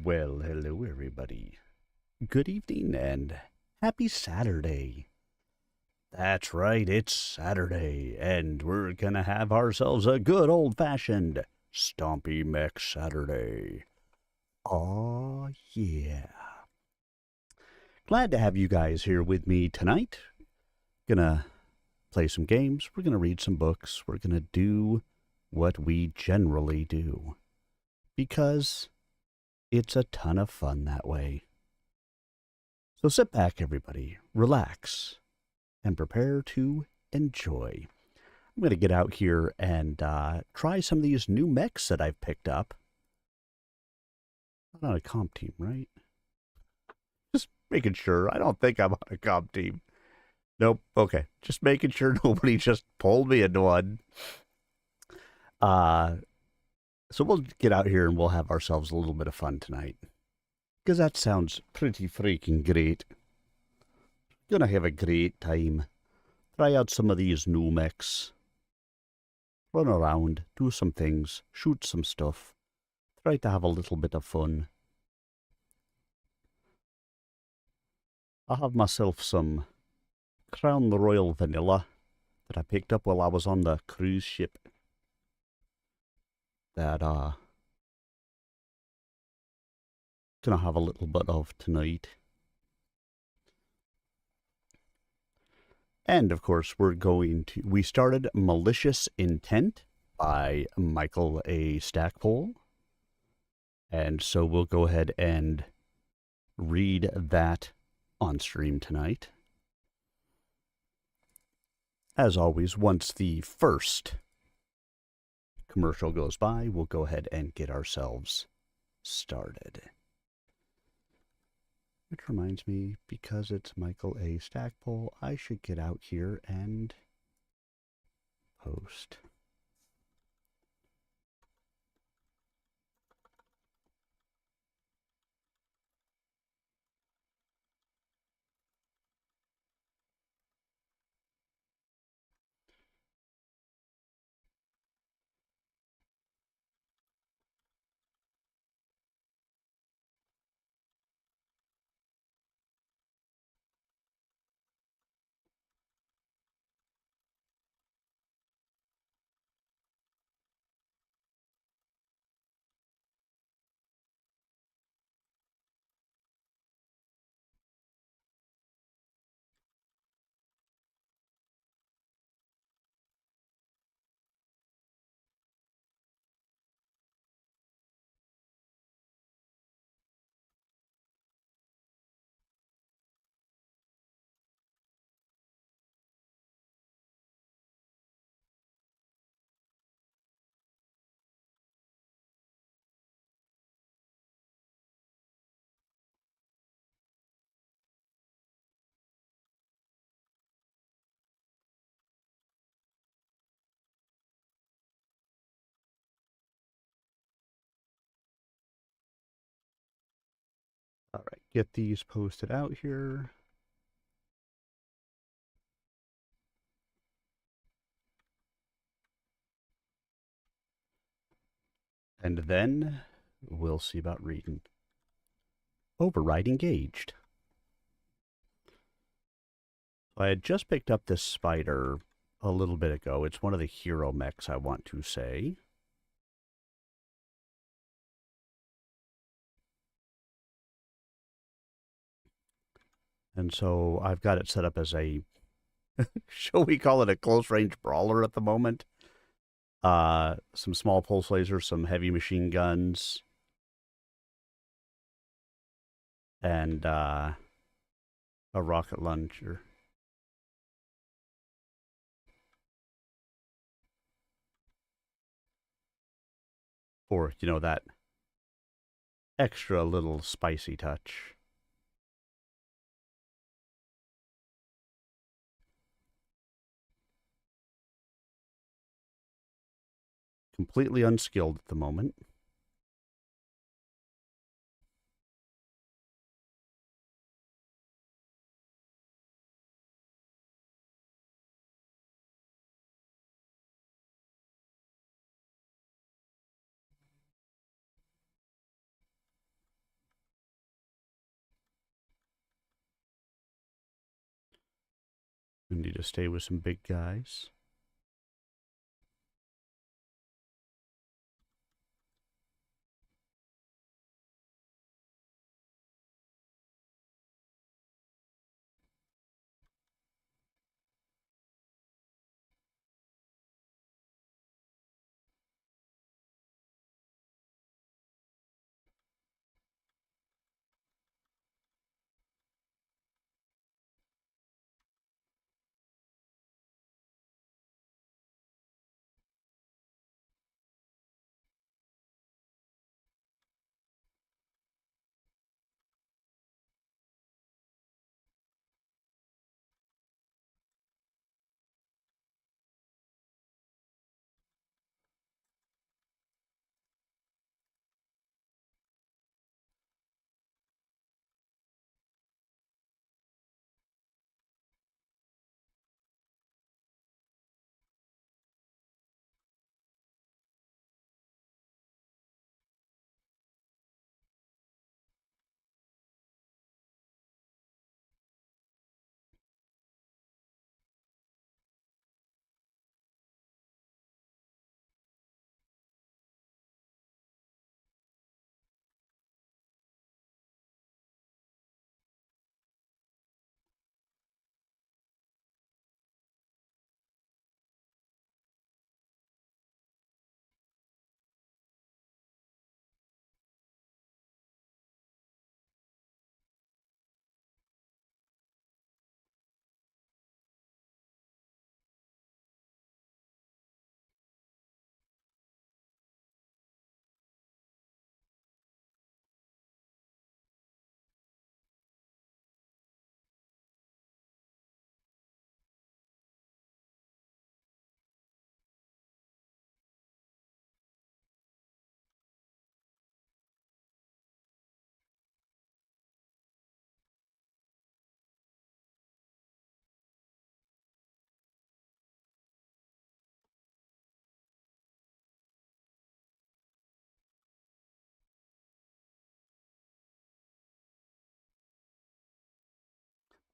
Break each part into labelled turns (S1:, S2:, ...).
S1: Well, hello everybody. Good evening and happy Saturday. That's right, it's Saturday, and we're gonna have ourselves a good old-fashioned Stompy Mech Saturday. Aw, yeah. Glad to have you guys here with me tonight. Gonna play some games, we're gonna read some books, we're gonna do what we generally do. Because it's a ton of fun that way. So sit back, everybody, relax, and prepare to enjoy. I'm going to get out here and try some of these new mechs that I've picked up. I'm on a comp team, right? Just making sure. I don't think I'm on a comp team. Nope. Okay. Just making sure nobody just pulled me into one. So we'll get out here and we'll have ourselves a little bit of fun tonight. Because that sounds pretty freaking great. Gonna have a great time. Try out some of these new mechs. Run around, do some things, shoot some stuff. Try to have a little bit of fun. I have myself some Crown Royal Vanilla that I picked up while I was on the cruise ship. That, gonna have a little bit of tonight. And, of course, we started Malicious Intent by Michael A. Stackpole. And so we'll go ahead and read that on stream tonight. As always, once the first commercial goes by, we'll go ahead and get ourselves started. Which reminds me, because it's Michael A. Stackpole, I should get out here and post. All right, get these posted out here. And then we'll see about reading. Override engaged. I had just picked up this spider a little bit ago. It's one of the hero mechs, I want to say. And so I've got it set up as a, shall we call it a close-range brawler at the moment? Some small pulse lasers, some heavy machine guns, and a rocket launcher. For, you know, that extra little spicy touch. Completely unskilled at the moment. We need to stay with some big guys.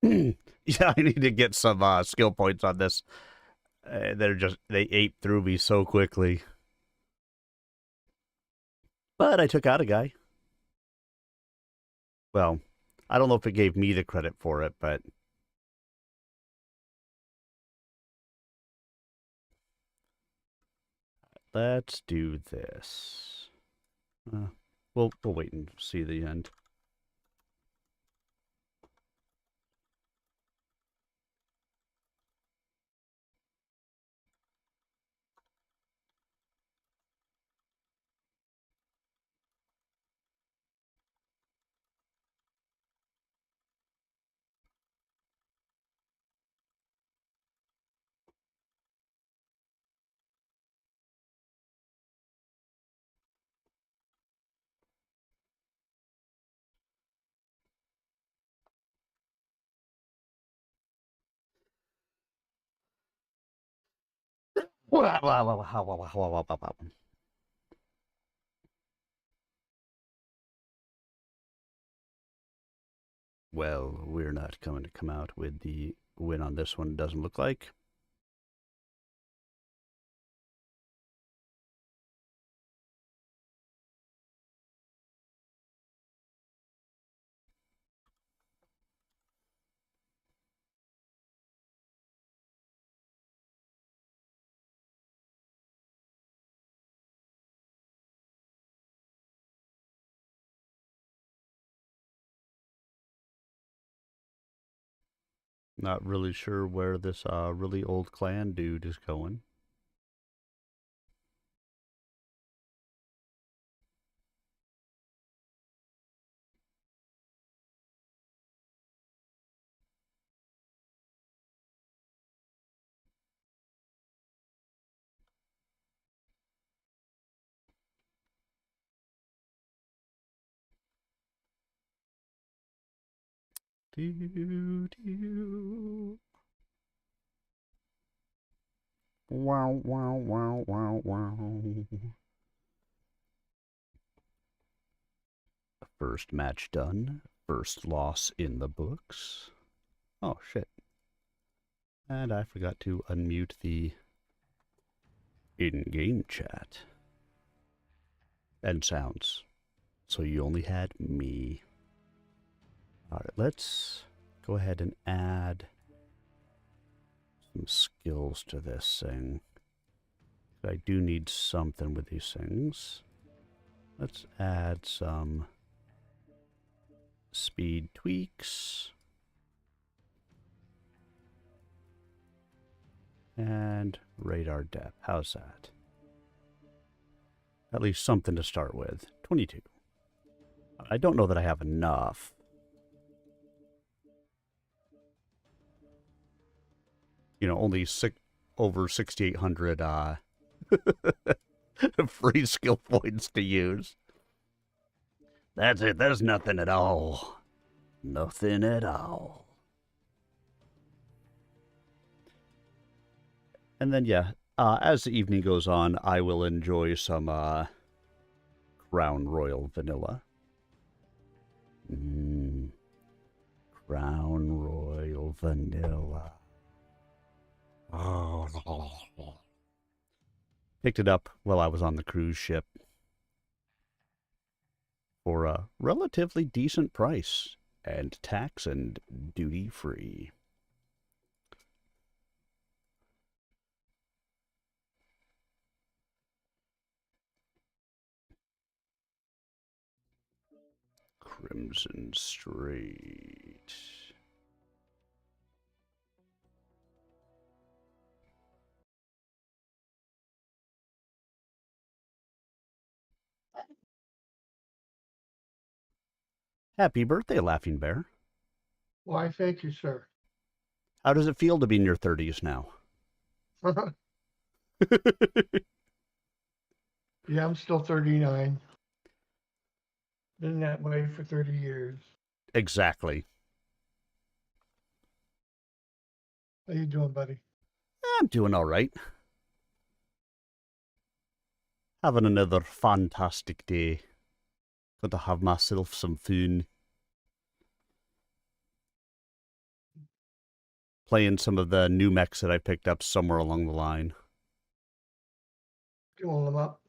S1: Yeah, I need to get some skill points on this. They ate through me so quickly. But I took out a guy. Well, I don't know if it gave me the credit for it, but let's do this. We'll wait and see the end. Well, we're not going to come out with the win on this one, it doesn't look like. Not really sure where this really old clan dude is going. Wow, wow, wow, wow, wow. First match done. First loss in the books. Oh, shit. And I forgot to unmute the in-game chat and sounds. So you only had me. Alright, let's go ahead and add some skills to this thing. I do need something with these things. Let's add some speed tweaks. And radar depth. How's that? At least something to start with. 22. I don't know that I have enough. You know, only over 6,800 free skill points to use. That's it. There's nothing at all. Nothing at all. And then, yeah, as the evening goes on, I will enjoy some Crown Royal Vanilla. Crown Royal Vanilla. Oh. Picked it up while I was on the cruise ship for a relatively decent price and tax and duty free. Crimson Street. Happy birthday, Laughing Bear.
S2: Why, thank you, sir.
S1: How does it feel to be in your 30s now?
S2: Yeah, I'm still 39. Been that way for 30 years.
S1: Exactly.
S2: How you doing, buddy?
S1: I'm doing all right. Having another fantastic day. Got to have myself some fun. Playing some of the new mechs that I picked up somewhere along the line.
S2: Doing them up.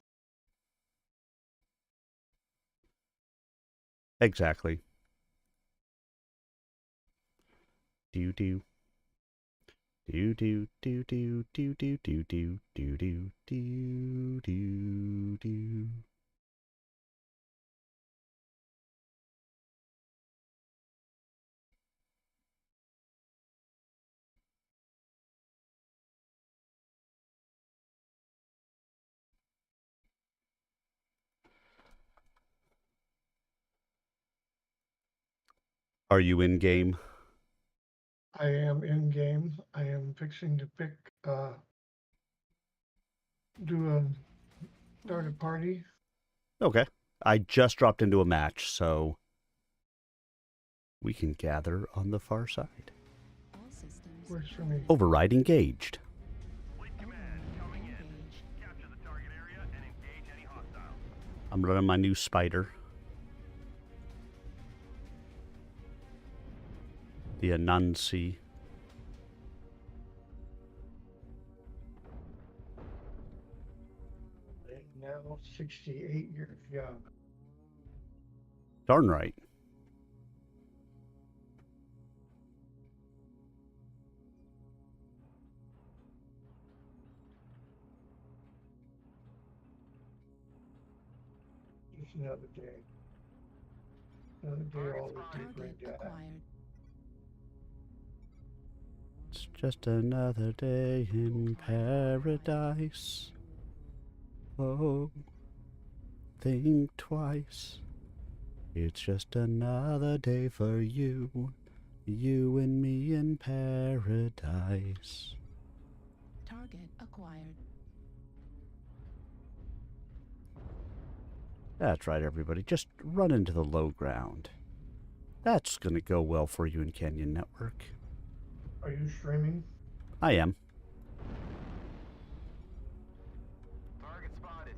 S1: Exactly. Do do. Do do do do do do do do do do do do do. Are you in game?
S2: I am in game. I am fixing to start a party.
S1: Okay. I just dropped into a match, so we can gather on the far side.
S2: Works for me.
S1: Override engaged. I'm running my new spider. The Anansi.
S2: Now 68 years young.
S1: Darn right.
S2: Just another day. Another day always bring death.
S1: It's just another day in paradise. Oh, think twice. It's just another day for you. You and me in paradise.
S3: Target acquired.
S1: That's right, everybody. Just run into the low ground. That's going to go well for you in Canyon Network.
S2: Are you streaming?
S1: I am.
S4: Target spotted.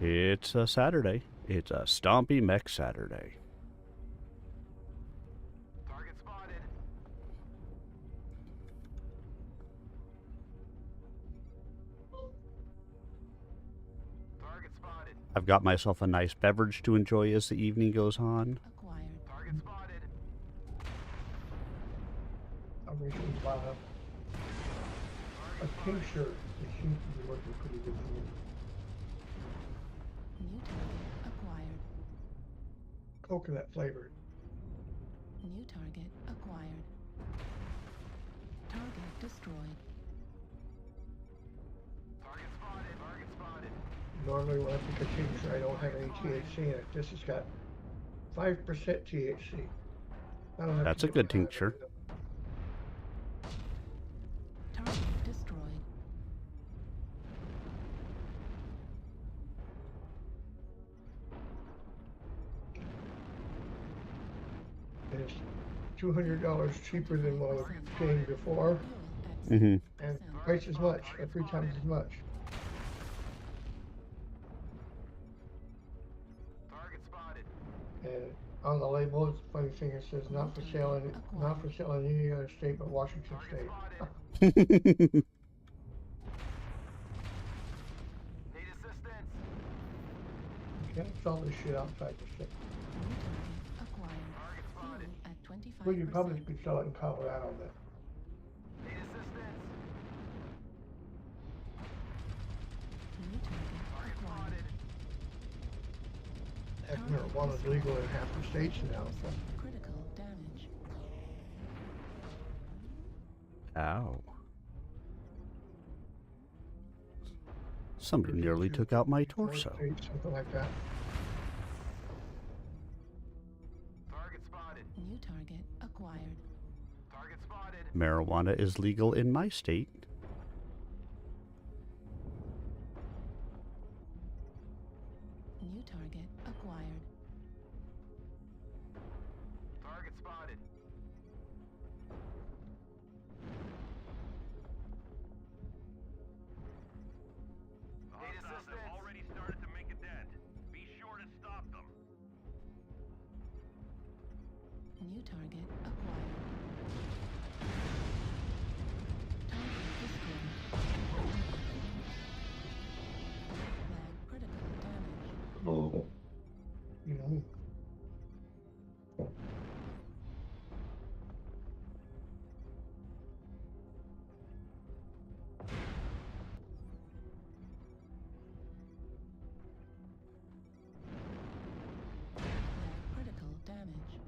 S1: It's a Saturday. It's a Stompy Mech Saturday.
S4: Target spotted. spotted.
S1: I've got myself a nice beverage to enjoy as the evening goes on.
S3: Acquired.
S4: Target spotted.
S2: I wish we bought a tincture. It seems to be working pretty good for me.
S3: New target acquired.
S2: Coconut flavored.
S3: New target acquired. Target destroyed.
S4: Target spotted. Target spotted.
S2: Normally when I pick a tincture, I don't have any THC in it. This has got 5% THC. I don't have
S1: That's
S2: to
S1: a
S2: do
S1: good
S2: it.
S1: tincture.
S3: Target destroyed.
S2: And it's $200 cheaper than what I was paying before,
S3: Fuel at
S1: Mm-hmm.
S2: and twice as much, or 3 times as much.
S4: Target spotted.
S2: And on the label, it's a funny thing. It says not for sale in any other state but Washington
S4: Target
S2: State.
S4: spotted. Need assistance.
S2: You can't sell this shit outside the state.
S3: New target acquired.
S4: Target
S3: Fuel
S4: spotted.
S3: at 25%.
S2: Well, you probably could sell it in Colorado, but
S4: Need assistance.
S3: New target
S4: Target
S3: acquired.
S4: spotted.
S2: heck, marijuana's legal in half the states now. So.
S3: Critical damage.
S1: Ow. Somebody nearly took out my torso.
S2: States, something like that.
S4: Target spotted.
S3: New target acquired.
S4: Target spotted.
S1: Marijuana is legal in my state.
S3: New target acquired.
S4: Target spotted.
S5: The hostiles have already started to make a dent. Be sure to stop them.
S3: New target acquired. Target destroyed. Flag critical damage.
S2: Oh. You know.
S3: Flag critical damage.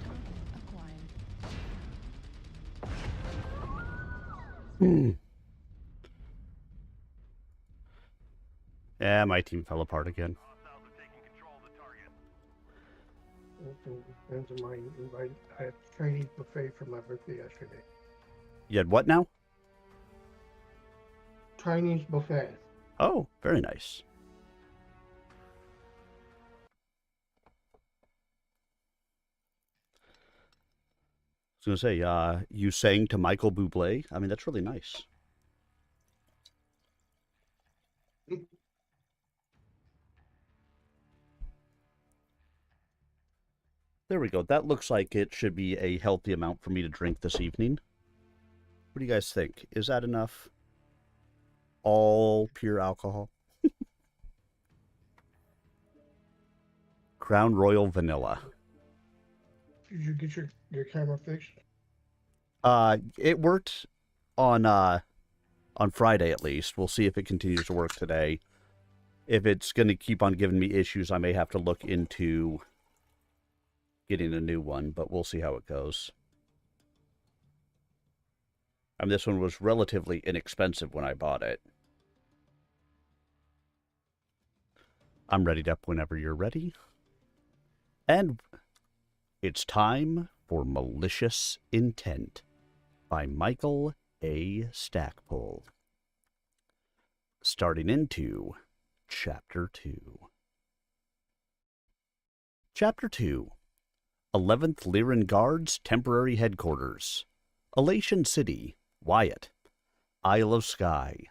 S3: Target acquired.
S1: Yeah, my team fell apart again.
S5: Hostiles are taking control of the target.
S2: Friends of mine invited. I had a Chinese buffet for my birthday yesterday.
S1: You had what now?
S2: Chinese buffet.
S1: Oh, very nice. I was going to say, you sang to Michael Bublé. I mean, that's really nice. There we go. That looks like it should be a healthy amount for me to drink this evening. What do you guys think? Is that enough? All pure alcohol? Crown Royal Vanilla.
S2: Did you get your camera fixed?
S1: It worked on Friday at least. We'll see if it continues to work today. If it's going to keep on giving me issues, I may have to look into getting a new one, but we'll see how it goes. I mean, this one was relatively inexpensive when I bought it. I'm ready up whenever you're ready. And it's time for Malicious Intent by Michael A. Stackpole. Starting into Chapter 2. Chapter 2. 11th Lyran Guards Temporary Headquarters. Elation City, Wyatt. Isle of Skye.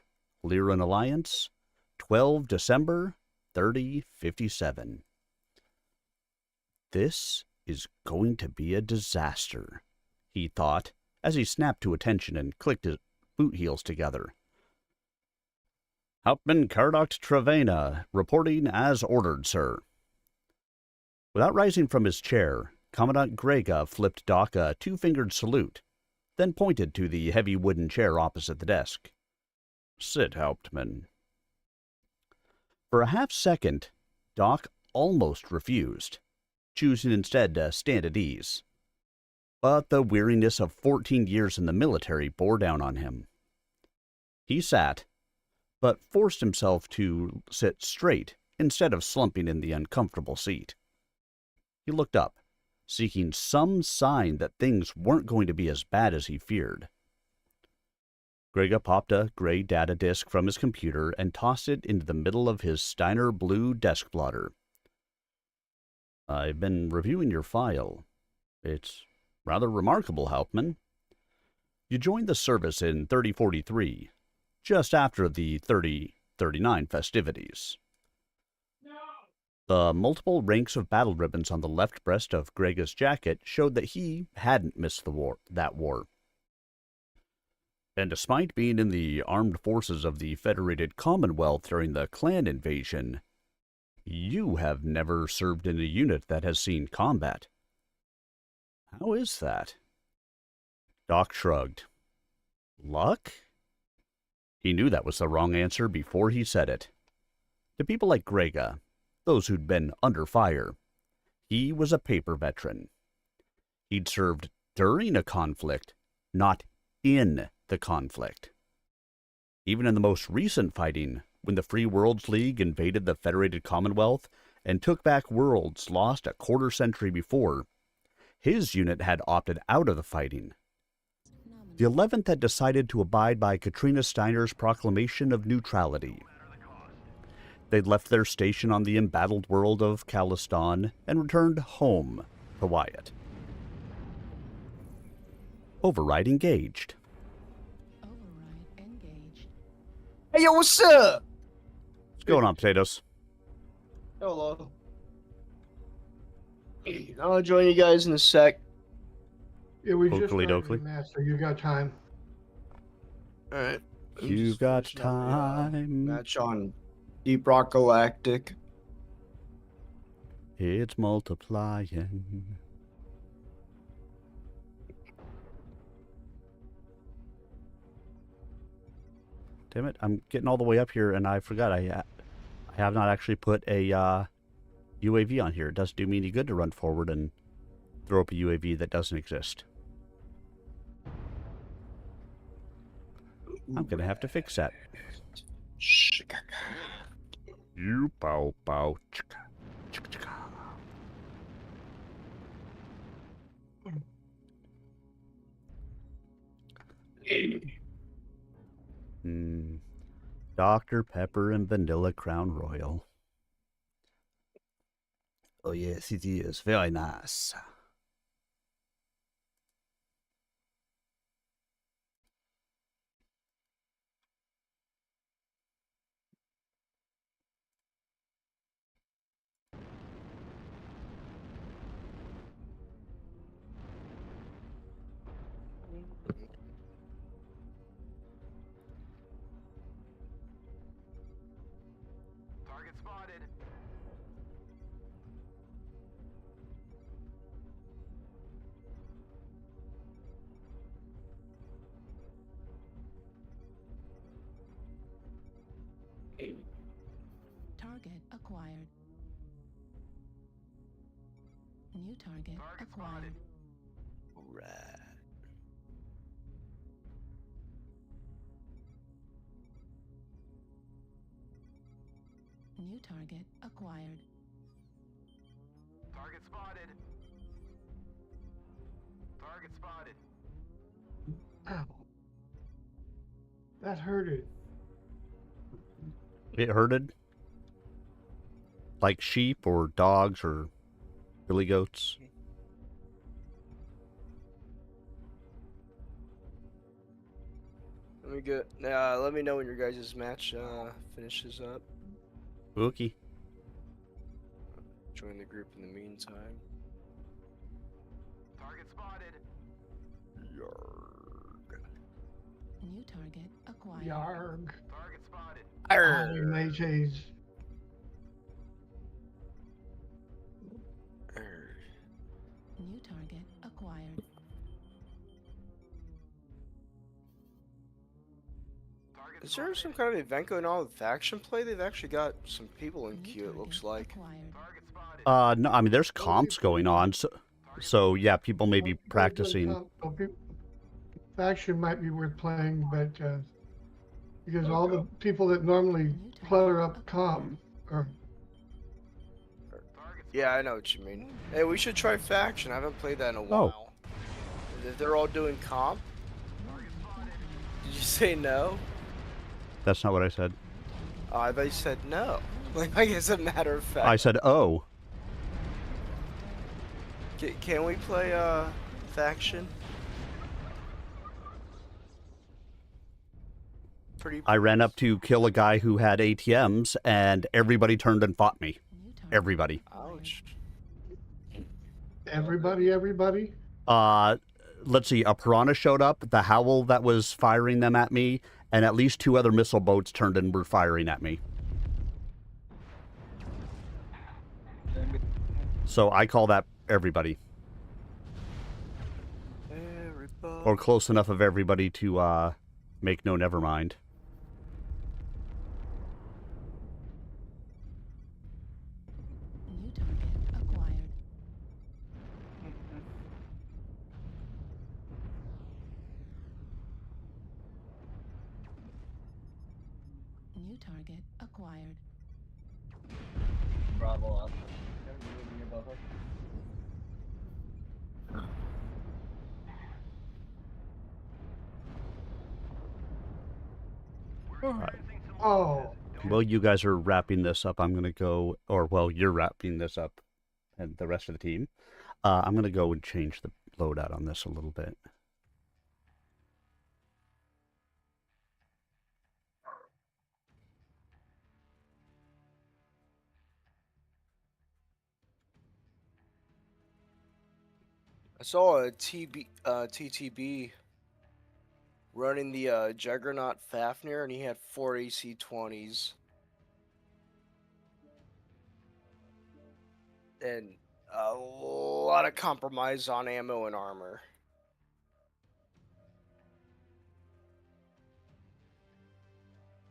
S1: Lyran Alliance. 12 December 3057. This is going to be a disaster, he thought, as he snapped to attention and clicked boot heels together. Hauptmann Cardoct Trevena, reporting as ordered, sir. Without rising from his chair, Commandant Grega flipped Doc a two-fingered salute, then pointed to the heavy wooden chair opposite the desk. Sit, Hauptmann. For a half-second, Doc almost refused, choosing instead to stand at ease. But the weariness of 14 years in the military bore down on him. He sat, but forced himself to sit straight instead of slumping in the uncomfortable seat. He looked up, seeking some sign that things weren't going to be as bad as he feared. Grega popped a gray data disk from his computer and tossed it into the middle of his Steiner blue desk blotter. I've been reviewing your file. It's rather remarkable, Hauptmann. You joined the service in 3043, just after the 3039 festivities. The multiple ranks of battle ribbons on the left breast of Grega's jacket showed that he hadn't missed that war. And despite being in the armed forces of the Federated Commonwealth during the Klan invasion, you have never served in a unit that has seen combat. How is that? Doc shrugged. Luck? He knew that was the wrong answer before he said it. To people like Grega, those who'd been under fire, he was a paper veteran. He'd served during a conflict, not in the conflict. Even in the most recent fighting, when the Free Worlds League invaded the Federated Commonwealth and took back worlds lost a quarter-century before, his unit had opted out of the fighting. The 11th had decided to abide by Katrina Steiner's proclamation of neutrality. They'd left their station on the embattled world of Caliston and returned home to Wyatt. Override engaged.
S3: Override engaged.
S6: Hey, yo, what's up?
S1: What's going on, Potatoes?
S6: Hello. I'll join you guys in a sec.
S2: Yeah, we just
S1: Oakley
S2: started
S1: dokley.
S2: the match, so you got time.
S6: All right. I'm
S1: You've
S6: just
S1: got
S6: finishing up the,
S1: time.
S6: match on Deep Rock Galactic.
S1: It's multiplying. Damn it, I'm getting all the way up here and I forgot I have not actually put a UAV on here. It doesn't do me any good to run forward and throw up a UAV that doesn't exist. I'm going to have to fix that. You pow pow. Chicka, chicka, chicka. Dr. Pepper and Vanilla Crown Royal. Oh yes, it is. Very nice.
S4: Target spotted.
S3: Target acquired. New target
S4: Target
S3: acquired.
S4: spotted.
S6: Right.
S3: New target acquired.
S4: Target spotted. Target spotted.
S2: Ow. That hurted.
S1: It hurted? Like sheep or dogs or billy goats?
S6: Let me get. Let me know when your guys' match finishes up.
S1: Wookie.
S6: Join the group in the meantime.
S4: Target spotted.
S6: Yarg.
S3: New target acquired.
S2: Yarg.
S4: Target spotted.
S2: Hi,
S6: Arr.
S2: mateys.
S6: Arr.
S3: New target acquired.
S4: Target
S6: Is there
S4: spotted.
S6: some kind of event going on with faction play? They've actually got some people in
S3: New
S6: queue, it looks
S3: target
S6: like.
S3: acquired.
S4: Target spotted.
S1: No, I mean, there's comps going on, so yeah, people may be practicing.
S2: Faction might be worth playing, but because all the people that normally clutter up comp are
S6: Yeah, I know what you mean. Hey, we should try faction. I haven't played that in a while. If they're all doing comp? Did you say no?
S1: That's not what I said.
S6: Oh, I thought you said no. Like as a matter of fact.
S1: I said, oh.
S6: Can we play faction? Pretty.
S1: I ran up to kill a guy who had ATMs, and everybody turned and fought me.
S3: New target
S1: Everybody.
S3: acquired.
S6: Ouch.
S2: everybody.
S1: Let's see, a piranha showed up, the Howl that was firing them at me, and at least 2 other missile boats turned and were firing at me. So I call that everybody.
S6: Everybody.
S1: Or close enough of everybody to make no nevermind.
S3: New target acquired. New target acquired.
S7: Bravo up.
S2: Oh,
S1: Well, you guys are wrapping this up. I'm going to go, or well, you're wrapping this up, and the rest of the team. I'm going to go and change the loadout on this a little bit.
S6: I saw a TTB running the Juggernaut Fafnir, and he had 4 AC-20s. And a lot of compromise on ammo and armor.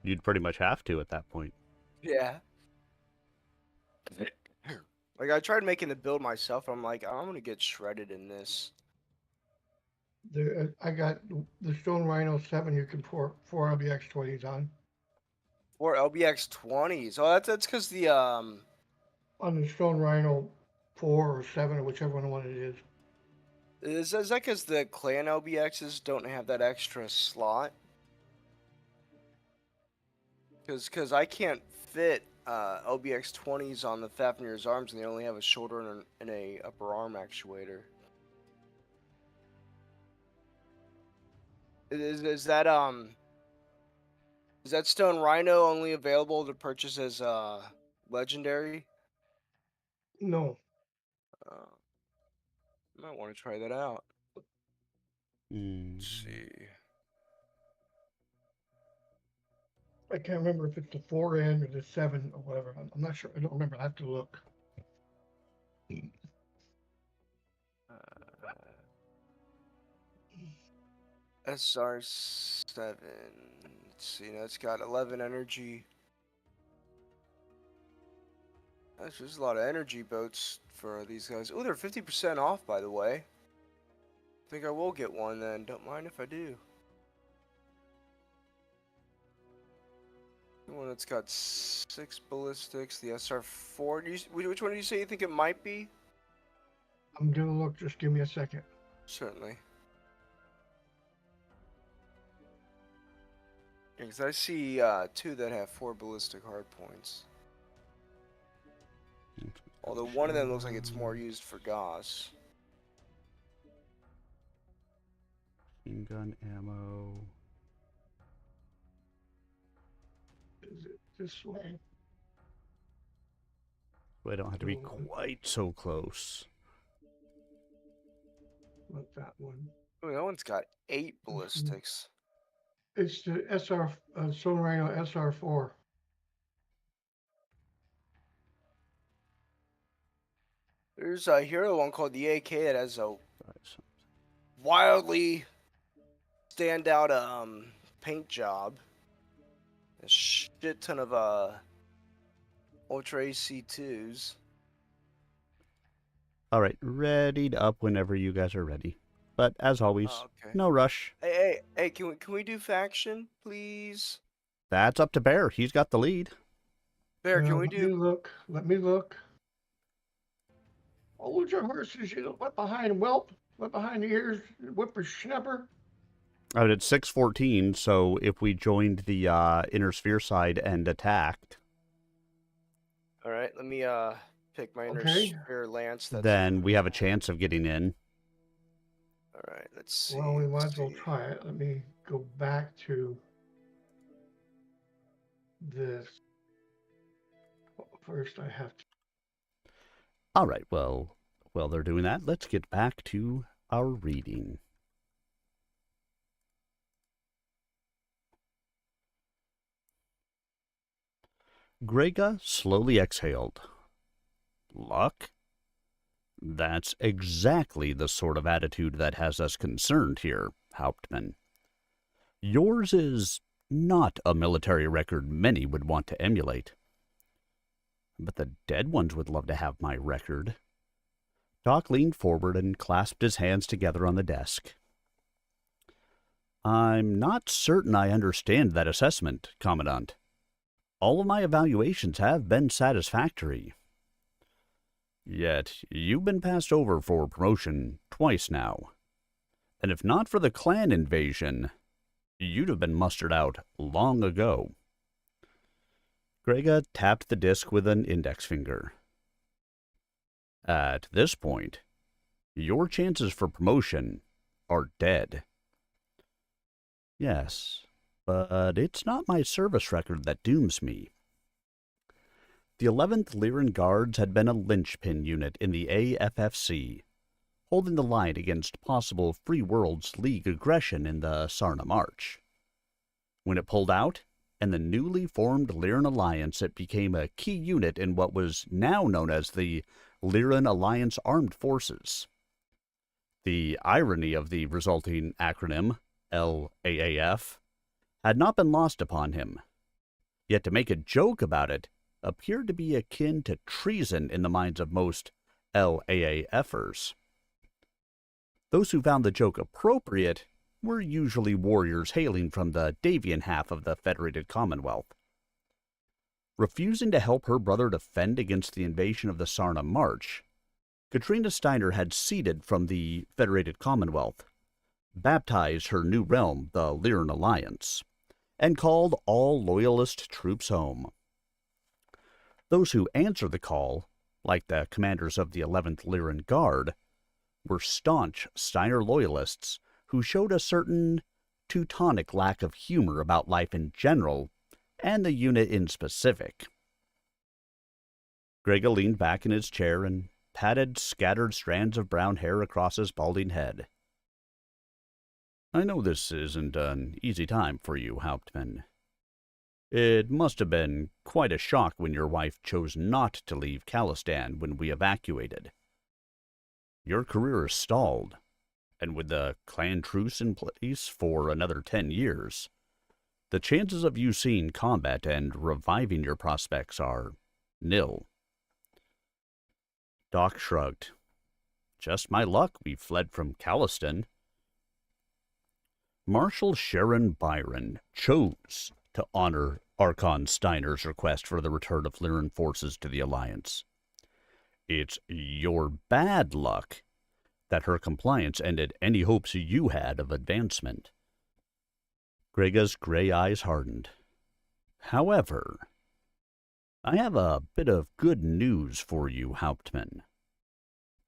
S1: You'd pretty much have to at that point.
S6: Yeah. Like, I tried making the build myself, I'm like, I'm gonna get shredded in this.
S2: I got the Stone Rhino 7 you can pour 4 LBX 20s on.
S6: 4 LBX 20s. Oh, that's because the,
S2: On the Stone Rhino 4 or 7 or whichever one it is.
S6: is that because the clan LBXs don't have that extra slot? Because I can't fit LBX 20s on the Fafnir's arms, and they only have a shoulder and a upper arm actuator. Is that Stone Rhino only available to purchase as legendary?
S2: No,
S6: Might want to try that out.
S1: Mm.
S6: Let's see.
S2: I can't remember if it's the 4N or the 7 or whatever. I'm not sure. I don't remember. I have to look.
S6: SR7. Let's see. That's got 11 energy. That's just a lot of energy boats for these guys. Oh, they're 50% off, by the way. I think I will get one then. Don't mind if I do. The one that's got 6 ballistics. The SR4. Which one do you say you think it might be?
S2: I'm gonna look. Just give me a second.
S6: Certainly. Because I see 2 that have 4 ballistic hard points. Although one of them looks like it's more used for Gauss.
S1: Machine gun ammo.
S2: Is it this way?
S1: I don't have to be quite so close.
S2: Not that one.
S6: Oh, that one's got 8 ballistics.
S2: It's the Sonorano SR4.
S6: There's a hero one called the AK that has a wildly standout paint job. A shit ton of Ultra AC2s.
S1: All right, ready to up whenever you guys are ready. But as always,
S6: Oh, okay.
S1: no rush.
S6: Hey, can we do faction, please?
S1: That's up to Bear. He's got the lead.
S6: Bear, can we
S2: Let me
S6: do?
S2: look. Let me look. Hold your horses, you wet behind whelp, wet behind the ears, whippersnapper.
S1: Out at 6:14, so if we joined the inner sphere side and attacked,
S6: All right, let me pick my inner
S2: Okay.
S6: sphere lance.
S1: then we have a chance of getting in.
S6: All right, let's see.
S2: Well, we might
S6: let's
S2: as well
S6: see.
S2: try it. Let me go back to this. First, I have to.
S1: All right, well, while they're doing that, let's get back to our reading. Grega slowly exhaled. Luck? That's exactly the sort of attitude that has us concerned here, Hauptmann. Yours is not a military record many would want to emulate. But the dead ones would love to have my record. Doc leaned forward and clasped his hands together on the desk. I'm not certain I understand that assessment, Commandant. All of my evaluations have been satisfactory. Yet, you've been passed over for promotion twice now. And if not for the clan invasion, you'd have been mustered out long ago. Grega tapped the disc with an index finger. At this point, your chances for promotion are dead. Yes, but it's not my service record that dooms me. The 11th Lyran Guards had been a linchpin unit in the AFFC, holding the line against possible Free Worlds League aggression in the Sarna March. When it pulled out, and the newly formed Lyran Alliance, it became a key unit in what was now known as the Lyran Alliance Armed Forces. The irony of the resulting acronym, LAAF, had not been lost upon him. Yet to make a joke about it appeared to be akin to treason in the minds of most LAAFers. Those who found the joke appropriate were usually warriors hailing from the Davian half of the Federated Commonwealth. Refusing to help her brother defend against the invasion of the Sarna March, Katrina Steiner had ceded from the Federated Commonwealth, baptized her new realm the Lyran Alliance, and called all Loyalist troops home. Those who answered the call, like the commanders of the 11th Lyran Guard, were staunch Steiner Loyalists who showed a certain Teutonic lack of humor about life in general, and the unit in specific. Grega leaned back in his chair and patted scattered strands of brown hair across his balding head. I know this isn't an easy time for you, Hauptmann. It must have been quite a shock when your wife chose not to leave Khalistan when we evacuated. Your career is stalled, and with the clan truce in place for another 10 years, the chances of you seeing combat and reviving your prospects are nil. Doc shrugged. Just my luck we fled from Khalistan. Marshal Sharon Byron chose to honor Archon Steiner's request for the return of Lyran forces to the Alliance. It's your bad luck that her compliance ended any hopes you had of advancement. Grega's gray eyes hardened. However, I have a bit of good news for you, Hauptmann.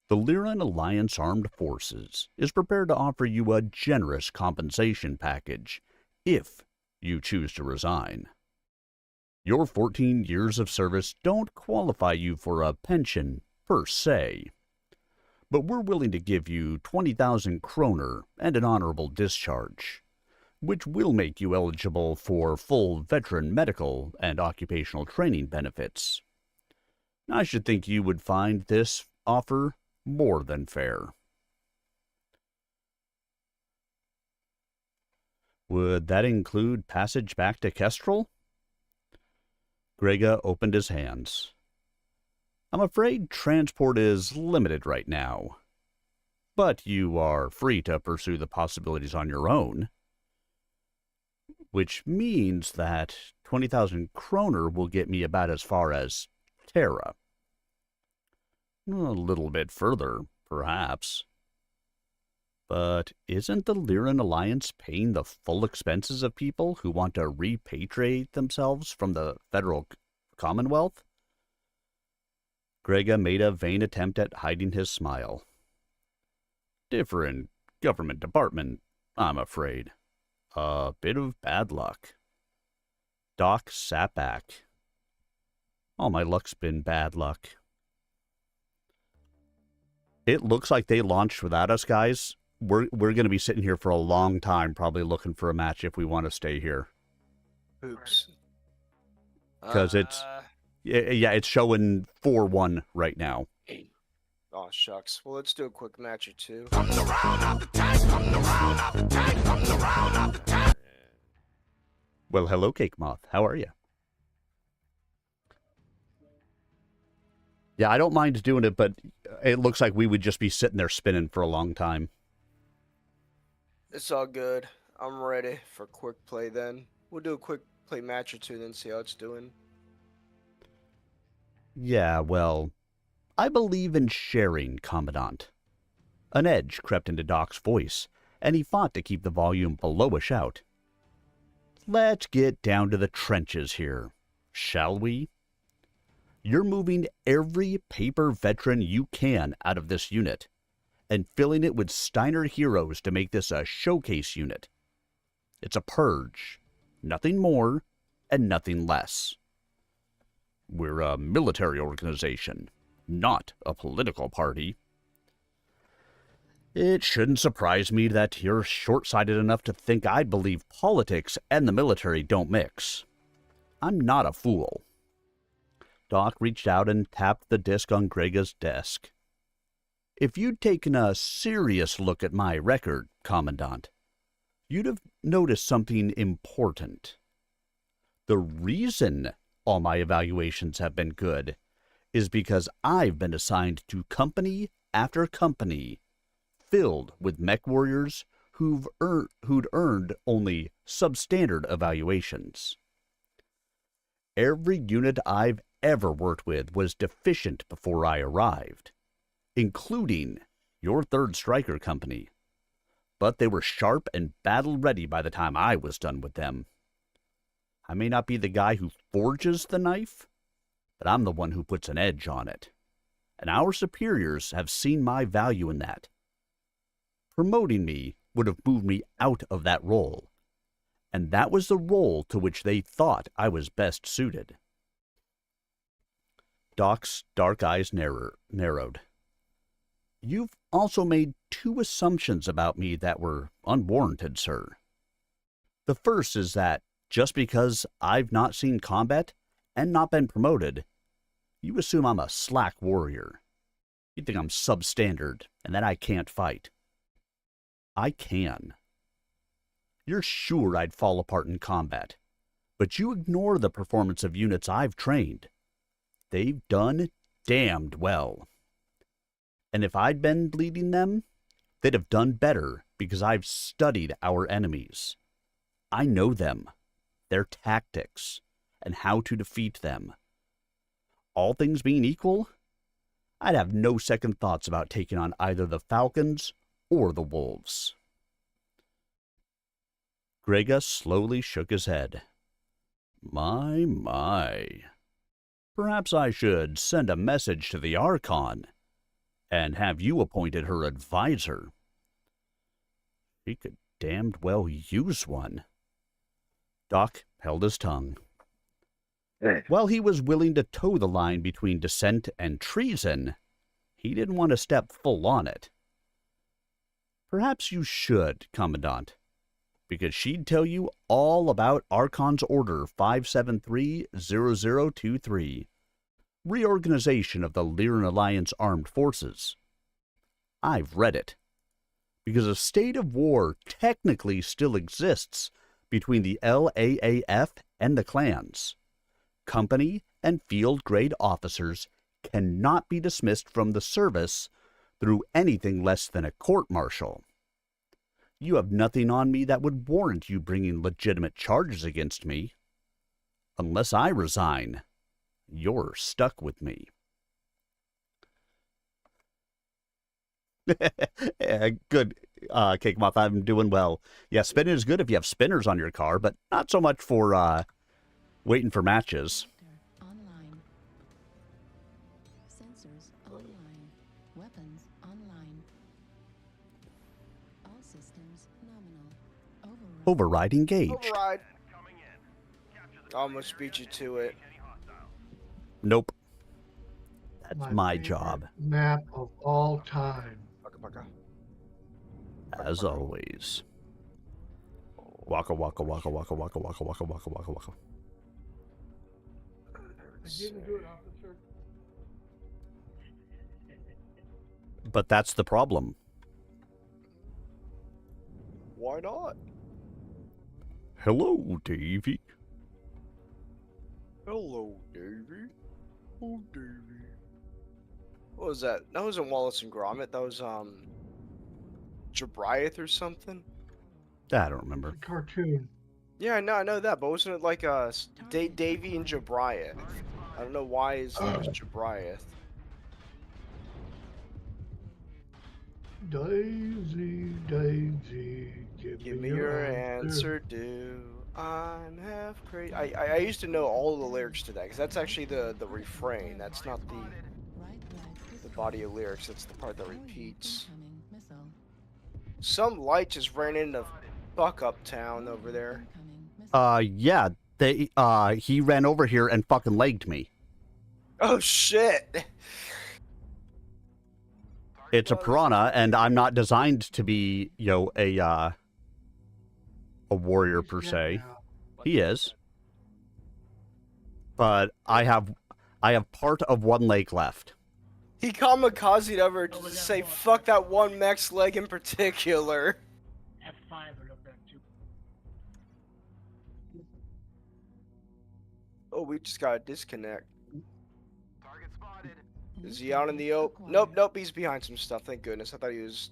S1: The Lyran Alliance Armed Forces is prepared to offer you a generous compensation package if you choose to resign. Your 14 years of service don't qualify you for a pension per se, but we're willing to give you 20,000 kroner and an honorable discharge, which will make you eligible for full veteran medical and occupational training benefits. I should think you would find this offer more than fair. Would that include passage back to Kestrel? Grega opened his hands. I'm afraid transport is limited right now, but you are free to pursue the possibilities on your own, which means that 20,000 kroner will get me about as far as Terra. A little bit further, perhaps. But isn't the Lyran Alliance paying the full expenses of people who want to repatriate themselves from the Federal Commonwealth? Grega made a vain attempt at hiding his smile. Different government department, I'm afraid. A bit of bad luck. Doc sat back. All my luck's been bad luck. It looks like they launched without us, guys. We're going to be sitting here for a long time, probably looking for a match if we want to stay here.
S6: Oops.
S1: Because it's showing 4-1 right now.
S6: Oh, shucks. Well, let's do a quick match or two.
S1: Well, hello, Cake Moth. How are you? Yeah, I don't mind doing it, but it looks like we would just be sitting there spinning for a long time.
S6: It's all good. I'm ready for quick play then. We'll do a quick play match or two, then see how it's doing.
S1: Yeah, well, I believe in sharing, Commandant. An edge crept into Doc's voice, and he fought to keep the volume below a shout. Let's get down to the trenches here, shall we? You're moving every paper veteran you can out of this unit, and filling it with Steiner heroes to make this a showcase unit. It's a purge, nothing more and nothing less. We're a military organization, not a political party. It shouldn't surprise me that you're short-sighted enough to think I believe politics and the military don't mix. I'm not a fool. Doc reached out and tapped the disc on Grega's desk. If you'd taken a serious look at my record, Commandant, you'd have noticed something important. The reason all my evaluations have been good is because I've been assigned to company after company filled with mech warriors who'd earned only substandard evaluations. Every unit I've ever worked with was deficient before I arrived, including your 3rd Striker Company. But they were sharp and battle-ready by the time I was done with them. I may not be the guy who forges the knife, but I'm the one who puts an edge on it. And our superiors have seen my value in that. Promoting me would have moved me out of that role, and that was the role to which they thought I was best suited. Doc's dark eyes narrowed. You've also made 2 assumptions about me that were unwarranted, sir. The first is that just because I've not seen combat and not been promoted, you assume I'm a slack warrior. You think I'm substandard and that I can't fight. I can. You're sure I'd fall apart in combat, but you ignore the performance of units I've trained. They've done damned well. And if I'd been leading them, they'd have done better because I've studied our enemies. I know them, their tactics, and how to defeat them. All things being equal, I'd have no second thoughts about taking on either the Falcons or the Wolves. Grega slowly shook his head. My. Perhaps I should send a message to the Archon and have you appointed her advisor. She could damned well use one. Doc held his tongue. While he was willing to toe the line between dissent and treason, he didn't want to step full on it. Perhaps you should, Commandant, because she'd tell you all about Archon's Order 573-0023, reorganization of the Lyran Alliance Armed Forces. I've read it, because a state of war technically still exists between the LAAF and the clans. Company and field-grade officers cannot be dismissed from the service through anything less than a court-martial. You have nothing on me that would warrant you bringing legitimate charges against me. Unless I resign, you're stuck with me. Yeah, good, Cake Moth. I'm doing well. Yeah, spinning is good if you have spinners on your car, but not so much for waiting for matches.
S3: Online. Sensors online. Weapons online. All systems nominal. Override.
S1: Override engaged.
S6: Override.
S5: Coming in. Capture the
S6: Almost beat you to it.
S5: any hostiles.
S1: Nope. That's my
S2: favorite
S1: job,
S2: Map of all time.
S6: Baka baka.
S1: as always. Waka waka waka waka waka waka waka waka waka waka.
S2: I didn't do it, officer.
S1: But that's the problem.
S6: Why not?
S1: Hello, Davy.
S6: Hello, Davy. Oh, Davy. What was that? That wasn't Wallace and Gromit. That was Jabriath or something.
S1: I don't remember.
S2: The cartoon.
S6: Yeah, I know that, but wasn't it like Davy and Jabriath? I don't know why his name is Jabriath.
S2: Daisy, Daisy,
S6: Give me your answer, do I'm half crazy. I used to know all the lyrics to that, because that's actually the refrain. That's not the body of lyrics. That's the part that repeats.
S3: Incoming missile.
S6: Some light just ran into fuck up town over there.
S3: Incoming missile.
S1: Yeah, he ran over here and fucking legged me.
S6: Oh shit!
S1: It's a piranha, and I'm not designed to be, a warrior per se. He is, but I have part of one leg left.
S6: He kamikazed over to say fuck that one mech's leg in particular.
S7: F5 or up there too.
S6: Oh, we just got a disconnect.
S5: Target spotted.
S6: Is he out in the open? Nope, he's behind some stuff, thank goodness. I thought he was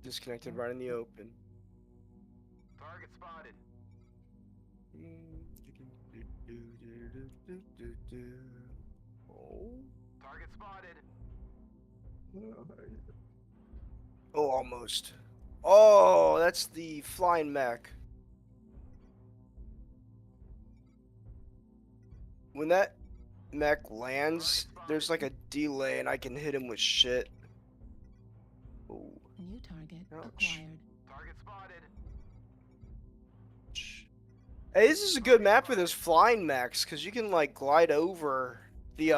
S6: disconnected right in the open.
S5: Target spotted.
S6: Oh.
S5: Target spotted.
S6: Oh, almost. Oh, that's the flying mech. When that mech lands, there's like a delay and I can hit him with shit. Oh.
S3: New target
S6: Ouch.
S3: acquired.
S5: Target spotted.
S6: Hey, this is a good map for those flying mechs, because you can like glide over the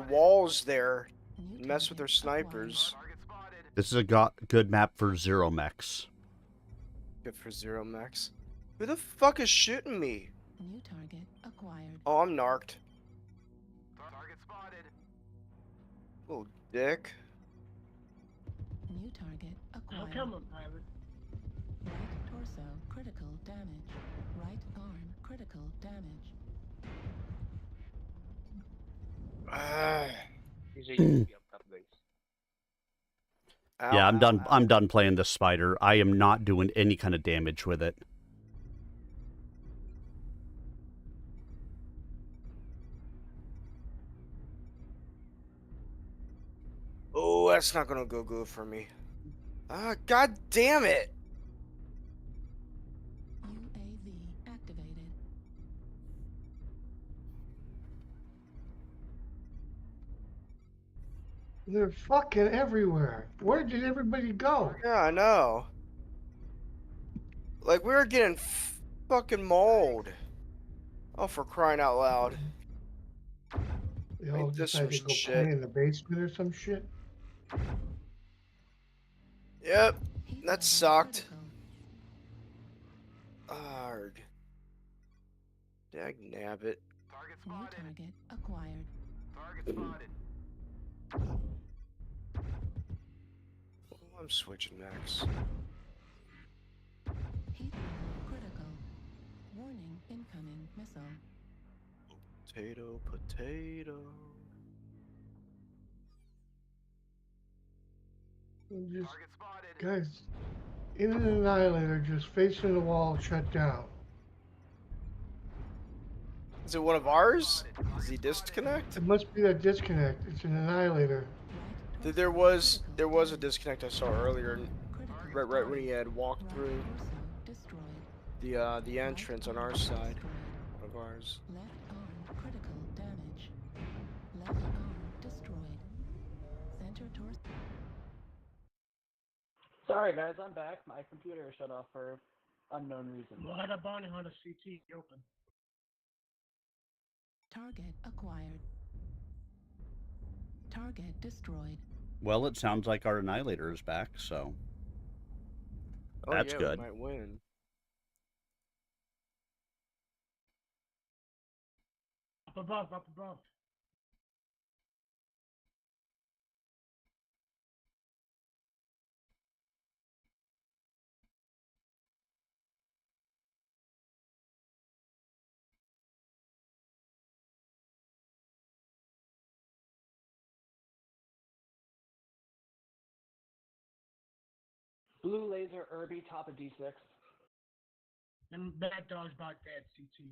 S6: walls there
S3: New
S6: and mess with their
S3: target acquired.
S6: snipers.
S5: Target spotted.
S1: This is a good map for zero mechs.
S6: Good for zero mechs. Who the fuck is shooting me?
S3: New target acquired.
S6: Oh, I'm narked.
S5: Target spotted.
S6: Little dick.
S3: New target
S7: How
S3: acquired.
S7: come him, pilot?
S3: Right torso critical damage. Right arm critical damage.
S6: Ah.
S1: Yeah, I'm done.
S6: Ow.
S1: I'm done playing this spider. I am not doing any kind of damage with it.
S6: Oh, that's not gonna go good for me. Ah, god damn it!
S3: UAV activated.
S2: They're fucking everywhere. Where did everybody go?
S6: Yeah, I know. Like, we were getting fucking mauled. Oh, for crying out loud.
S2: They all
S6: Ain't this
S2: decided to
S6: some
S2: go
S6: shit?
S2: play in the basement or some shit.
S6: Yep,
S3: Heat
S6: that
S3: level
S6: sucked.
S3: critical.
S6: Arg. Dag nabbit.
S4: Target
S3: New
S4: spotted.
S3: target acquired.
S4: Target spotted.
S6: Oh, I'm switching mechs.
S3: Heat level critical. Warning, incoming missile.
S6: Potato, potato.
S2: Just
S4: Target spotted.
S2: guys, in an annihilator, just facing the wall, shut down.
S6: Is it one of ours? Does he disconnect?
S2: It must be that disconnect. It's an annihilator.
S3: Right
S6: There
S3: torso
S6: was a
S3: critical
S6: disconnect I saw earlier,
S3: critical
S6: right when he had walked
S3: right
S6: through
S3: torso destroyed.
S6: the entrance on our side of ours.
S3: Left arm critical damage. Left arm destroyed. Center torso.
S8: Sorry guys, I'm back. My computer shut off for unknown reason.
S7: We'll have a bounty hunter CT open.
S3: Target acquired. Target destroyed.
S1: Well, it sounds like our Annihilator is back, so
S6: Oh
S1: That's
S6: yeah,
S1: good.
S6: we might win.
S7: Up above, up above.
S8: Blue laser Irby, top of D6.
S7: Them bad dogs about dead CT.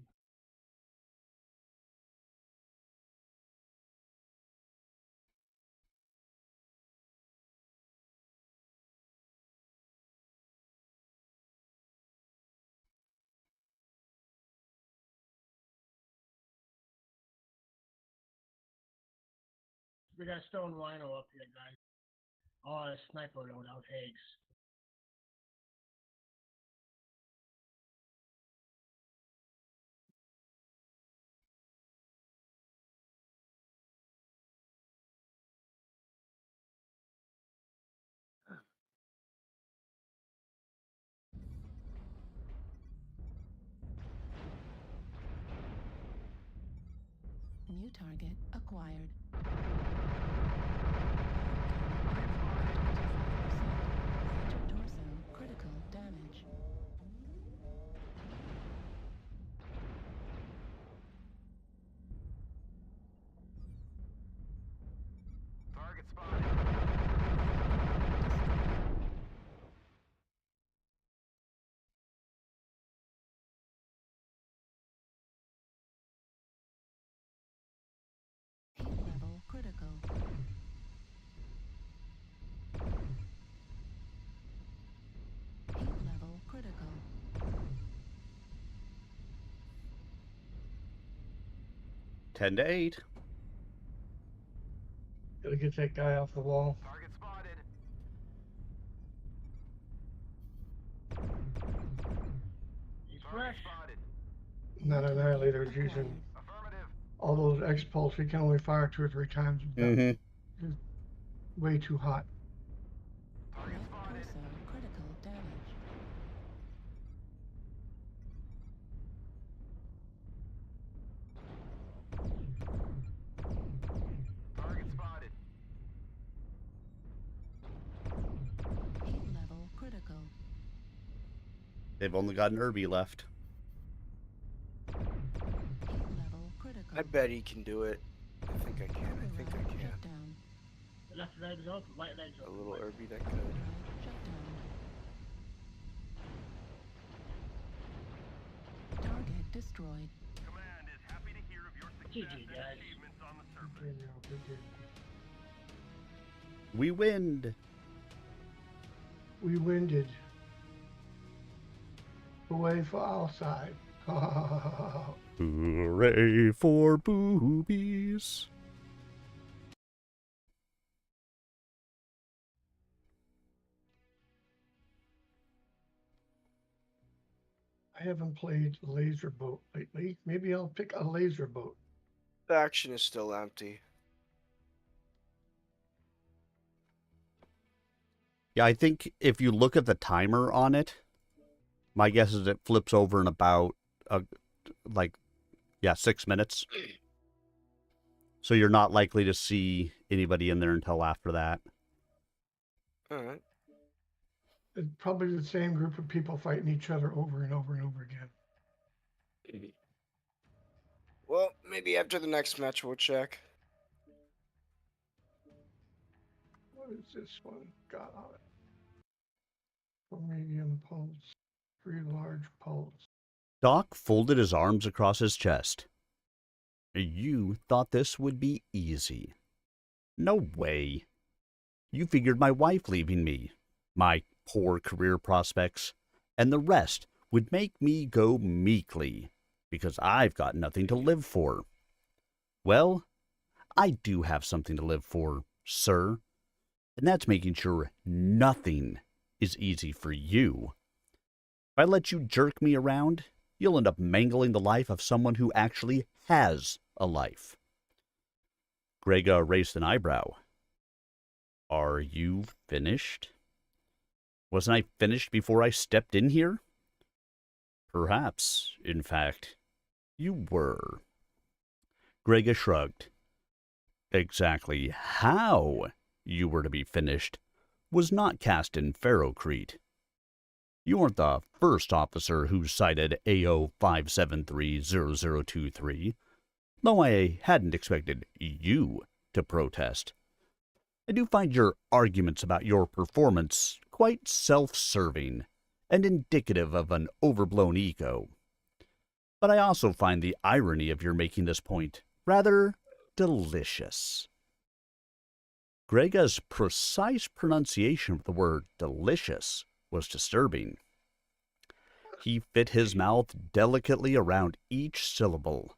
S7: We got Stone Rhino up here, guys. Oh, a sniper loadout, Hags.
S3: New target acquired. Center torso critical damage.
S4: Target spotted.
S3: Heat level critical. Heat level critical.
S1: 10 to 8.
S2: Gotta get that guy off the wall.
S4: Target spotted.
S7: He's
S4: Target
S7: fresh.
S4: spotted.
S2: Not an annihilator. He's using
S4: Affirmative.
S2: all those X-pulse. He can only fire 2 or 3 times.
S1: Mm-hmm.
S2: Way too hot.
S4: Target
S3: Left
S4: spotted.
S3: torso critical damage.
S4: Target spotted.
S3: Heat level critical.
S1: They've only got an Irby left.
S3: Heat level critical.
S6: I bet he can do it. I think I can. I think I can.
S3: Shut down.
S7: Left leg's open, right leg's
S6: A
S7: open.
S6: little
S7: right.
S6: Irby that could.
S3: Right shut down. Target destroyed.
S5: Command is happy to hear of your success
S7: GG,
S5: and
S7: guys.
S5: achievements on the surface.
S2: Okay, now, good game.
S1: We winned.
S2: We winded. Away for our side.
S1: Hooray for boobies.
S2: I haven't played Laser Boat lately. Maybe I'll pick a Laser Boat.
S6: The action is still empty.
S1: Yeah, I think if you look at the timer on it, My guess is it flips over in about, like, 6 minutes. So you're not likely to see anybody in there until after that.
S6: Alright.
S2: It's probably the same group of people fighting each other over and over and over again.
S6: Well, maybe after the next match we'll check.
S2: What is this one got on it? 4 medium pulse, 3 large pulse.
S1: Doc folded his arms across his chest. You thought this would be easy. No way. You figured my wife leaving me, my poor career prospects, and the rest would make me go meekly, because I've got nothing to live for. Well, I do have something to live for, sir, and that's making sure nothing is easy for you. If I let you jerk me around, you'll end up mangling the life of someone who actually has a life. Grega raised an eyebrow. Are you finished? Wasn't I finished before I stepped in here? Perhaps, in fact, you were. Grega shrugged. Exactly how you were to be finished was not cast in Ferrocrete. You aren't the first officer who cited AO 5730023, though I hadn't expected you to protest. I do find your arguments about your performance quite self-serving and indicative of an overblown ego. But I also find the irony of your making this point rather delicious. Grega's precise pronunciation of the word delicious was disturbing. He fit his mouth delicately around each syllable,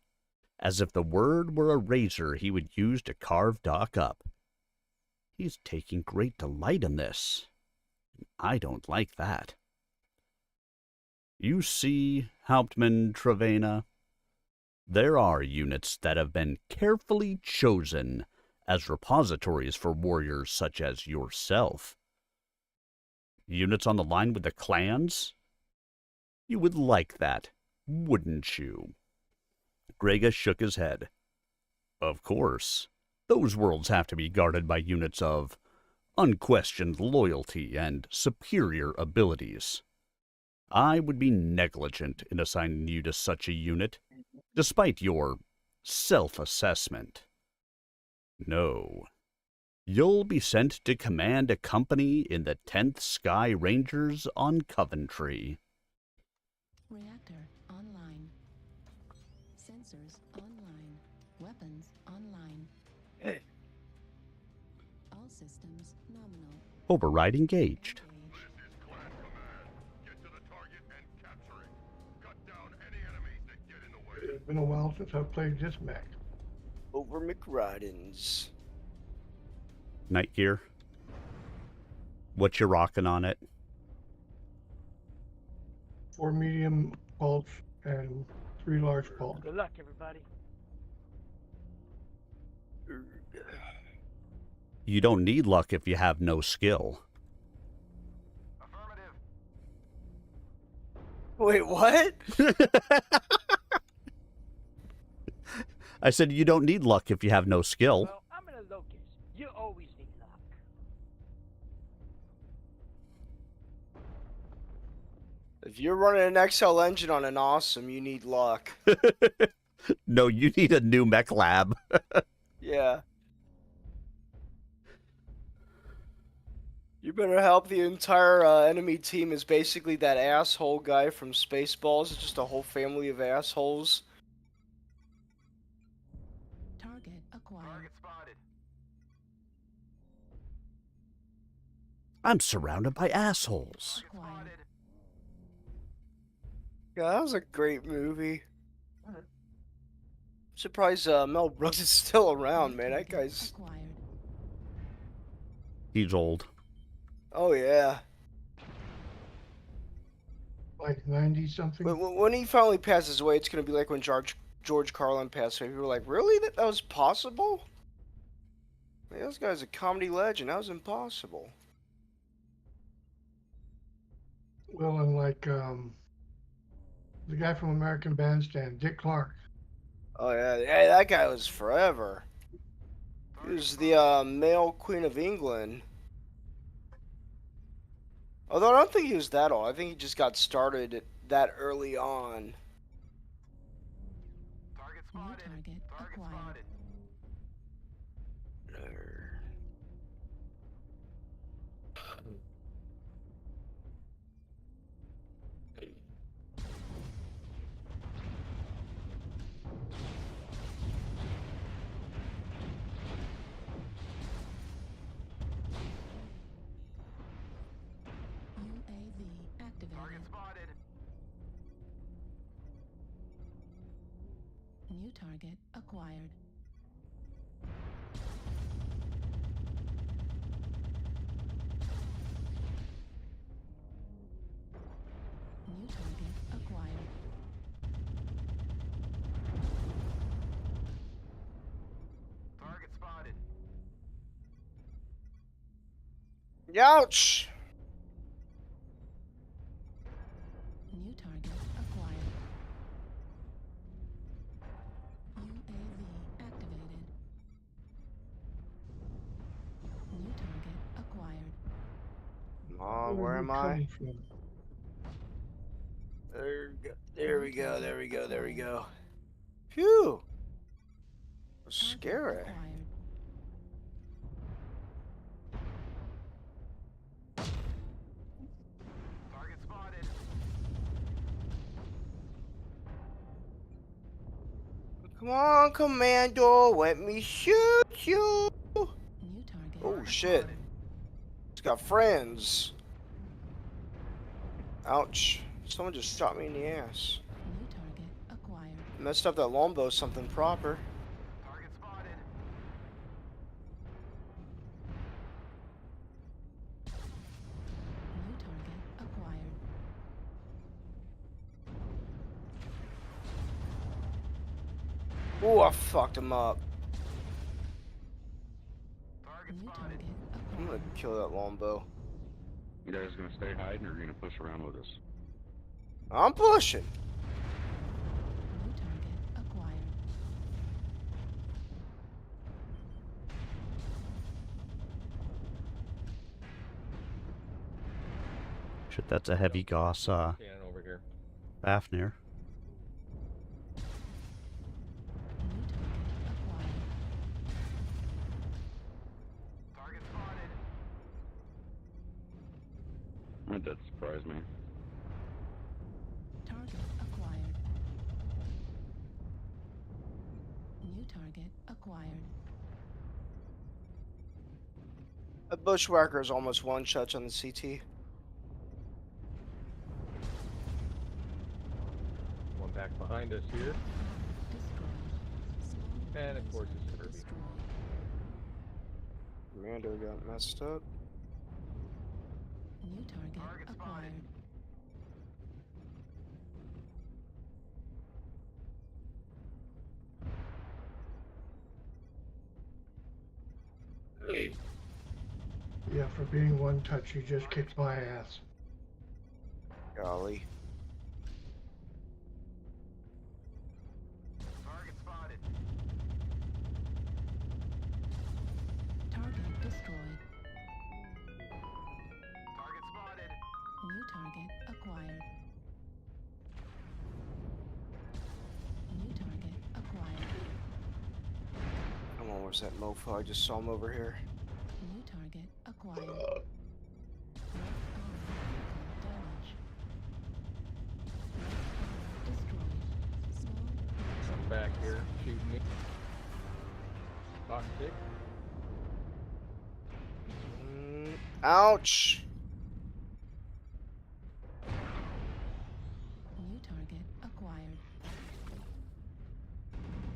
S1: as if the word were a razor he would use to carve Doc up. He's taking great delight in this. I don't like that. You see, Hauptmann Trevena, there are units that have been carefully chosen as repositories for warriors such as yourself. Units on the line with the clans? You would like that, wouldn't you? Grega shook his head. Of course. Those worlds have to be guarded by units of unquestioned loyalty and superior abilities. I would be negligent in assigning you to such a unit, despite your self-assessment. No. You'll be sent to command a company in the 10th Sky Rangers on Coventry.
S3: Reactor online. Sensors online. Weapons online. All systems nominal.
S1: Override engaged.
S3: Engage.
S5: This is Clan Command. Get to the target and capture it. Cut down any enemies that get in the way.
S2: It's been a while since I've played this mech.
S6: Over McRidens.
S1: Night gear. What you rocking on it?
S2: 4 medium pulse and 3 large pulse.
S8: Good luck, everybody.
S1: You don't need luck if you have no skill.
S4: Affirmative.
S6: Wait, what?
S1: I said you don't need luck if you have no skill.
S8: Well, I'm in a locus. You always need luck.
S6: If you're running an XL engine on an awesome, you need luck.
S1: No, you need a new mech lab.
S6: Yeah. You better help the entire enemy team is basically that asshole guy from Spaceballs. It's just a whole family of assholes.
S3: Target acquired.
S4: Target spotted.
S1: I'm surrounded by assholes.
S4: Target
S3: Acquired.
S4: spotted.
S6: Yeah, that was a great movie. Surprised Mel Brooks is still around, man. That guy's...
S3: Acquired.
S1: He's old.
S6: Oh, yeah.
S2: Like 90 something.
S6: When he finally passes away, it's going to be like when George Carlin passed away. People were like, really? That was possible? Man, this guy's a comedy legend. That was impossible.
S2: Well, and like The guy from American Bandstand, Dick Clark.
S6: Oh yeah, yeah, that guy was forever. He was the male Queen of England. Although I don't think he was that old. I think he just got started that early on.
S4: Target
S3: New
S4: spotted.
S3: target
S4: Target
S3: acquired.
S4: spotted.
S3: UAV activated.
S4: Target spotted.
S3: New target acquired. New target acquired.
S4: Target spotted.
S6: Ouch!
S3: New target acquired. UAV activated. New target acquired.
S6: Come on, where am I?
S2: Coming from?
S6: There we go. There we go. There we go. Phew!
S3: Target
S6: Scary.
S3: acquired.
S4: Target spotted.
S6: Come on, Commando. Let me shoot you.
S3: New target.
S6: Oh shit! He's got friends. Ouch! Someone just shot me in the ass.
S3: New target acquired.
S6: Messed up that longbow something proper.
S4: Target spotted.
S3: New target acquired.
S6: Ooh, I fucked him up.
S4: Target
S3: New
S4: spotted.
S3: target
S6: I'm gonna
S3: acquired.
S6: kill that longbow.
S9: You guys gonna stay hiding or are you gonna push around with us?
S6: I'm pushing.
S3: New target acquired.
S1: Shit, that's a heavy Goss
S9: Cannon over here.
S1: Fafnir.
S3: New target acquired.
S4: Target spotted.
S9: That did surprise me.
S3: Target acquired. New target acquired.
S6: A bushwhacker is almost one shot on the CT.
S9: One back behind us here.
S3: Destroyed.
S9: And of course it's Kirby.
S3: Destroyed.
S6: Commander got messed up.
S3: New target
S4: Target spotted.
S3: acquired.
S2: Yeah, for being one touch, you just kicked my ass.
S6: Golly.
S4: Target spotted.
S3: Target destroyed.
S4: Target spotted.
S3: New target acquired. New target acquired.
S6: Come on, where's that mofo? I just saw him over here.
S3: New target acquired. Left arm critical damage. Left arm destroyed. Small
S9: Some back here shooting me. Box 6.
S6: Ouch!
S3: new target acquired.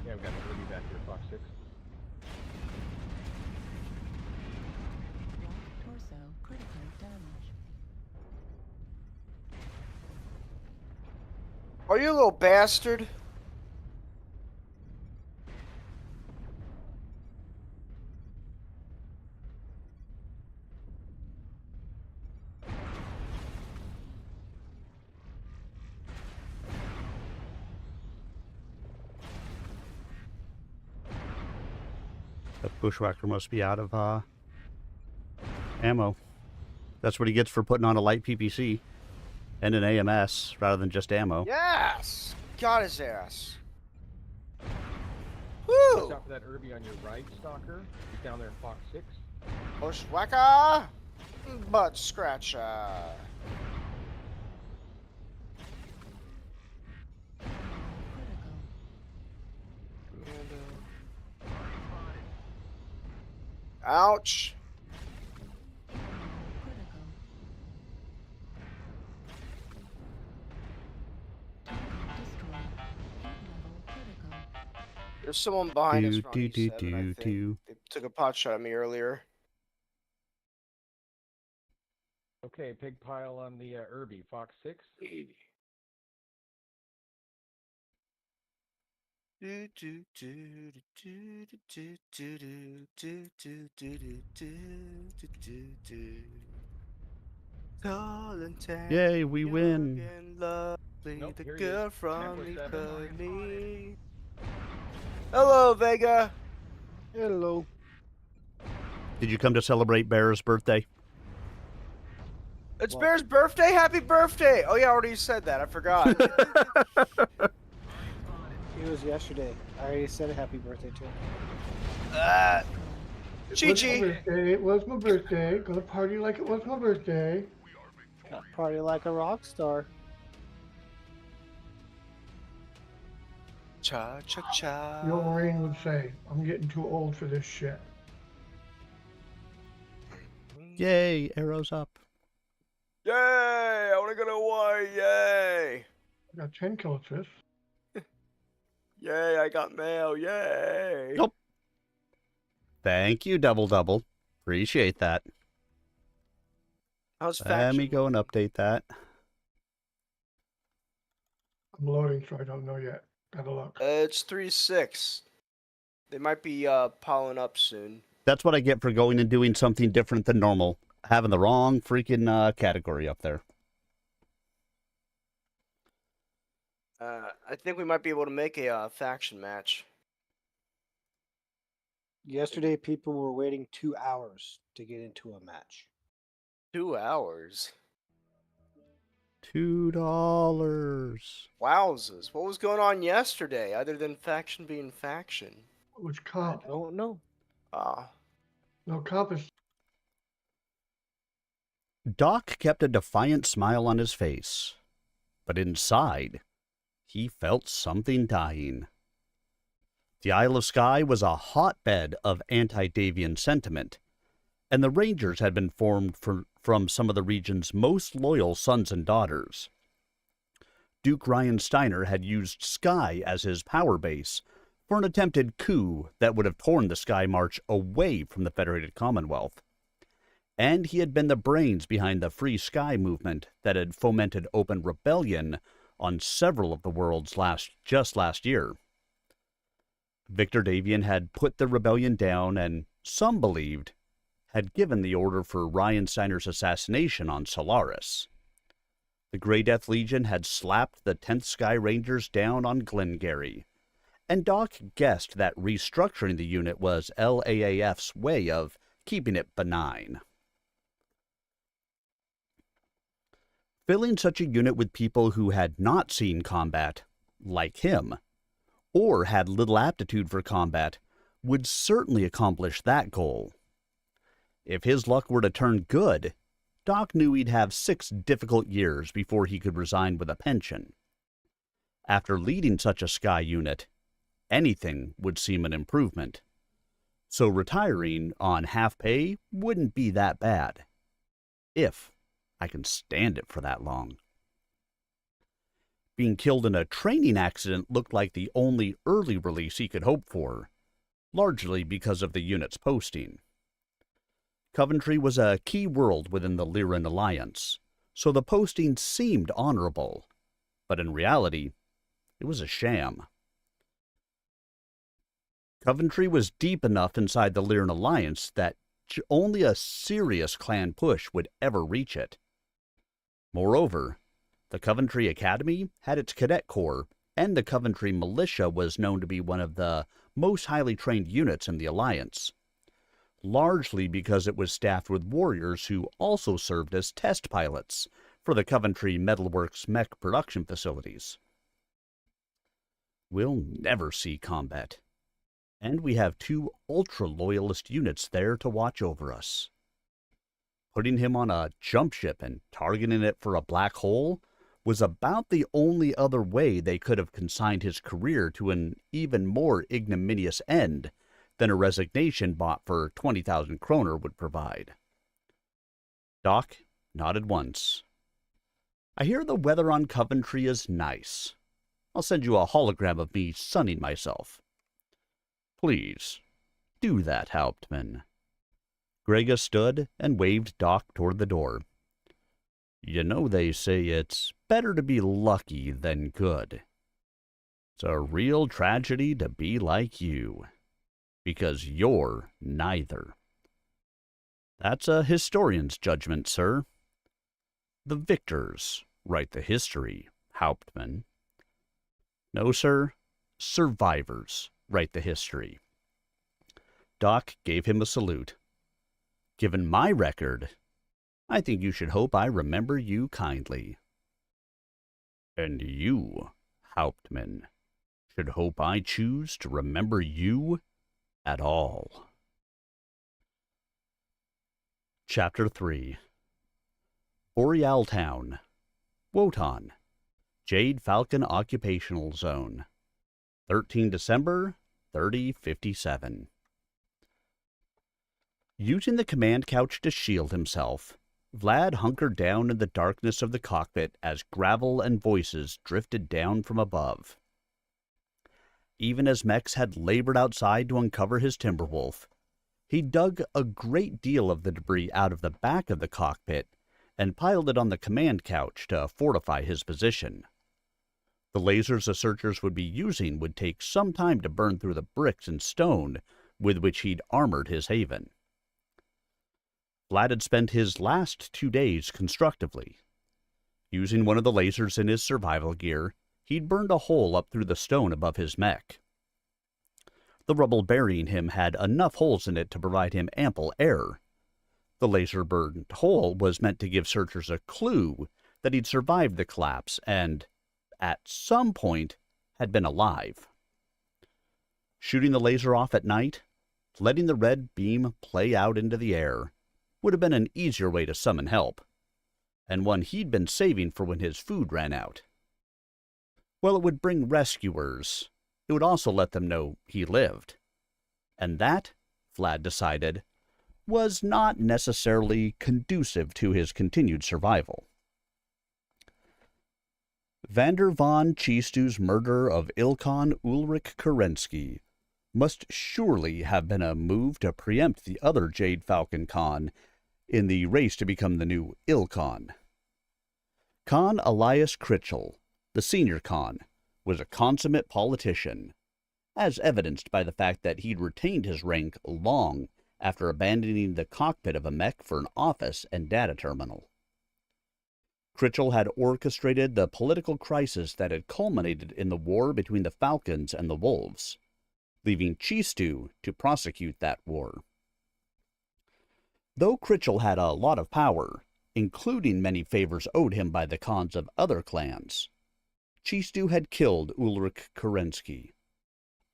S9: Yeah, we got the Kirby back here, Box 6.
S3: Left torso critical damage.
S6: Are you a little bastard?
S1: That bushwhacker must be out of ammo. That's what he gets for putting on a light PPC and an AMS rather than just ammo.
S6: Yes! Got his ass.
S9: Watch
S6: Woo!
S9: out for that Irby on your right, Stalker. He's down there in Fox 6.
S6: Bushwhacker! Butt scratcher. Ouch. There's someone behind us from E7, I think. They took a pot shot at me earlier.
S9: Okay, pig pile on the Irby, Fox 6.
S1: Yay, we win.
S9: Nope,
S6: The
S9: here he is.
S6: girl from
S9: 1047.
S6: Italy. Hello, Vega.
S10: Hello.
S1: Did you come to celebrate Bear's birthday?
S6: It's Bear's birthday. Happy birthday! Oh yeah, I already said that. I forgot.
S10: It was yesterday. I already said a happy birthday to him.
S6: Chi-Chi.
S2: It was my birthday. Gonna party like it was my birthday.
S10: Party like a rock star.
S6: Cha cha cha.
S2: The old Marine would say, I'm getting too old for this shit.
S1: Yay, arrows up.
S6: Yay! I want to go to Hawaii. Yay!
S2: I got 10 kill assists.
S6: Yay! I got mail. Yay!
S1: Nope. Thank you, Double Double. Appreciate that.
S6: How's
S1: Let
S6: faction?
S1: me go and update that.
S2: I'm loading, so I don't know yet. Gotta look.
S6: It's 3-6. They might be piling up soon.
S1: That's what I get for going and doing something different than normal. Having the wrong freaking category up there.
S6: I think we might be able to make a faction match.
S10: Yesterday, people were waiting 2 hours to get into a match.
S6: 2 hours.
S1: $2.
S6: Wowzers. What was going on yesterday other than faction being faction?
S2: Which
S10: I
S2: comp?
S10: don't know.
S2: No comp is
S1: Doc kept a defiant smile on his face, but inside, he felt something dying. The Isle of Skye was a hotbed of anti-Davian sentiment, and the Rangers had been formed from some of the region's most loyal sons and daughters. Duke Ryan Steiner had used Skye as his power base for an attempted coup that would have torn the Skye March away from the Federated Commonwealth. And he had been the brains behind the Free Skye movement that had fomented open rebellion on several of the worlds just last year. Victor Davian had put the rebellion down and, some believed, had given the order for Ryan Steiner's assassination on Solaris. The Grey Death Legion had slapped the 10th Sky Rangers down on Glengarry, and Doc guessed that restructuring the unit was LAAF's way of keeping it benign. Filling such a unit with people who had not seen combat, like him, or had little aptitude for combat, would certainly accomplish that goal. If his luck were to turn good, Doc knew he'd have 6 difficult years before he could resign with a pension. After leading such a Skye unit, anything would seem an improvement. So retiring on half pay wouldn't be that bad. If I can stand it for that long. Being killed in a training accident looked like the only early release he could hope for, largely because of the unit's posting. Coventry was a key world within the Lyran Alliance, so the posting seemed honorable, but in reality, it was a sham. Coventry was deep enough inside the Lyran Alliance that only a serious clan push would ever reach it. Moreover, the Coventry Academy had its cadet corps, and the Coventry Militia was known to be one of the most highly trained units in the Alliance, largely because it was staffed with warriors who also served as test pilots for the Coventry Metalworks mech production facilities. We'll never see combat, and we have 2 ultra-loyalist units there to watch over us. Putting him on a jump ship and targeting it for a black hole was about the only other way they could have consigned his career to an even more ignominious end than a resignation bought for 20,000 kroner would provide. Doc nodded once. I hear the weather on Coventry is nice. I'll send you a hologram of me sunning myself. Please, do that, Hauptmann. Grega stood and waved Doc toward the door. You know they say it's better to be lucky than good. It's a real tragedy to be like you, because you're neither. That's a historian's judgment, sir. The victors write the history, Hauptmann. No, sir, survivors write the history. Doc gave him a salute. Given my record, I think you should hope I remember you kindly. And you, Hauptmann, should hope I choose to remember you at all. Chapter 3. Boreal Town, Wotan, Jade Falcon Occupational Zone, 13 December 3057. Using the command couch to shield himself, Vlad hunkered down in the darkness of the cockpit as gravel and voices drifted down from above. Even as mechs had labored outside to uncover his Timberwolf, he dug a great deal of the debris out of the back of the cockpit and piled it on the command couch to fortify his position. The lasers the searchers would be using would take some time to burn through the bricks and stone with which he'd armored his haven. Vlad had spent his last 2 days constructively. Using one of the lasers in his survival gear, he'd burned a hole up through the stone above his mech. The rubble burying him had enough holes in it to provide him ample air. The laser-burned hole was meant to give searchers a clue that he'd survived the collapse and, at some point, had been alive. Shooting the laser off at night, letting the red beam play out into the air, would have been an easier way to summon help, and one he'd been saving for when his food ran out. While it would bring rescuers, it would also let them know he lived. And that, Vlad decided, was not necessarily conducive to his continued survival. Vander von Chistu's murder of Ilkhan Ulrich Kerensky must surely have been a move to preempt the other Jade Falcon Khan in the race to become the new Ilkhan. Khan Elias Critchell, the senior Khan, was a consummate politician, as evidenced by the fact that he'd retained his rank long after abandoning the cockpit of a mech for an office and data terminal. Critchell had orchestrated the political crisis that had culminated in the war between the Falcons and the Wolves, leaving Chistu to prosecute that war. Though Critchell had a lot of power, including many favors owed him by the Khans of other clans, Chistu had killed Ulrich Kerensky,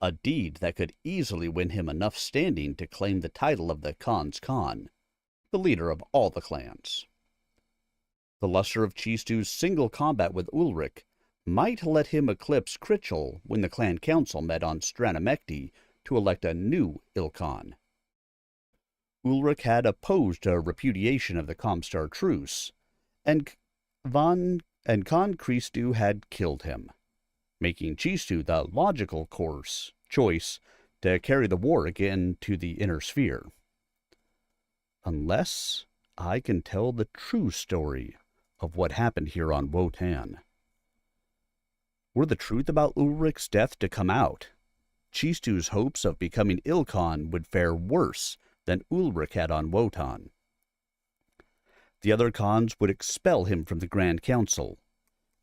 S1: a deed that could easily win him enough standing to claim the title of the Khan's Khan, the leader of all the clans. The luster of Chistu's single combat with Ulrich might let him eclipse Critchell when the clan council met on Stranamekti to elect a new Ilkhan. Ulrich had opposed a repudiation of the Comstar truce, and Khan Chistu had killed him, making Chistu the logical choice to carry the war again to the inner sphere. Unless I can tell the true story of what happened here on Wotan. Were the truth about Ulrich's death to come out, Chistu's hopes of becoming Ilkhan would fare worse than Ulrich had on Wotan. The other Khans would expel him from the Grand Council,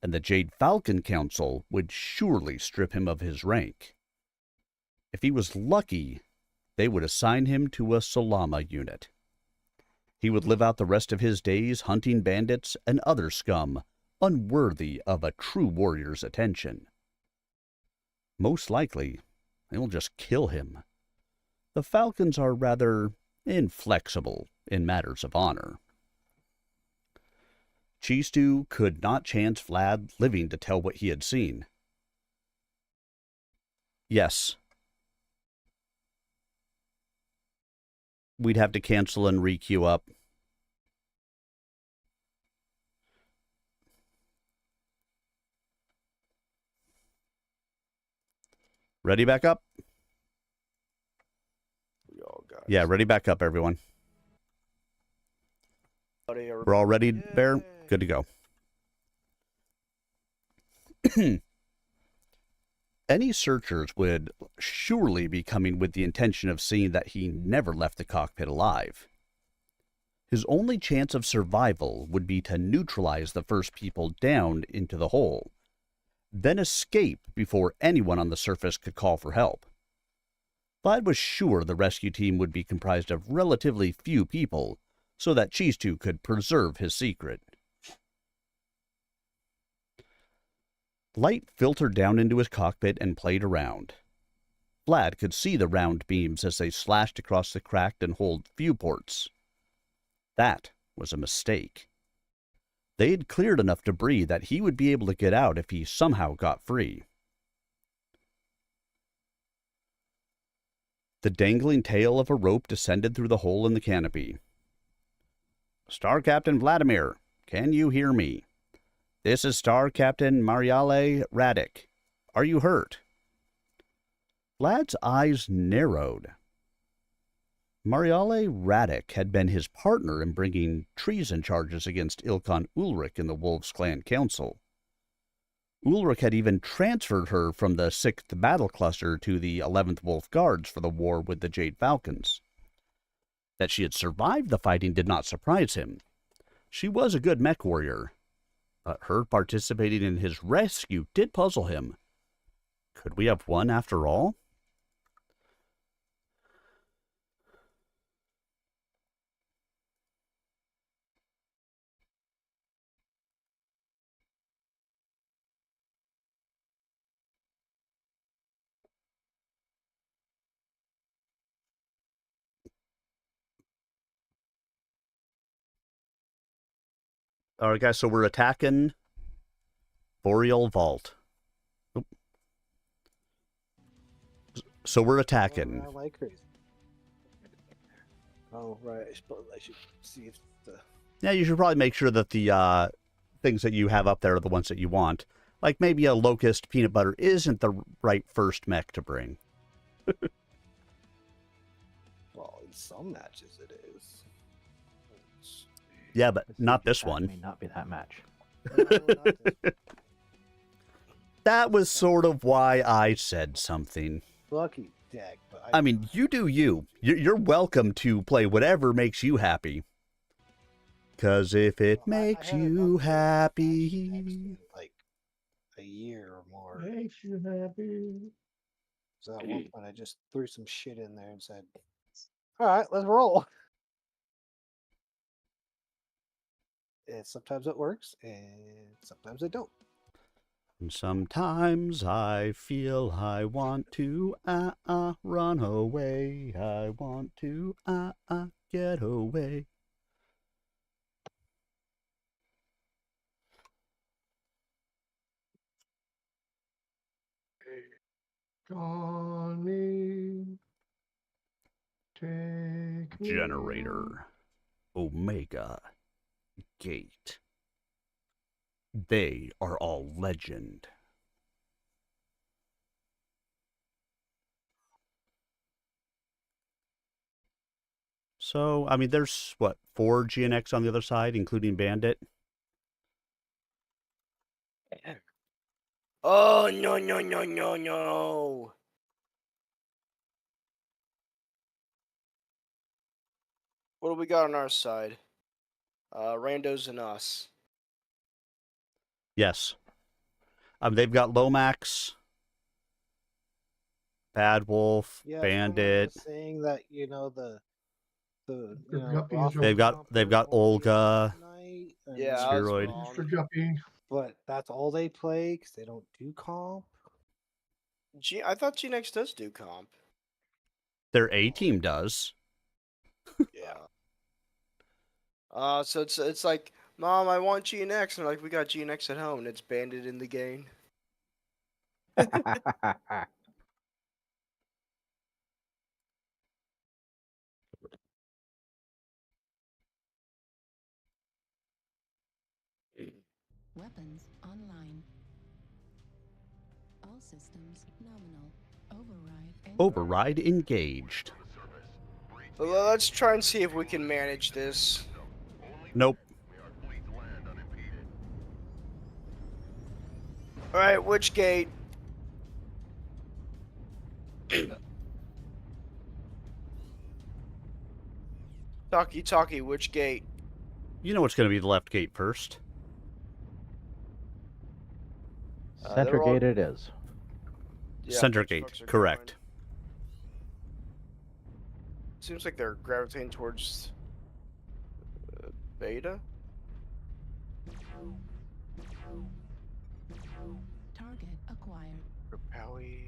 S1: and the Jade Falcon Council would surely strip him of his rank. If he was lucky, they would assign him to a Salama unit. He would live out the rest of his days hunting bandits and other scum unworthy of a true warrior's attention. Most likely, they will just kill him. The Falcons are rather inflexible in matters of honor. Chistu could not chance Vlad living to tell what he had seen. Yes. We'd have to cancel and re-queue up. Ready back up?
S6: We all got
S1: Yeah, ready back up, everyone. We're all ready, Bear? Good to go. Any searchers would surely be coming with the intention of seeing that he never left the cockpit alive. His only chance of survival would be to neutralize the first people down into the hole, then escape before anyone on the surface could call for help. Vlad was sure the rescue team would be comprised of relatively few people, so that Chistu could preserve his secret. Light filtered down into his cockpit and played around. Vlad could see the round beams as they slashed across the cracked and holed viewports. That was a mistake. They had cleared enough debris that he would be able to get out if he somehow got free. The dangling tail of a rope descended through the hole in the canopy. Star Captain Vladimir, can you hear me? This is Star Captain Mariale Radic. Are you hurt? Vlad's eyes narrowed. Mariale Radic had been his partner in bringing treason charges against Ilkhan Ulrich in the Wolves Clan Council. Ulrich had even transferred her from the 6th Battle Cluster to the 11th Wolf Guards for the war with the Jade Falcons. That she had survived the fighting did not surprise him. She was a good mech warrior, but her participating in his rescue did puzzle him. Could we have won after all? All right, guys, so we're attacking Boreal Vault. Oop. So we're attacking.
S10: Oh, like crazy. Oh, right. I suppose I should see if the...
S1: Yeah, you should probably make sure that the things that you have up there are the ones that you want. Like maybe a Locust Peanut Butter isn't the right first mech to bring.
S10: Well, in some matches it is.
S1: Yeah, but not this one.
S8: May not be that match.
S1: That was sort of why I said something.
S10: Lucky deck, but
S1: I mean, you do you. You're welcome to play whatever makes you happy. Because if it makes you happy...
S10: like a year or more.
S2: Makes you happy.
S10: So at one point I just threw some shit in there and said, all right, let's roll. And sometimes it works, and sometimes it don't.
S1: And sometimes I feel I want to run away. I want to get away.
S2: On me. Take me.
S1: Generator. Omega. Gate. They are all legend. So, I mean, there's, what, 4 GNX on the other side, including Bandit?
S6: Oh, no, no, no, no, no. What do we got on our side? Randos and us.
S1: Yes. They've got Lomax. Bad Wolf,
S10: Yeah, someone
S1: Bandit.
S10: was saying that the
S2: The guppies are-
S1: They've got Olga.
S6: Yeah, I was
S1: Spheroid.
S6: wrong.
S2: Mr. Guppy.
S10: But that's all they play because they don't do comp.
S6: I thought GNX does do comp.
S1: Their A team does.
S6: Yeah. So it's like, Mom, I want GNX, and like, we got GNX at home, and it's banded in the game.
S3: Weapons online. All systems nominal.
S1: Override engaged.
S6: Well, let's try and see if we can manage this.
S1: Nope.
S6: All right, which gate? Talkie, which gate?
S1: You know what's going to be the left gate first.
S11: Center
S6: they're all-
S11: gate it is.
S6: Yeah,
S1: Center
S6: those
S1: gate,
S6: folks are
S1: correct.
S6: going. Seems like they're gravitating towards Beta.
S3: Target acquired.
S6: Rapawi.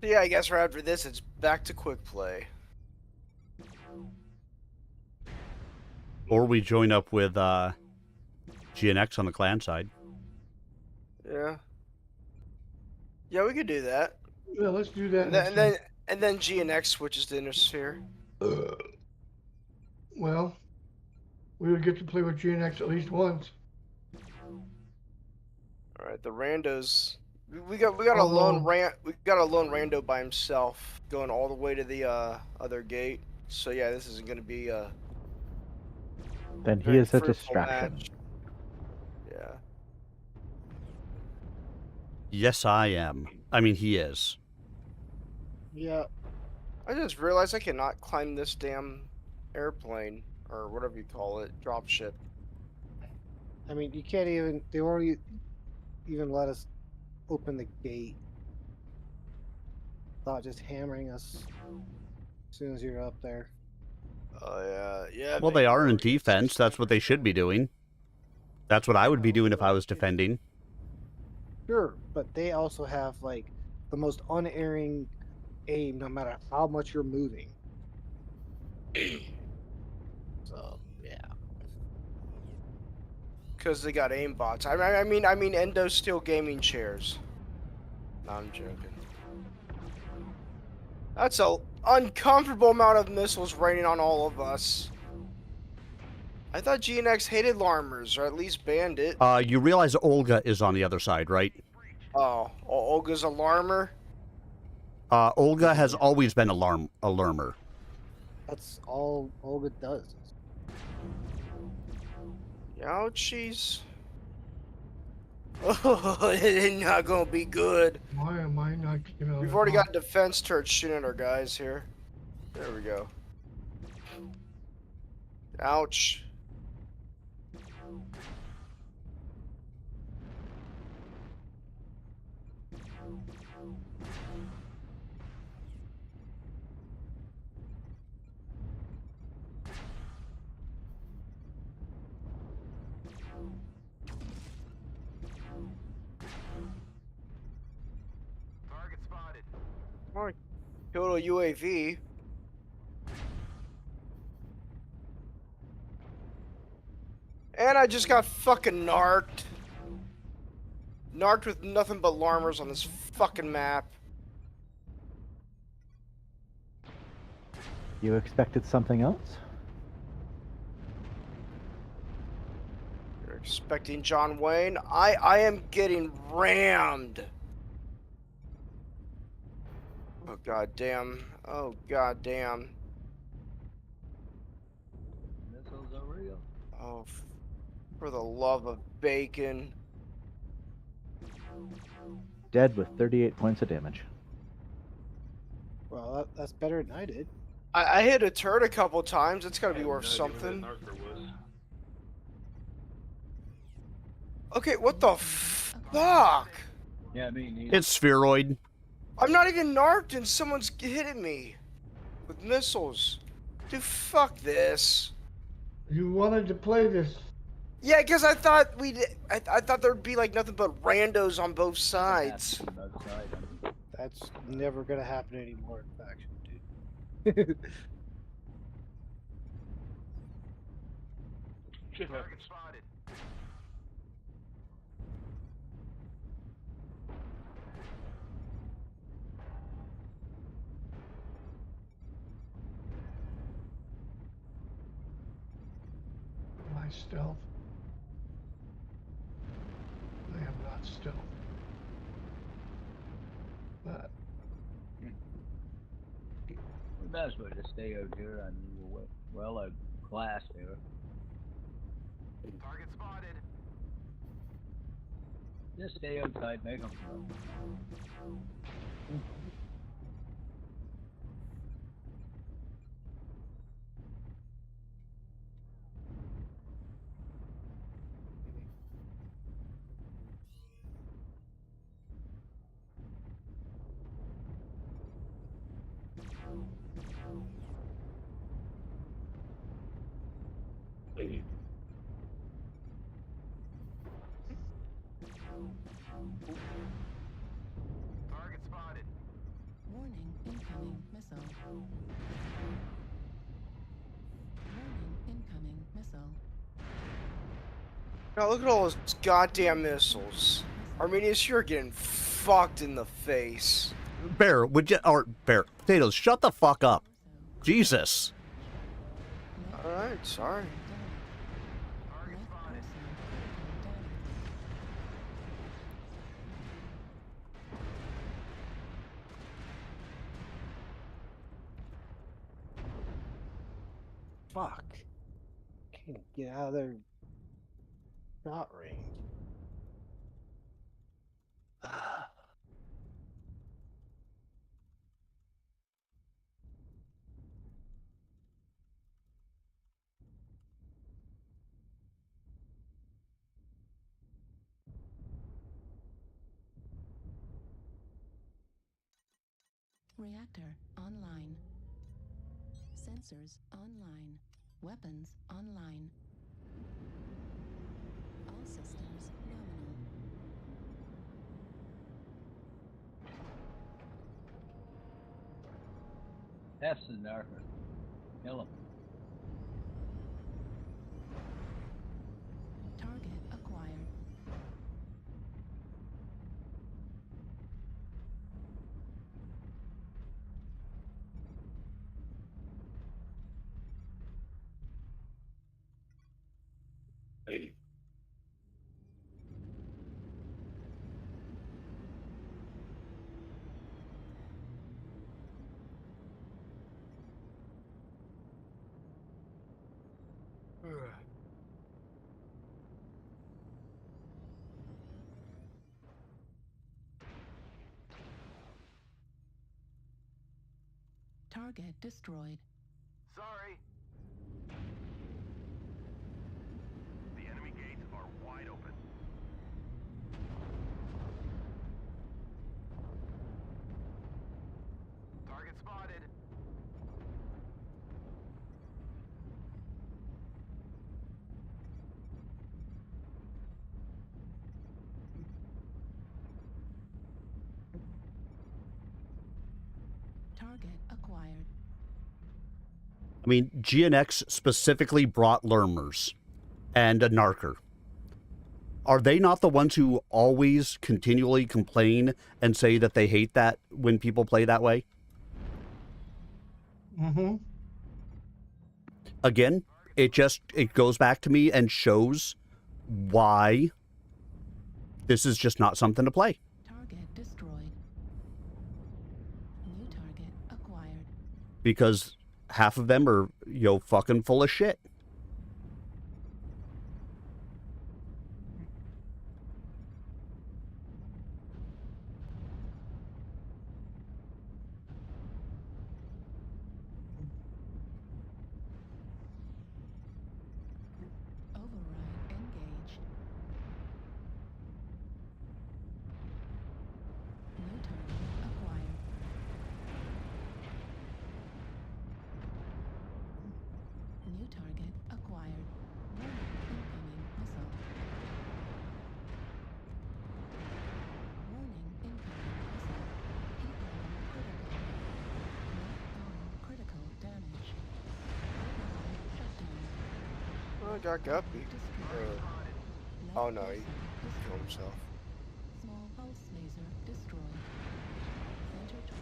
S6: So yeah, I guess right after this, it's back to quick play.
S1: Or we join up with GNX on the clan side.
S6: Yeah. Yeah, we could do that.
S2: Yeah, let's do that.
S6: And then GNX switches to Intersphere.
S2: Well, we would get to play with GNX at least once.
S6: All right, the randos. We got a lone rando by himself going all the way to the other gate. So yeah, this isn't gonna be
S11: Then he
S6: very
S11: is a
S6: fruitful
S11: distraction.
S6: match. Yeah.
S1: Yes, I am. I mean, he is.
S6: Yeah. I just realized I cannot climb this damn airplane or whatever you call it, dropship.
S10: I mean, you can't even. They won't even let us open the gate. Thought just hammering us as soon as you're up there.
S6: Oh yeah.
S1: Well, they are in defense. That's what they should be doing. That's what I would be doing if I was defending.
S10: Sure, but they also have like the most unerring aim, no matter how much you're moving. So yeah.
S6: Because they got aimbots. I mean, Endo Steel gaming chairs. No, I'm joking. That's a uncomfortable amount of missiles raining on all of us. I thought GNX hated Larmers, or at least banned it.
S1: You realize Olga is on the other side, right?
S6: Oh, Olga's a Larmer?
S1: Olga has always been a Larmer.
S10: That's all Olga does.
S6: Ouchies. Oh, it's not gonna be good.
S2: Why am I not getting out?
S6: We've already got defense turrets shooting at our guys here. There we go. Ouch.
S4: Target spotted.
S6: Alright. Killed a UAV. And I just got fucking narked. Narked with nothing but Larmers on this fucking map.
S11: You expected something else?
S6: You're expecting John Wayne? I am getting rammed. Oh goddamn. Oh goddamn.
S9: Missiles are real.
S6: Oh, for the love of bacon.
S11: Dead with 38 points of damage.
S10: Well, that's better than I did.
S6: I hit a turret a couple times. It's gotta
S5: I
S6: be
S5: have
S6: worth
S5: no idea where that
S6: something.
S5: narker was.
S6: Okay, what the fuck?
S9: Yeah, me neither.
S1: It's spheroid.
S6: I'm not even narked and someone's hitting me with missiles. Dude, fuck this.
S2: You wanted to play this.
S6: Yeah, because I thought I thought there'd be like nothing but randos on both sides.
S9: Both sides.
S10: That's never gonna happen anymore in faction, dude.
S4: Target spotted.
S2: My stealth. I am not stealth. But
S9: We might as well just stay over here. I mean, we're well a class here.
S4: Target spotted.
S9: Just stay outside, make them throw.
S4: Target spotted.
S3: Warning, incoming missile. Warning, incoming missile.
S6: Now look at all those goddamn missiles. Arminius, you're getting fucked in the face.
S1: Bear, would you, or Bear, Potatoes, shut the fuck up. Jesus.
S6: Alright, sorry.
S4: Target spotted.
S10: Fuck. Can't get out of their shot range.
S3: Reactor online. Sensors online. Weapons online. All systems nominal.
S9: That's the narker. Kill him.
S3: Target acquired. Target destroyed.
S4: Sorry.
S5: The enemy gates are wide open.
S4: Target spotted.
S3: Target acquired.
S1: I mean, GNX specifically brought Lermers and a Narker. Are they not the ones who always continually complain and say that they hate that when people play that way?
S2: mm-hmm.
S1: Again, it goes back to me and shows why this is just not something to play.
S3: Target destroyed. New target acquired.
S1: Because half of them are, fucking full of shit.
S6: got Guppy.
S3: Destroyed.
S6: Oh no,
S3: Left
S6: he
S3: torso
S6: killed
S3: destroyed.
S6: himself.
S3: Small pulse laser destroyed. Center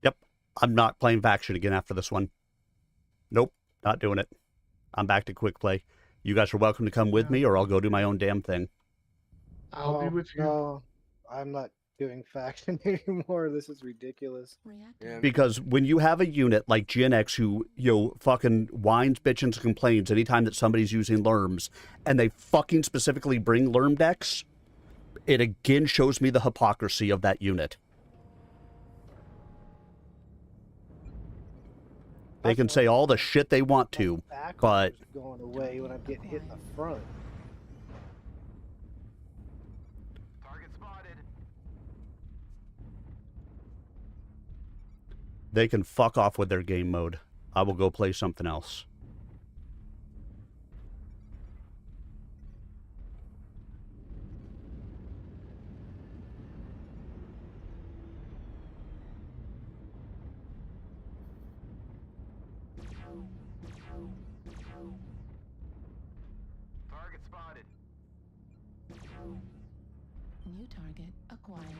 S1: Yep. I'm not playing faction again after this one. Nope. Not doing it. I'm back to quick play. You guys are welcome to come with
S2: Yeah.
S1: me, or I'll go do my own damn thing.
S2: I'll be with you.
S10: No, I'm not doing faction anymore. This is ridiculous.
S3: reactor.
S6: Yeah.
S1: Because when you have a unit like GNX who, fucking whines, bitches, and complains anytime that somebody's using Lerms, and they fucking specifically bring Lerm decks, it again shows me the hypocrisy of that unit. They can say all the shit they want to, but
S10: Going away when I'm getting hit in the front.
S4: Target spotted.
S1: they can fuck off with their game mode. I will go play something else.
S4: Target spotted.
S3: New target acquired.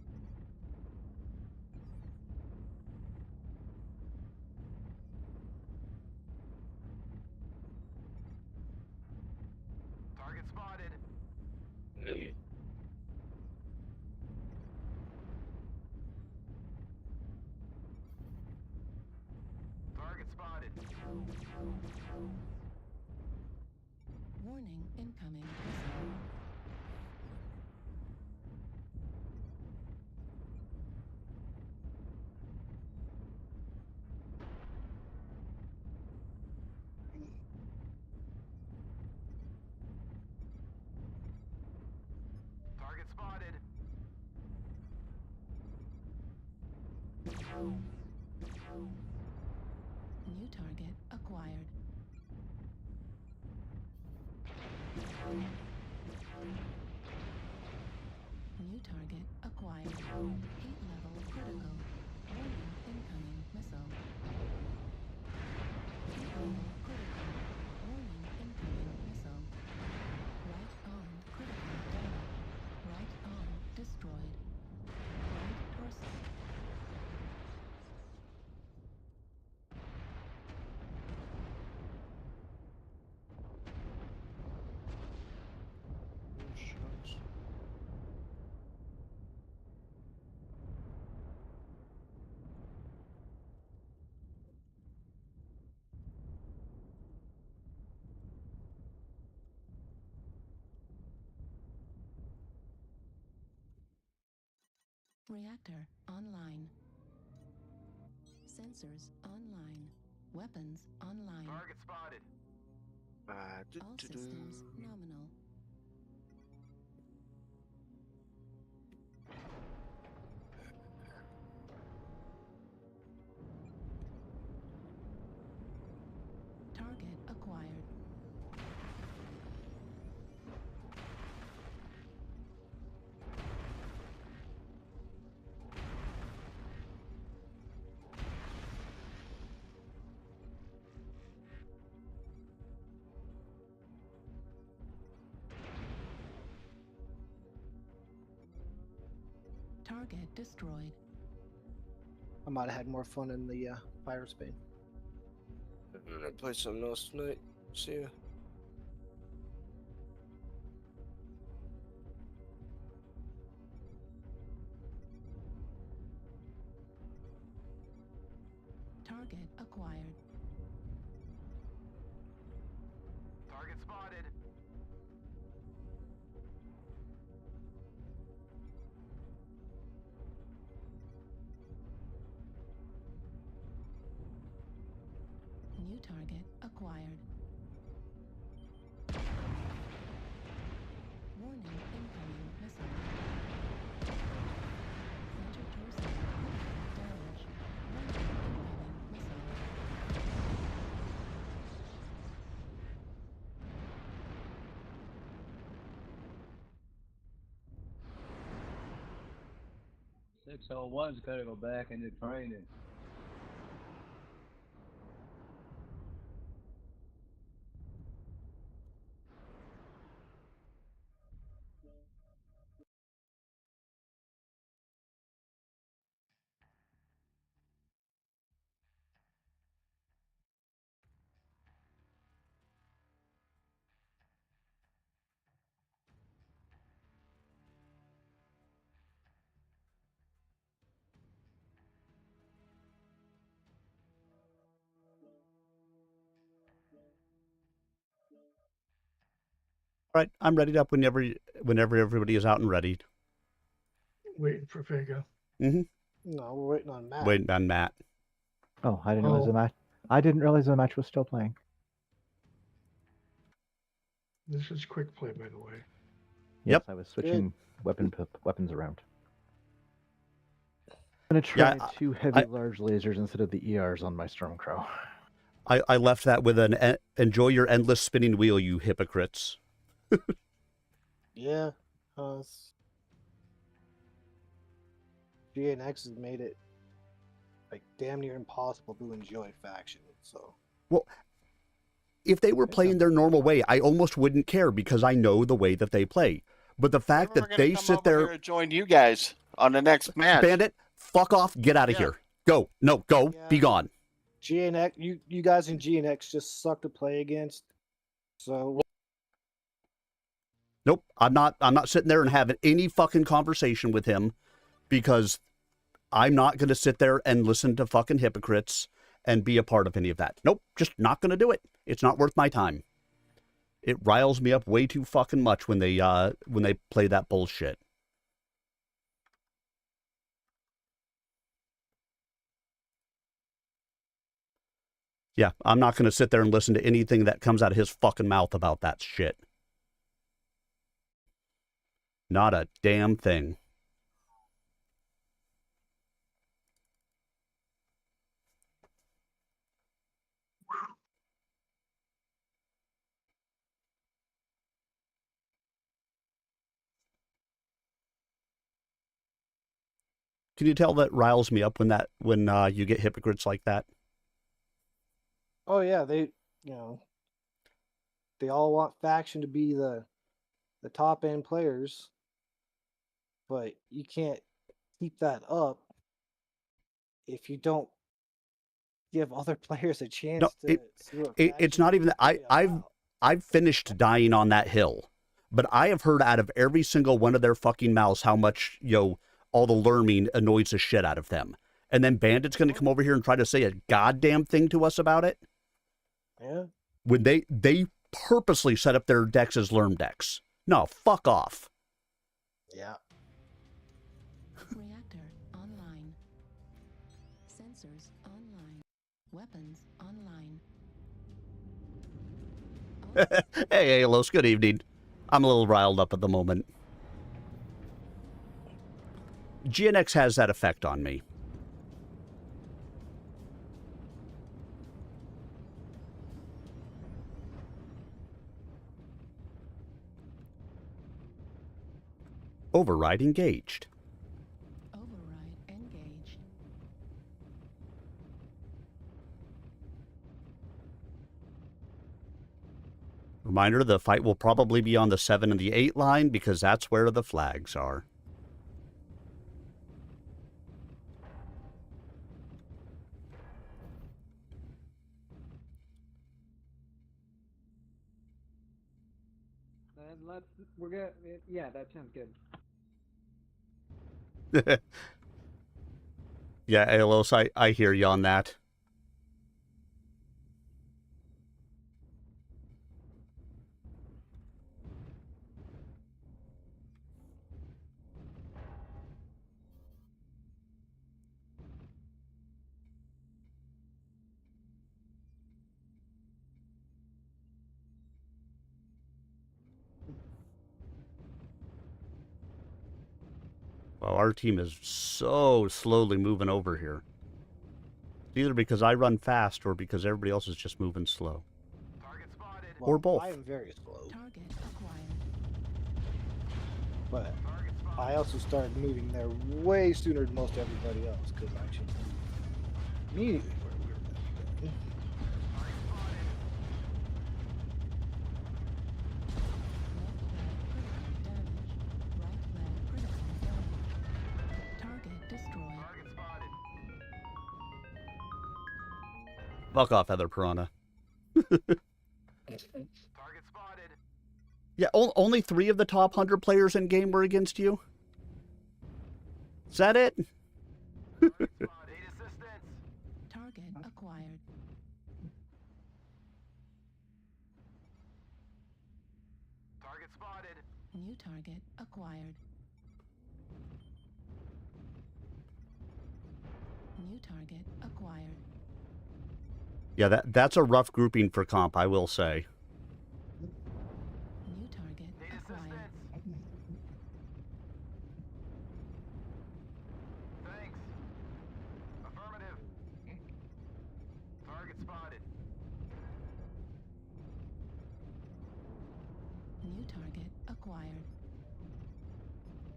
S4: Target spotted. Target spotted.
S3: Warning incoming missile.
S4: Target spotted.
S3: New target acquired. New target acquired. Heat level critical. Warning incoming missile. Heat level critical. Warning incoming missile. Right arm critical damage. Right arm destroyed. Right torso. Reactor online. Sensors online. Weapons online.
S4: Target spotted.
S3: All systems nominal. Target acquired. Target destroyed.
S10: I might have had more fun in the fire Spain.
S6: I'm gonna play something else tonight. See ya.
S3: Target acquired.
S4: Target spotted.
S3: New target Target acquired. Warning, incoming missile. Center torso damage. Warning, incoming missile.
S9: 601's got to go back into training.
S1: All right, I'm readied up whenever everybody is out and ready.
S2: Waiting for Vega.
S1: Mm-hmm.
S10: No, we're waiting on Matt.
S1: Waiting on Matt.
S11: Oh, I didn't realize the match. I didn't realize the match was still playing.
S2: This is quick play, by the way.
S11: Yes,
S1: Yep.
S11: I was switching weapons around. I'm gonna try
S1: Yeah,
S11: two heavy large lasers instead of the ERs on my Stormcrow.
S1: I left that with an enjoy your endless spinning wheel, you hypocrites.
S10: Yeah. GNX has made it like damn near impossible to enjoy faction. So.
S1: Well, if they were playing their normal way, I almost wouldn't care because I know the way that they play. But the fact that they sit there
S12: and join you guys on the next match.
S1: Bandit, fuck off, get out of here. Go. No, go, be gone.
S10: GNX, you guys in GNX just suck to play against. So
S1: Nope, I'm not sitting there and having any fucking conversation with him because I'm not going to sit there and listen to fucking hypocrites and be a part of any of that. Nope, just not going to do it. It's not worth my time. It riles me up way too fucking much when they play that bullshit. Yeah, I'm not going to sit there and listen to anything that comes out of his fucking mouth about that shit. Not a damn thing. Can you tell that riles me up when you get hypocrites like that?
S10: oh yeah, they they all want faction to be the top end players, but you can't keep that up if you don't give other players a chance to see what
S1: it's not even that. I've finished dying on that hill, but I have heard out of every single one of their fucking mouths how much all the learning annoys the shit out of them. And then Bandit's going to come over here and try to say a goddamn thing to us about it.
S10: Yeah.
S1: When they purposely set up their decks as Lerm decks. No, fuck off.
S10: Yeah.
S3: Reactor online. Sensors online. Weapons online.
S1: Hey, Alos, good evening. I'm a little riled up at the moment. GNX has that effect on me. Override engaged.
S3: Override engaged.
S1: Reminder, the fight will probably be on the 7 and the 8 line because that's where the flags are.
S8: We're good. Yeah, that sounds good.
S1: Yeah, Alos, I hear you on that. Well, our team is so slowly moving over here. It's either because I run fast or because everybody else is just moving slow.
S4: Target spotted.
S10: Well,
S1: Or both.
S10: I am very slow,
S3: Target acquired.
S10: but
S4: Target spotted.
S10: I also started moving there way sooner than most everybody else because I actually knew immediately where we were going to be going.
S3: Left leg critical damage. Right leg critical damage. Target destroyed.
S4: Target spotted.
S1: Fuck off, Heather Piranha.
S4: Target spotted.
S1: Yeah, only 3 of the top 100 players in game were against you? Is that it?
S4: Target spotted. Need assistance.
S3: Target acquired.
S4: Target spotted.
S3: New target acquired. New target acquired.
S1: Yeah, that's a rough grouping for comp, I will say.
S3: New target
S4: Need
S3: acquired.
S4: assistance. Thanks. Affirmative. Target spotted.
S3: New target acquired.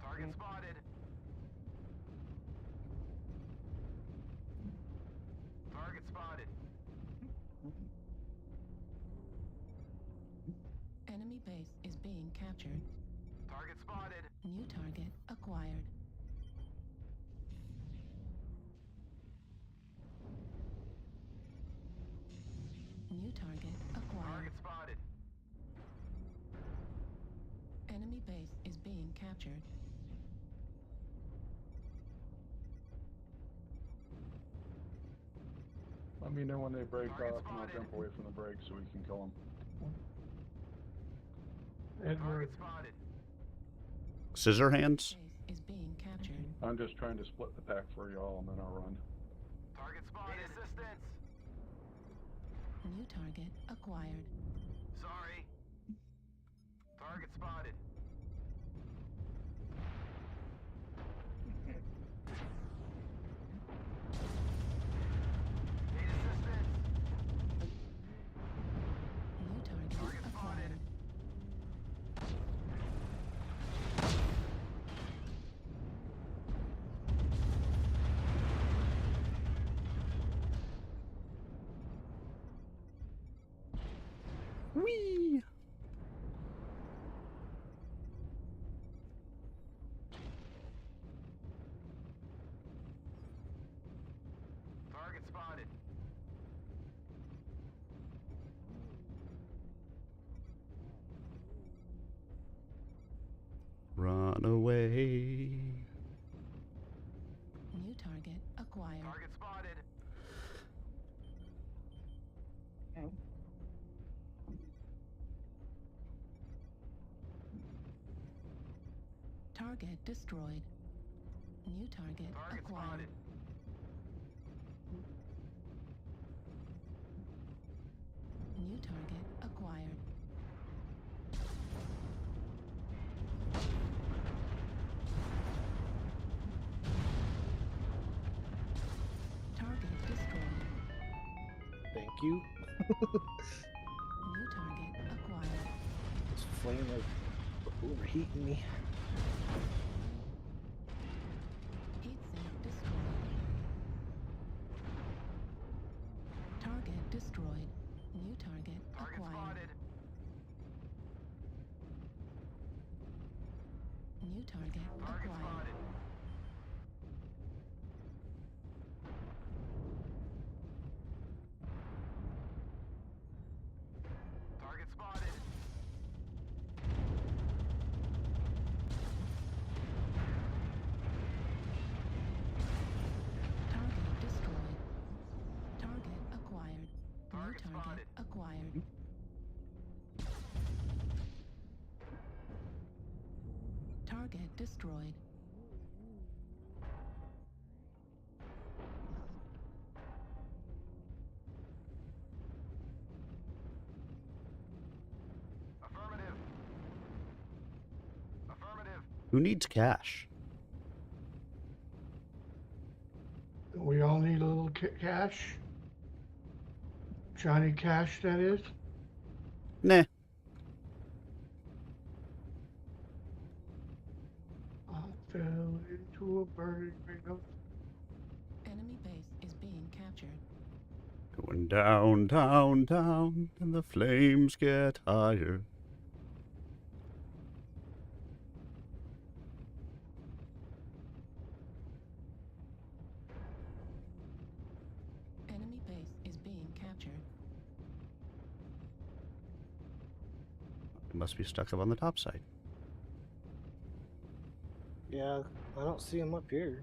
S4: Target spotted. Target spotted.
S3: Enemy base is being captured.
S4: Target spotted.
S3: New target acquired. New target acquired.
S4: Target spotted.
S3: Enemy base is being captured.
S13: Let me know when they break
S4: Target
S13: off and I'll
S4: spotted.
S13: jump away from the break so we can kill them.
S2: Edward.
S4: Target spotted.
S1: Scissor hands?
S3: Base is being captured.
S13: I'm just trying to split the pack for y'all and then I'll run.
S4: Target spotted. Need assistance.
S3: New target acquired.
S4: Sorry. Target spotted. Need assistance.
S3: New target
S4: Target spotted.
S3: acquired.
S1: Whee!
S4: Target spotted.
S1: Run away.
S3: New target acquired.
S4: Target spotted.
S3: Target destroyed. New target
S4: Target
S3: acquired.
S4: spotted.
S3: New target acquired. Target destroyed.
S10: Thank you.
S3: New target acquired.
S10: This flame is overheating me.
S3: Heat sink destroyed. Target destroyed. New target
S4: Target
S3: acquired.
S4: spotted.
S3: New target
S4: Target
S3: acquired.
S4: spotted. Target spotted.
S3: Target destroyed. Target acquired.
S4: Target
S3: New target
S4: spotted.
S3: acquired. Target destroyed.
S4: Affirmative. Affirmative.
S1: Who needs cash?
S2: we all need a little cash. Johnny Cash, that is.
S1: Nah.
S2: I fell into a burning ring of...
S3: Enemy base is being captured.
S1: Going down, down, down, and the flames get higher.
S3: Enemy base is being captured.
S1: It must be stuck up on the top side.
S10: Yeah, I don't see him up here.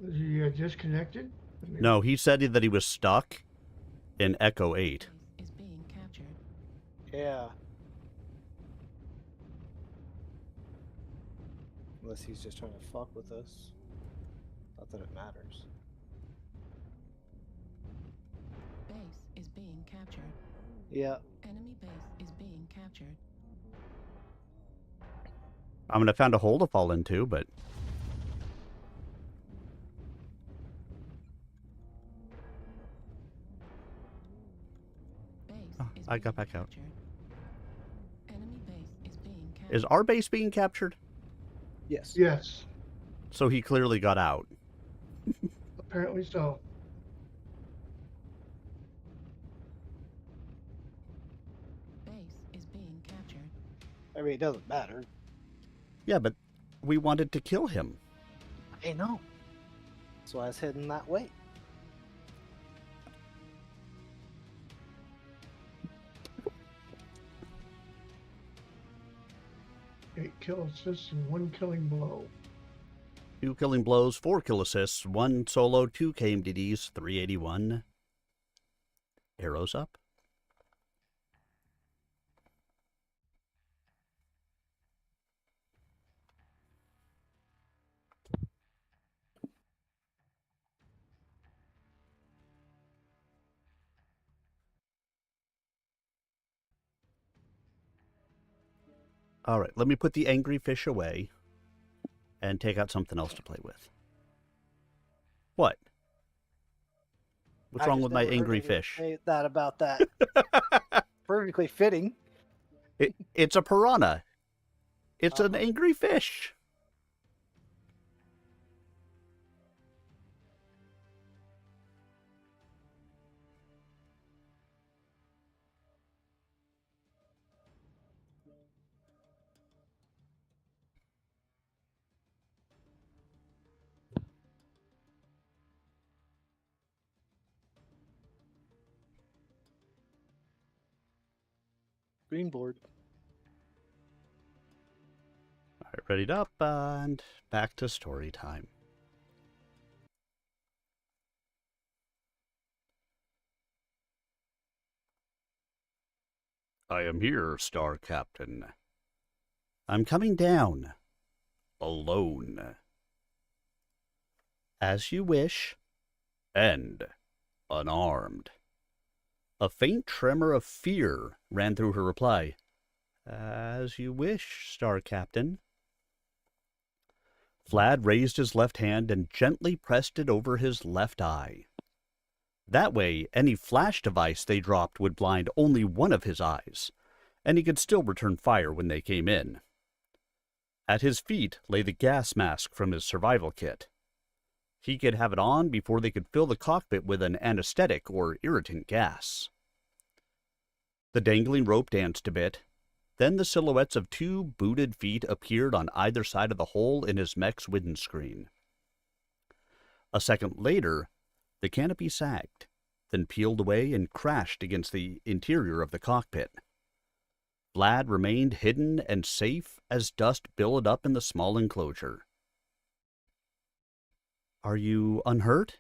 S2: Is he disconnected? I mean,
S1: No, he said that he was stuck in Echo 8.
S3: Base is being captured.
S10: Yeah. Unless he's just trying to fuck with us. Not that it matters.
S3: Base is being captured.
S10: Yeah.
S3: Enemy base is being captured.
S1: I mean, I found a hole to fall into, but
S3: Base
S1: oh,
S3: is
S1: I got
S3: being
S1: back out.
S3: captured. Enemy base is being captured.
S1: Is our base being captured?
S10: Yes.
S2: yes,
S1: So he clearly got out.
S2: apparently so.
S3: Base is being captured.
S10: I mean, it doesn't matter.
S1: Yeah, but we wanted to kill him.
S10: I know. That's why I was heading that way.
S2: Eight kill assists and 1 killing blow.
S1: 2 killing blows, 4 kill assists, 1 solo, 2 KMDDs, 381. Arrows up. All right, let me put the angry fish away and take out something else to play with. What? What's
S10: I
S1: wrong
S10: just
S1: with my
S10: never heard
S1: angry
S10: anybody
S1: fish?
S10: say that about that. Perfectly fitting.
S1: It's a piranha. It's an angry fish.
S10: Green board.
S1: All right, readied up and back to story time. I am here, Star Captain. I'm coming down. Alone. As you wish. And unarmed. A faint tremor of fear ran through her reply. As you wish, Star Captain. Vlad raised his left hand and gently pressed it over his left eye. That way, any flash device they dropped would blind only one of his eyes, and he could still return fire when they came in. At his feet lay the gas mask from his survival kit. He could have it on before they could fill the cockpit with an anesthetic or irritant gas. The dangling rope danced a bit. Then the silhouettes of 2 booted feet appeared on either side of the hole in his mech's windscreen. A second later, the canopy sagged, then peeled away and crashed against the interior of the cockpit. Vlad remained hidden and safe as dust billowed up in the small enclosure. Are you unhurt?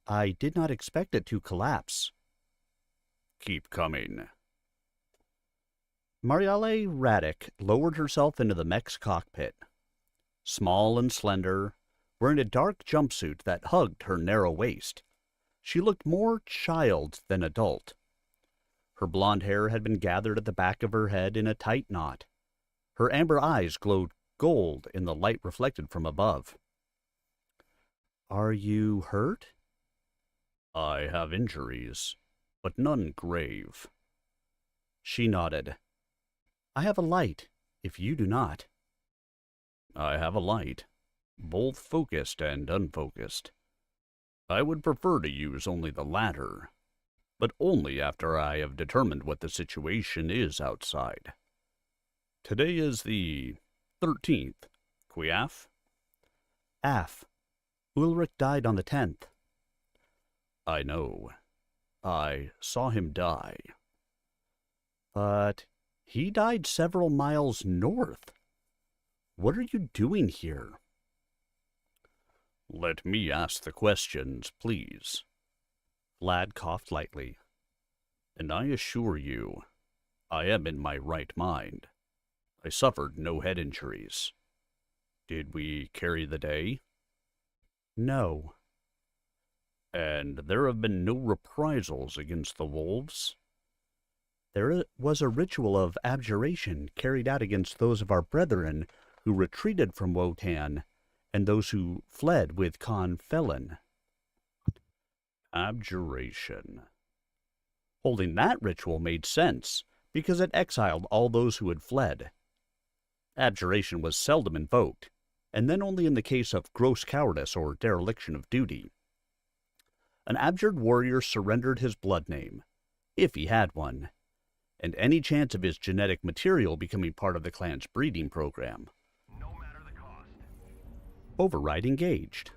S1: I did not expect it to collapse. Keep coming. Mariale Radek lowered herself into the mech's cockpit. Small and slender, wearing a dark jumpsuit that hugged her narrow waist, she looked more child than adult. Her blonde hair had been gathered at the back of her head in a tight knot. Her amber eyes glowed gold in the light reflected from above. Are you hurt? I have injuries, but none grave. She nodded. I have a light, if you do not. I have a light, both focused and unfocused. I would prefer to use only the latter, but only after I have determined what the situation is outside. Today is the 13th, Quiaf? Af. Ulrich died on the 10th. I know. I saw him die. But he died several miles north. What are you doing here? Let me ask the questions, please. Vlad coughed lightly. And I assure you, I am in my right mind. I suffered no head injuries. Did we carry the day? No. And there have been no reprisals against the wolves? There was a ritual of abjuration carried out against those of our brethren who retreated from Wotan, and those who fled with Khan Felon. Abjuration. Holding that ritual made sense, because it exiled all those who had fled. Abjuration was seldom invoked, and then only in the case of gross cowardice or dereliction of duty. An abjured warrior surrendered his blood name, if he had one, and any chance of his genetic material becoming part of the clan's breeding program.
S5: No matter the cost.
S1: Override engaged.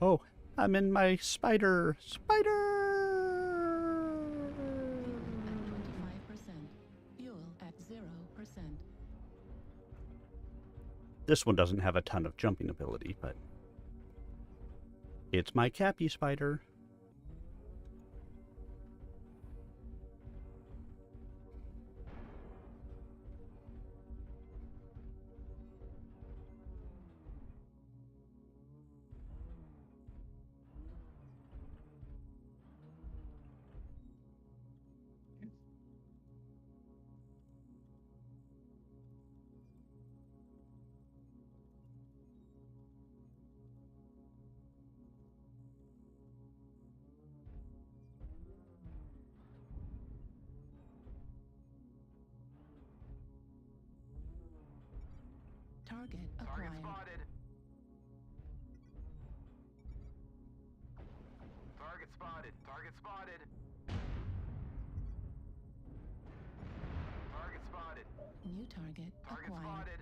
S1: Oh, I'm in my spider.
S3: 25%. Fuel at 0%.
S1: This one doesn't have a ton of jumping ability, but it's my Cappy spider.
S3: Target
S4: Target
S3: acquired.
S4: spotted. Target spotted. Target spotted. Target spotted.
S3: New target
S4: Target
S3: acquired.
S4: spotted.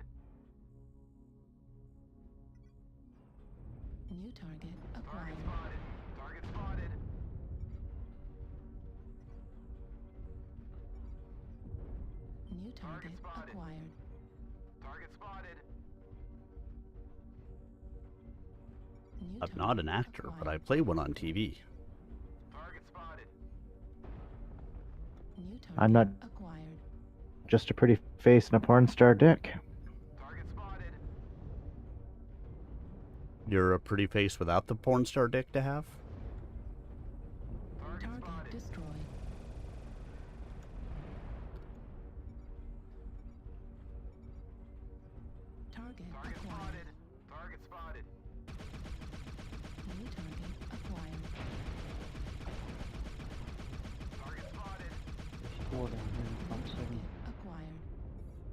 S3: New target
S4: Target
S3: acquired.
S4: spotted. Target spotted.
S3: New target
S4: spotted.
S3: acquired.
S4: Target spotted.
S3: New
S1: I'm not an
S3: target
S1: actor, but I
S3: acquired.
S1: play one on TV.
S4: Target spotted.
S3: New target
S11: I'm not
S3: acquired.
S11: just a pretty face and a porn star dick.
S4: Target spotted.
S1: You're a pretty face without the porn star dick to have?
S4: Target
S3: Target
S4: spotted.
S3: destroyed. Target
S4: Target
S3: acquired.
S4: spotted. Target spotted.
S3: New target acquired.
S4: Target spotted.
S8: Four down here in front
S3: Target
S8: seven.
S3: acquired.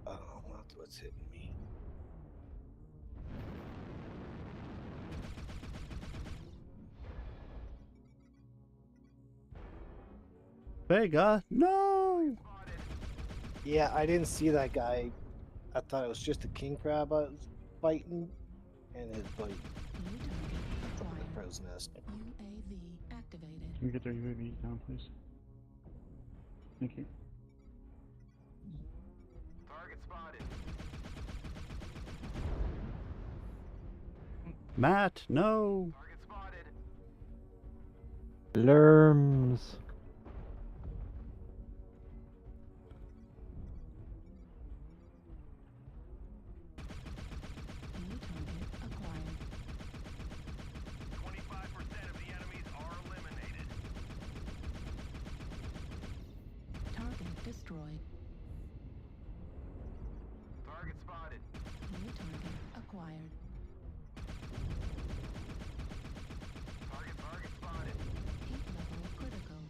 S6: Oh, that's what's hitting me.
S1: Vega, no!
S10: Yeah, I didn't see that guy. I thought it was just a king crab I was fighting, and his buddy
S3: New target
S10: from the
S3: acquired.
S10: crow's nest.
S3: UAV activated.
S7: Can we get their UAV down, please? Thank you.
S4: Target spotted.
S1: Matt, no!
S4: Target spotted.
S11: Lerms.
S3: New target acquired.
S5: 25% of the enemies are eliminated.
S3: Target destroyed.
S4: Target spotted.
S3: acquired.
S4: Target spotted.
S3: Heat level critical.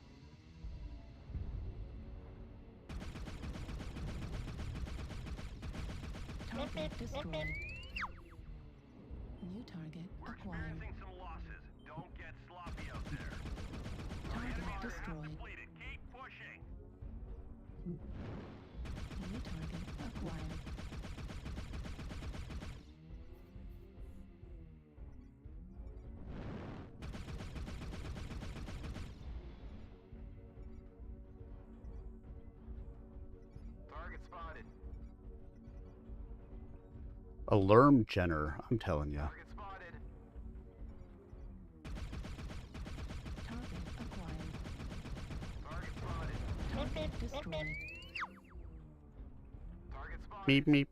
S3: Target destroyed. New target
S5: We're
S3: acquired.
S5: experiencing some losses. Don't get sloppy out there.
S3: Target
S5: Target
S3: destroyed.
S5: depleted. Keep pushing.
S3: New target acquired.
S4: Target spotted.
S1: A Lerm Jenner, I'm telling you.
S4: Target spotted.
S3: Target acquired.
S4: Target spotted.
S3: Target destroyed.
S4: Target spotted.
S1: Meep meep.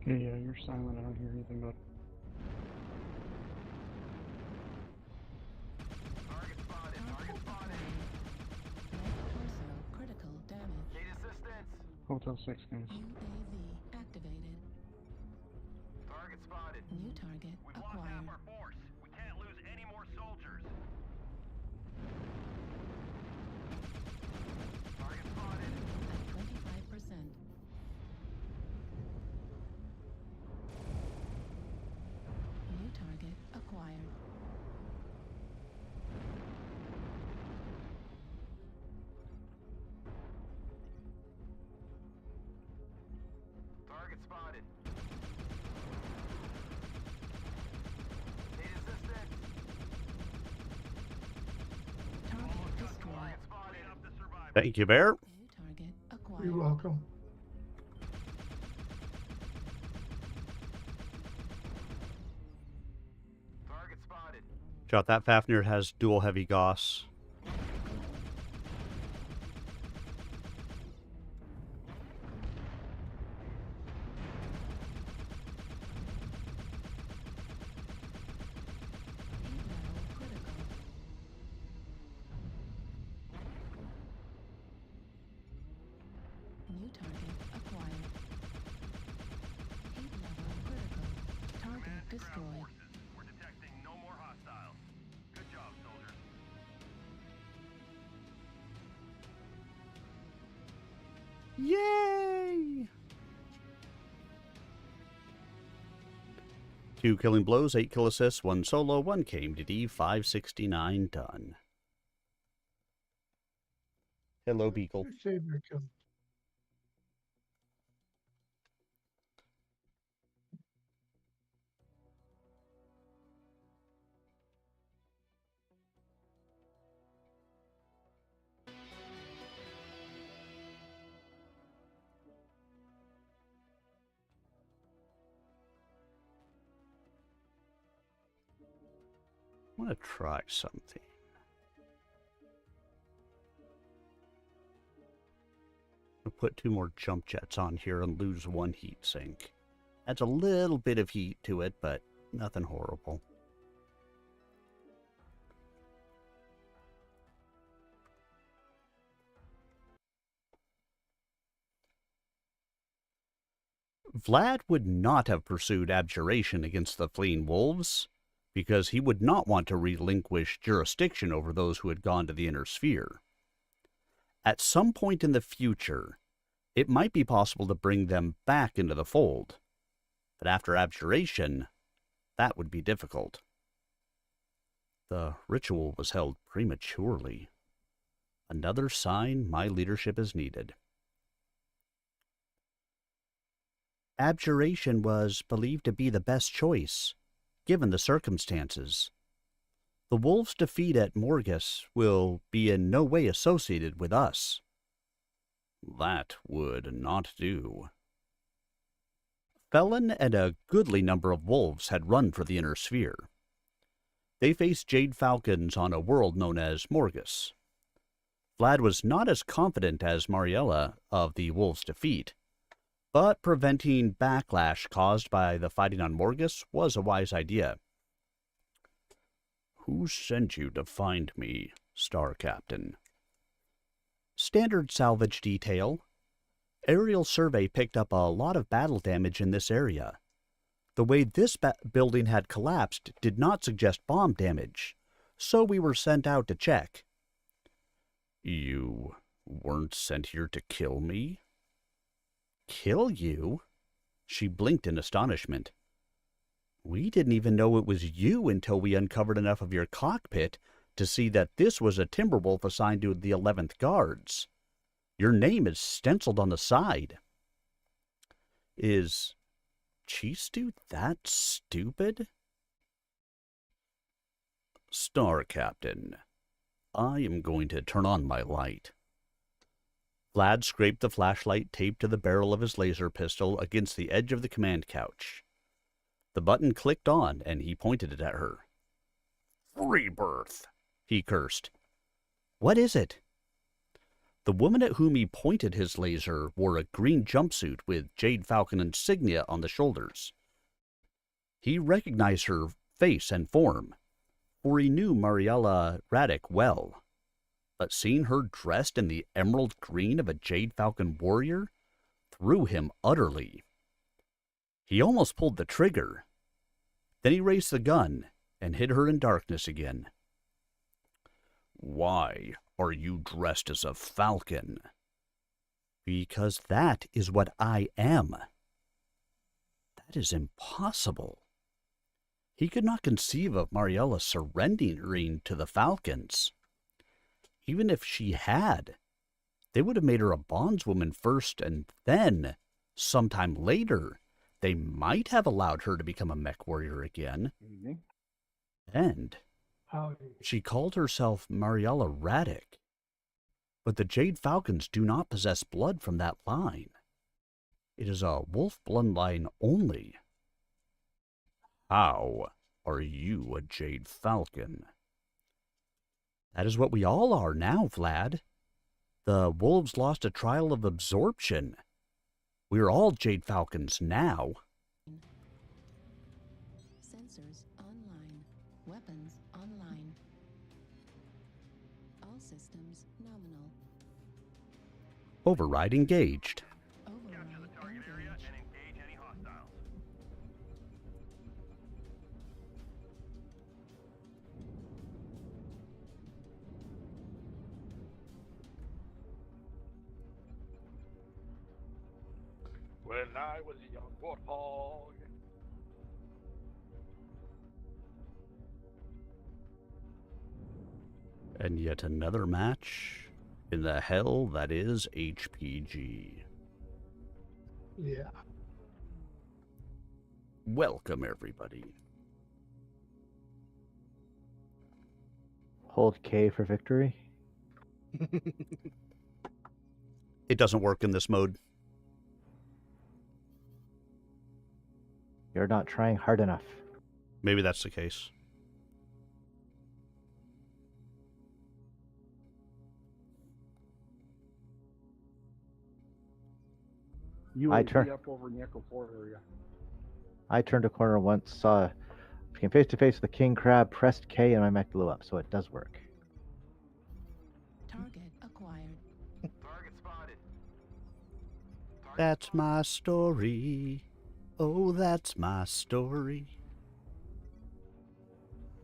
S13: Okay, yeah, you're silent. I don't hear anything but.
S4: Target spotted. Target spotted.
S3: Left torso critical damage.
S4: Need assistance.
S13: Hotel 6, guys.
S3: UAV activated.
S4: Target spotted.
S3: New target
S5: We've lost half
S3: acquired.
S5: our force. We can't lose any more soldiers.
S4: Target spotted.
S3: At 25%. New target acquired.
S4: Target spotted. Need assistance.
S3: Target destroyed.
S4: Target spotted.
S5: Clean up the survivors.
S1: Thank you, Bear.
S3: New target acquired.
S2: You're welcome.
S4: Target spotted.
S1: Shot that Fafnir has dual heavy Gauss.
S3: Heat level critical. New target acquired. Heat level critical. Target
S5: Command to ground
S3: destroyed.
S5: forces. We're detecting no more hostiles. Good job, soldiers.
S1: Yay! 2 killing blows, 8 kill assists, 1 solo, 1 KMDD, 569 done. Hello, Beagle.
S2: Savior kill.
S1: I want to try something. I'll put 2 more jump jets on here and lose 1 heat sink. Adds a little bit of heat to it, but nothing horrible. Vlad would not have pursued abjuration against the fleeing wolves, because he would not want to relinquish jurisdiction over those who had gone to the inner sphere. At some point in the future, it might be possible to bring them back into the fold, but after abjuration, that would be difficult. The ritual was held prematurely. Another sign my leadership is needed. Abjuration was believed to be the best choice, given the circumstances. The wolves' defeat at Morgus will be in no way associated with us. That would not do. Felon and a goodly number of wolves had run for the inner sphere. They faced Jade Falcons on a world known as Morgus. Vlad was not as confident as Mariella of the wolves' defeat, but preventing backlash caused by the fighting on Morgus was a wise idea. "Who sent you to find me?" Star Captain. Standard salvage detail. Aerial survey picked up a lot of battle damage in this area. The way this building had collapsed did not suggest bomb damage, so we were sent out to check. You weren't sent here to kill me? Kill you? She blinked in astonishment. We didn't even know it was you until we uncovered enough of your cockpit to see that this was a Timberwolf assigned to the 11th Guards. Your name is stenciled on the side. Is Chistu that stupid? Star Captain, I am going to turn on my light. Vlad scraped the flashlight taped to the barrel of his laser pistol against the edge of the command couch. The button clicked on, and he pointed it at her. Rebirth, he cursed. What is it? The woman at whom he pointed his laser wore a green jumpsuit with Jade Falcon insignia on the shoulders. He recognized her face and form, for he knew Mariella Radek well. But seeing her dressed in the emerald green of a Jade Falcon warrior threw him utterly. He almost pulled the trigger. Then he raised the gun and hid her in darkness again. Why are you dressed as a falcon? Because that is what I am. That is impossible. He could not conceive of Mariella surrendering to the Falcons. Even if she had, they would have made her a bondswoman first, and then, sometime later, they might have allowed her to become a mech warrior again. And she called herself Mariella Radek. But the Jade Falcons do not possess blood from that line. It is a wolf bloodline only. How are you a Jade Falcon? That is what we all are now, Vlad. The wolves lost a trial of absorption. We're all Jade Falcons now.
S3: Sensors online. Weapons online. All systems nominal.
S1: Override engaged.
S5: Capture the target area and engage any hostiles.
S14: When I was a young warthog.
S1: And yet another match in the hell that is HPG.
S2: Yeah.
S1: Welcome, everybody.
S11: Hold K for victory.
S1: It doesn't work in this mode.
S11: You're not trying hard enough.
S1: Maybe that's the case.
S11: I
S13: UAV
S11: turn-
S13: up over in the Echo 4 area.
S11: I turned a corner once, came face to face with the king crab, pressed K, and my mech blew up, so it does work.
S3: Target acquired.
S4: Target spotted.
S1: That's my story. Oh, that's my story.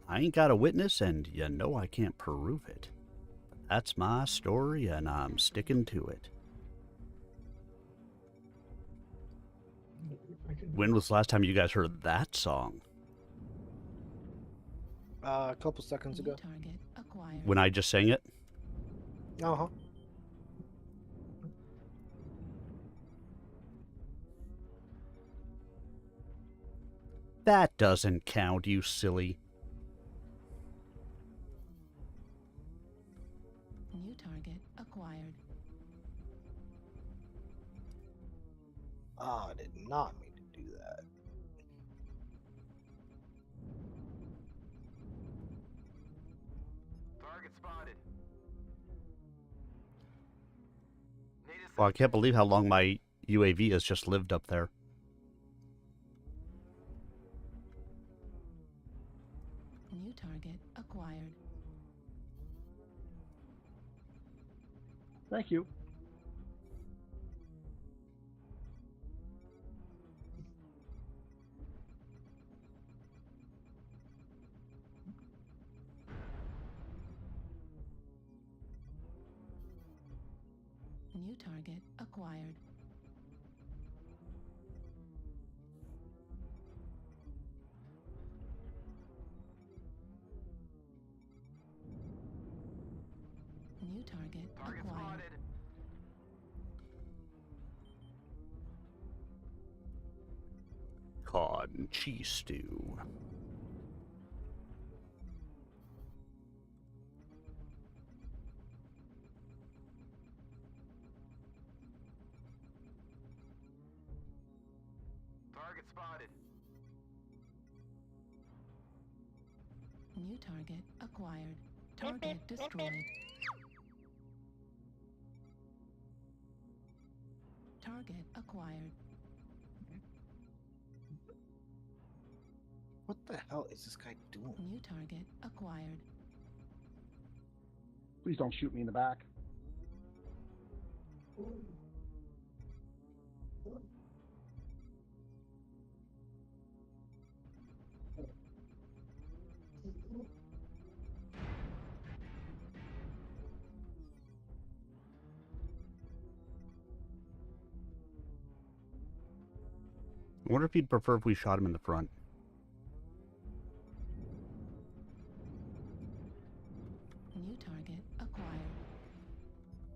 S1: I ain't got a witness, and you know I can't prove it. But that's my story, and I'm sticking to it. When was the last time you guys heard that song?
S10: A couple seconds ago.
S3: Target acquired.
S1: When I just sang it?
S10: Uh-huh.
S1: That doesn't count, you silly.
S3: New target acquired.
S10: I did not mean to do that.
S4: Target spotted.
S1: Well, I can't believe how long my UAV has just lived up there.
S3: New target acquired.
S13: Thank you.
S3: New target acquired. New target acquired.
S1: Cod and cheese stew.
S4: Target spotted.
S3: New target acquired. Target destroyed. Target acquired.
S10: What the hell is this guy doing?
S3: New target acquired.
S13: Please don't shoot me in the back.
S1: I wonder if he'd prefer if we shot him in the front.
S3: New target acquired.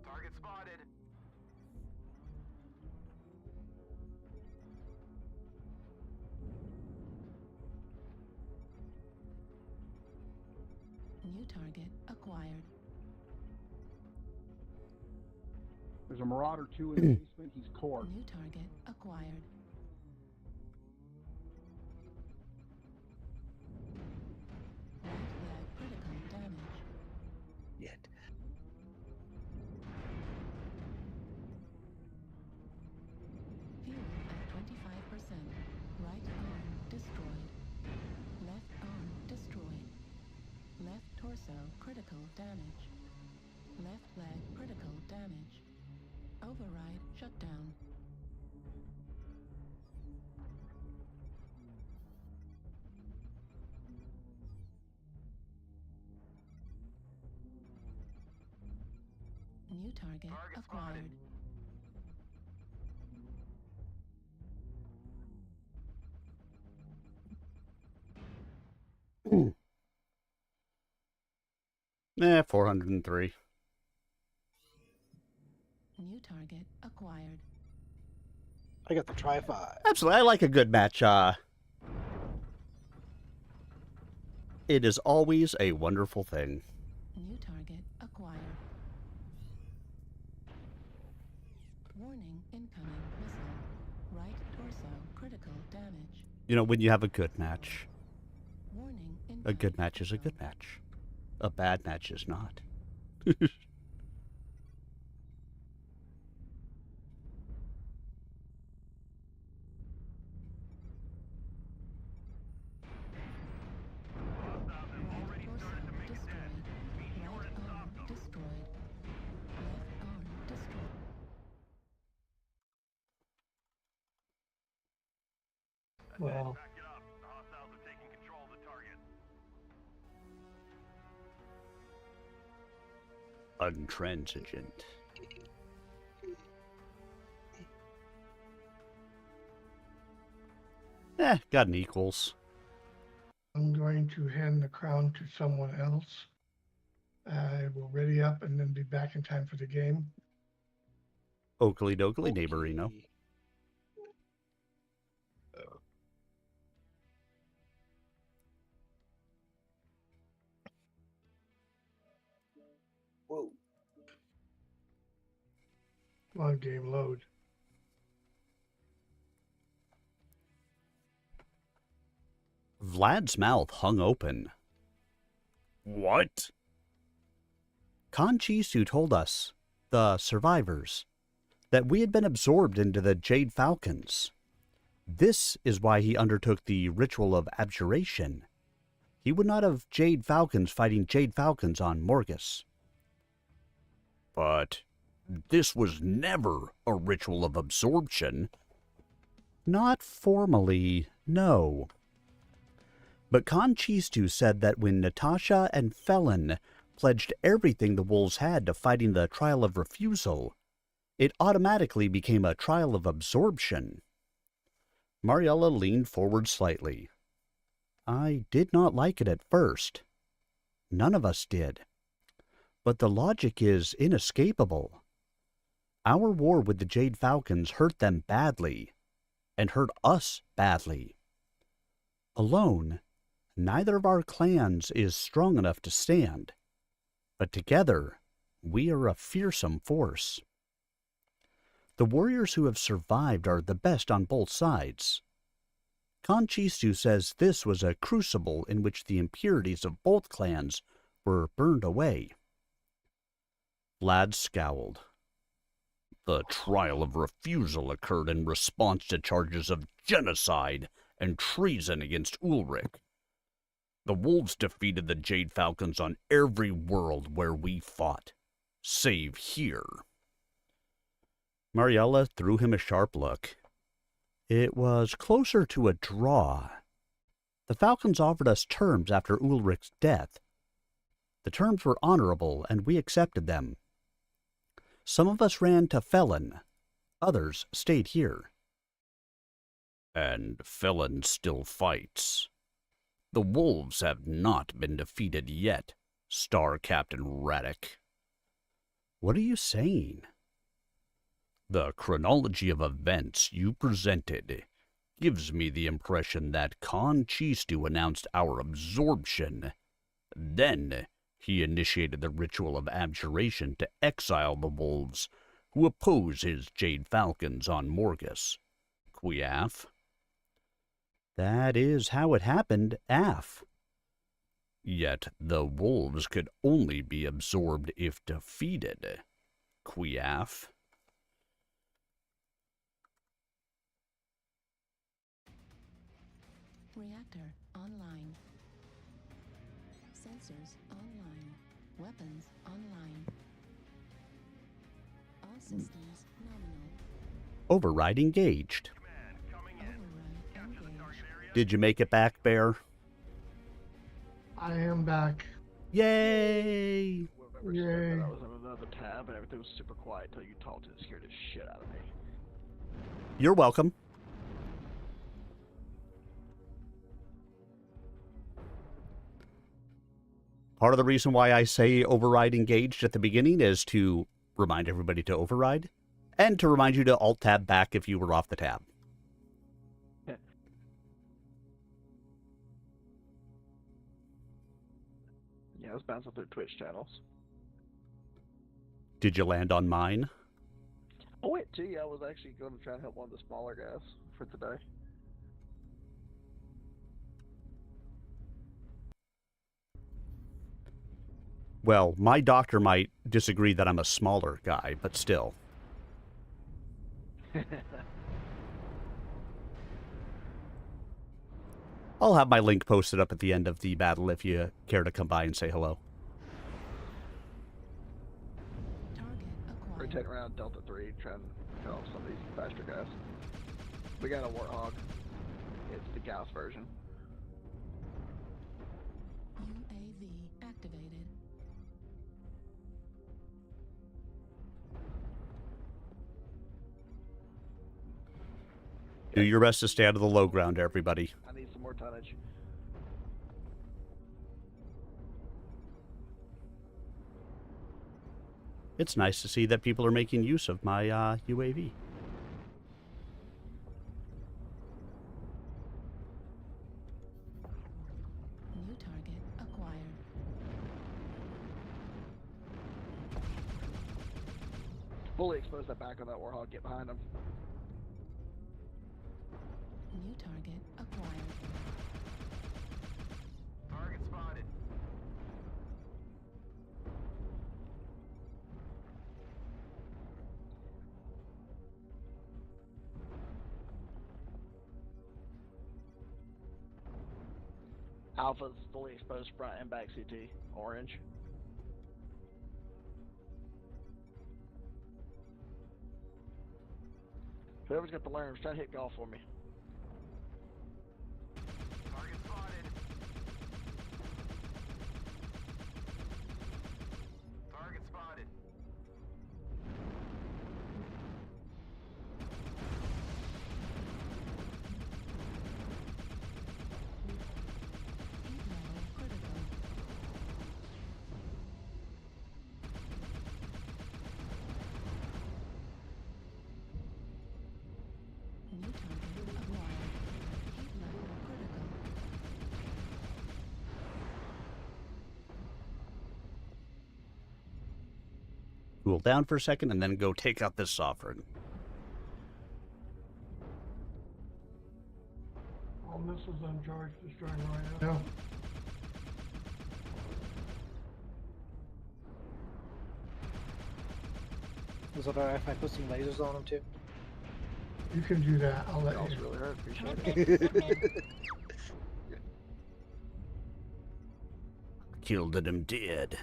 S4: Target spotted.
S3: New target acquired.
S13: There's a Marauder 2 in the basement. He's core.
S3: New target acquired. Right leg critical damage.
S10: Yet.
S3: Fuel at 25%. Right arm destroyed. Left arm destroyed. Left torso critical damage. Left leg critical damage. Override shutdown. New target acquired.
S1: Eh, 403.
S3: New target acquired.
S10: I got the Tri-5.
S1: Absolutely, I like a good match. It is always a wonderful thing.
S3: New target acquired. Warning, incoming missile. Right torso critical damage.
S1: You know, when you have a good match,
S3: Warning,
S1: a good match is a good match. A bad match is not.
S2: Well,
S5: Back it up. The hostiles are taking control of the target.
S1: Untransigent. Got an equals.
S2: I'm going to hand the crown to someone else. I will ready up and then be back in time for the game.
S1: Oakley dokley, neighborino.
S10: Whoa.
S2: Come on, game load.
S1: Vlad's mouth hung open. What? Conchisu told us, the survivors, that we had been absorbed into the Jade Falcons. This is why he undertook the ritual of abjuration. He would not have Jade Falcons fighting Jade Falcons on Morgus. But this was never a ritual of absorption. Not formally, no. But Conchistu said that when Natasha and Felon pledged everything the wolves had to fighting the trial of refusal, it automatically became a trial of absorption. Mariella leaned forward slightly. I did not like it at first. None of us did. But the logic is inescapable. Our war with the Jade Falcons hurt them badly, and hurt us badly. Alone, neither of our clans is strong enough to stand, but together, we are a fearsome force. The warriors who have survived are the best on both sides. Conchistu says this was a crucible in which the impurities of both clans were burned away. Vlad scowled. The trial of refusal occurred in response to charges of genocide and treason against Ulrich. The wolves defeated the Jade Falcons on every world where we fought, save here. Mariella threw him a sharp look. It was closer to a draw. The Falcons offered us terms after Ulrich's death. The terms were honorable, and we accepted them. Some of us ran to Felon. Others stayed here. And Felon still fights. The wolves have not been defeated yet, Star Captain Radek. What are you saying? The chronology of events you presented gives me the impression that Conchistu announced our absorption. Then he initiated the ritual of abjuration to exile the wolves who oppose his Jade Falcons on Morgus. Quiaf. That is how it happened, Af. Yet the wolves could only be absorbed if defeated. Quiaf.
S3: Reactor online. Sensors online. Weapons online. All systems nominal.
S1: Override engaged.
S3: Override engaged.
S1: Did you make it back, Bear?
S2: I am back.
S1: Yay!
S2: Yay.
S14: I was on another tab and everything was super quiet until you talked and it scared the shit out of me.
S1: You're welcome. Part of the reason why I say override engaged at the beginning is to remind everybody to override, and to remind you to alt-tab back if you were off the tab.
S14: Yeah, I was bouncing through Twitch channels.
S1: Did you land on mine?
S14: Oh wait, gee, I was actually going to try and help one of the smaller guys for today.
S1: Well, my doctor might disagree that I'm a smaller guy, but still. I'll have my link posted up at the end of the battle if you care to come by and say hello.
S14: Rotating around Delta 3, trying to cut off some of these faster guys. We got a Warthog. It's the Gauss version.
S3: UAV activated.
S1: Do your best to stay out of the low ground, everybody.
S14: I need some more tonnage.
S1: It's nice to see that people are making use of my UAV.
S3: New target acquired.
S14: Fully expose that back on that Warthog, get behind him.
S3: New target acquired.
S4: Target spotted.
S14: Alpha's fully exposed front and back CT. Orange. Whoever's got the lerms, try to hit golf for me.
S4: Target spotted. Target spotted.
S3: Heat level critical. New target acquired. Heat level critical.
S1: Cool down for a second and then go take out this sovereign.
S2: All missiles on charge, destroying right now.
S10: Is it alright if I put some lasers on them too?
S2: You can do that. I'll let
S14: Y'all's
S2: you.
S14: really hurt. Appreciate it.
S1: Killed him dead.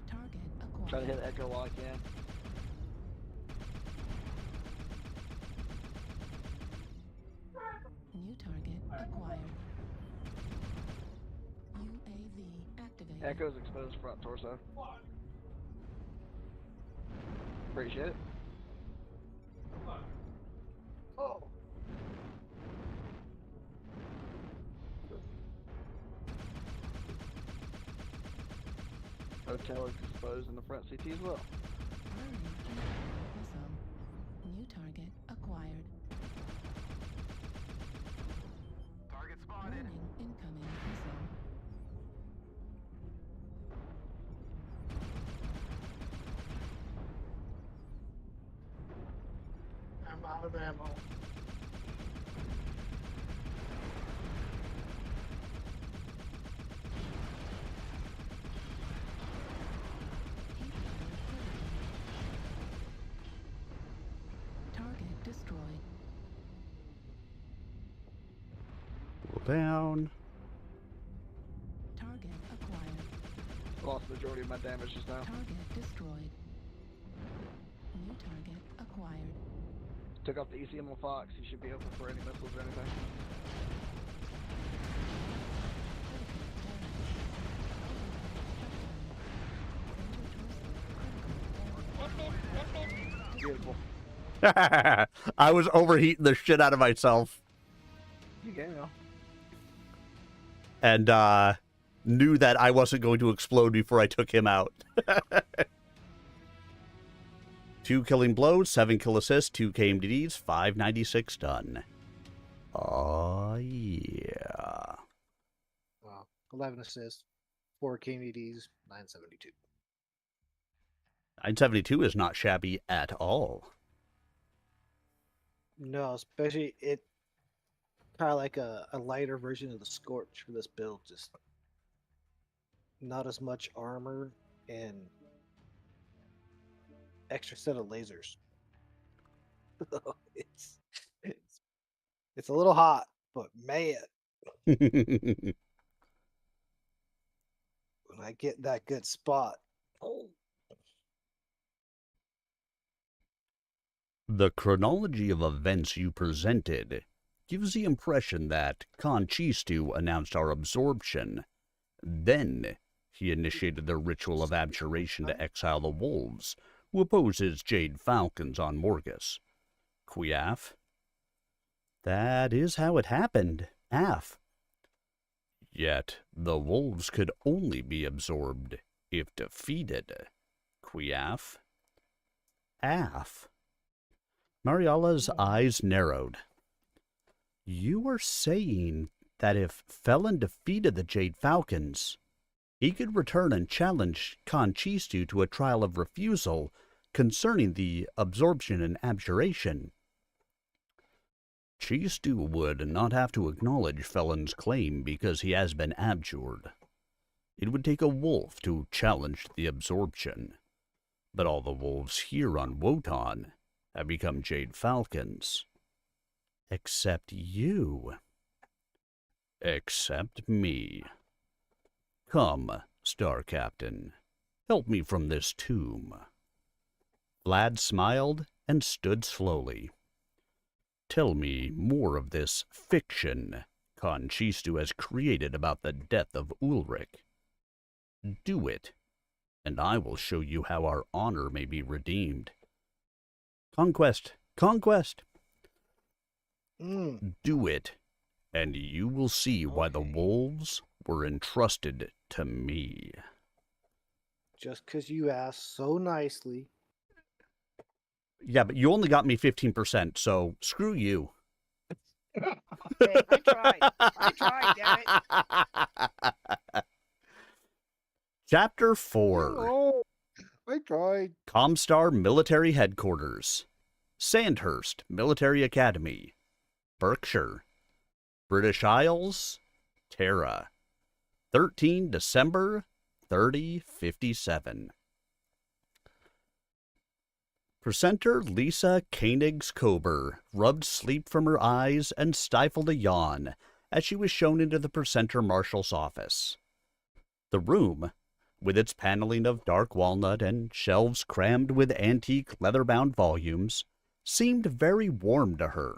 S3: Target acquired.
S14: Try to hit Echo while I can.
S3: New target acquired. UAV activated.
S14: Echo's exposed front torso. Appreciate it.
S2: Oh.
S14: Hotel is exposed in the front CT as well.
S3: Burning incoming missile. New target acquired.
S4: Target spotted.
S3: Warning incoming missile.
S2: I'm out of ammo.
S3: Heat level critical. Target destroyed.
S1: Cool down.
S3: Target acquired.
S14: Lost the majority of my damage just now.
S3: Target destroyed. New target acquired.
S14: Took off the ECM on Fox. He should be open for any missiles or anything. Beautiful.
S1: I was overheating the shit out of myself
S14: You game, y'all.
S1: and knew that I wasn't going to explode before I took him out. 2 killing blows, 7 kill assists, 2 KMDDs, 596 done. Oh, yeah.
S10: 11 assists, 4 KDDs, 972.
S1: 972 is not shabby at all.
S10: No, especially it kind of like a lighter version of the Scorch for this build. Just not as much armor and extra set of lasers. it's a little hot, but man, when I get that good spot, oh.
S1: The chronology of events you presented gives the impression that Conchistu announced our absorption. Then he initiated the ritual of abjuration to exile the wolves, who oppose his Jade Falcons on Morgus. Quiaf? That is how it happened, Af. Yet the wolves could only be absorbed if defeated. Quiaf? Af. Mariala's eyes narrowed. You are saying that if Felon defeated the Jade Falcons, he could return and challenge Conchistu to a trial of refusal concerning the absorption and abjuration. Chistu would not have to acknowledge Felon's claim because he has been abjured. It would take a wolf to challenge the absorption, but all the wolves here on Wotan have become Jade Falcons. Except you. Except me. Come, Star Captain. Help me from this tomb. Vlad smiled and stood slowly. Tell me more of this fiction Conchistu has created about the death of Ulrich. Do it, and I will show you how our honor may be redeemed. Conquest! Conquest! Do it, and you will see why the wolves were entrusted to me.
S10: Just because you asked so nicely.
S1: Yeah, but you only got me 15%, so screw you.
S8: Hey, I tried. I tried, damn it.
S1: Chapter 4.
S10: Oh, I tried.
S1: Comstar Military Headquarters. Sandhurst Military Academy. Berkshire. British Isles. Terra. 13 December 3057. Presenter Lisa Koenigs-Kober rubbed sleep from her eyes and stifled a yawn as she was shown into the presenter marshal's office. The room, with its paneling of dark walnut and shelves crammed with antique leather-bound volumes, seemed very warm to her.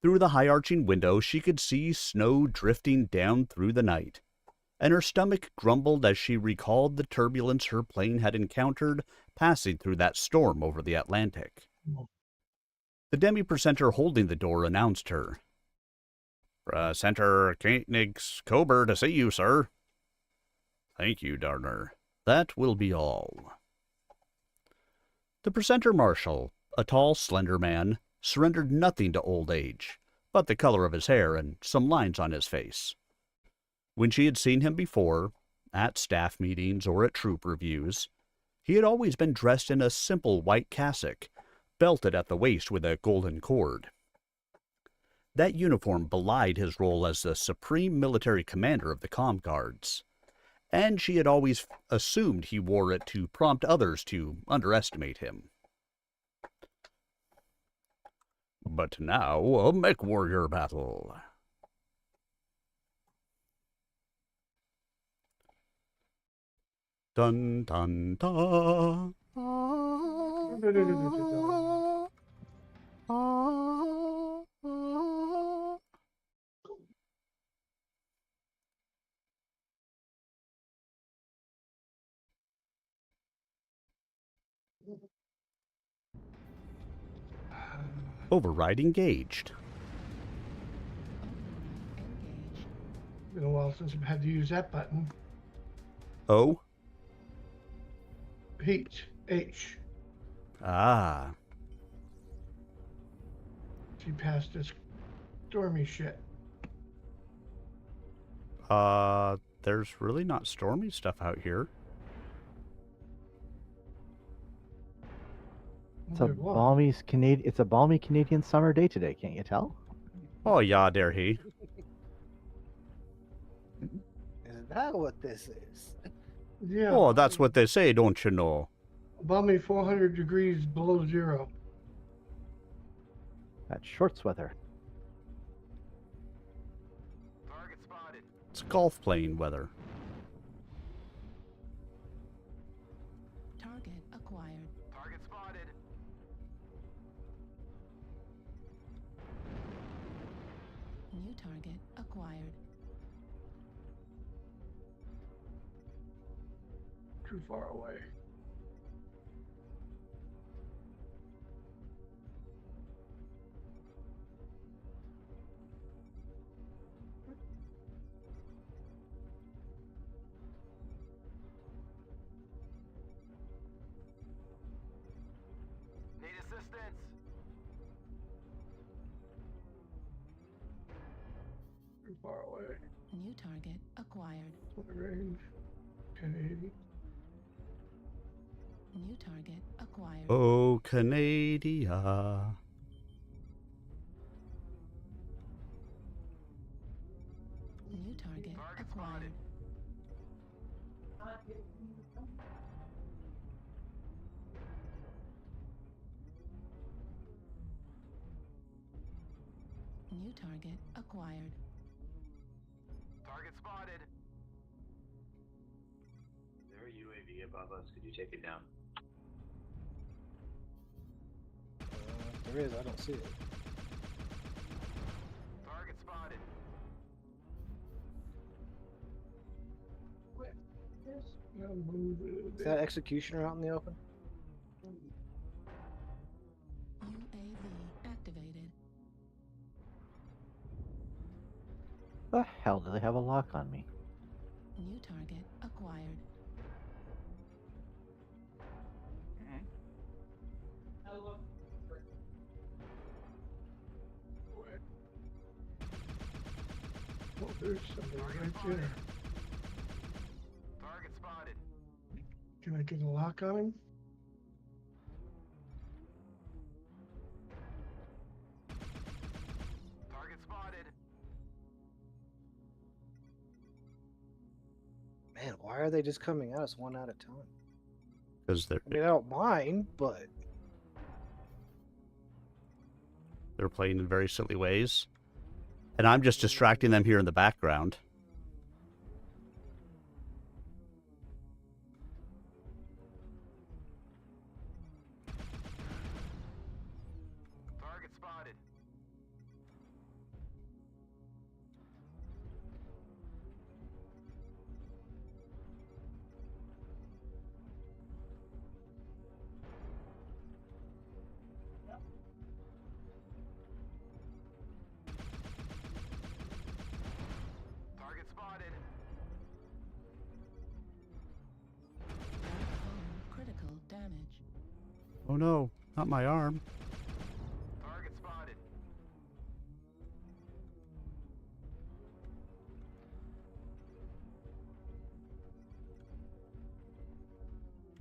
S1: Through the high-arching window she could see snow drifting down through the night, and her stomach grumbled as she recalled the turbulence her plane had encountered passing through that storm over the Atlantic. The demi-presenter holding the door announced her. Presenter Koenigs-Kober to see you, sir. Thank you, Darner. That will be all. The presenter marshal, a tall, slender man, surrendered nothing to old age, but the color of his hair and some lines on his face. When she had seen him before, at staff meetings or at troop reviews, he had always been dressed in a simple white cassock, belted at the waist with a golden cord. That uniform belied his role as the supreme military commander of the Com Guards, and she had always assumed he wore it to prompt others to underestimate him. But now, a mech warrior battle. Dun dun da. Override engaged.
S2: Been a while since I've had to use that button.
S1: O.
S2: H.
S1: Ah.
S2: She passed this stormy shit.
S1: There's really not stormy stuff out here.
S11: It's a balmy Canadian summer day today, can't you tell?
S1: Oh yeah, there he.
S10: Is that what this is?
S2: Yeah.
S1: Oh, that's what they say, don't you know?
S2: Balmy 400 degrees below zero.
S11: That's shorts weather.
S4: Target spotted.
S1: It's golf playing weather.
S3: Target acquired.
S4: Target spotted.
S3: New target acquired.
S2: Too far away.
S4: Need assistance.
S2: Too far away.
S3: New target acquired.
S2: Range 1080.
S3: New target acquired.
S1: Oh, Canada.
S3: New target acquired. New target acquired.
S4: Target spotted.
S15: Is there a UAV above us? Could you take it down?
S10: There is, I don't see it.
S4: Target spotted.
S2: Now move it a
S10: Is
S2: bit.
S10: that executioner out in the open?
S3: UAV activated.
S11: The hell do they have a lock on me?
S3: New target acquired.
S2: Oh, there's somebody right there.
S4: Target spotted.
S2: Can I get a lock on him?
S4: Target spotted.
S10: Man, why are they just coming at us one at a time?
S1: Because
S10: I mean, I don't mind, but
S1: they're playing in very silly ways. And I'm just distracting them here in the background.
S4: Target spotted. Target spotted.
S3: Critical damage.
S1: Oh no, not my arm.
S4: Target spotted.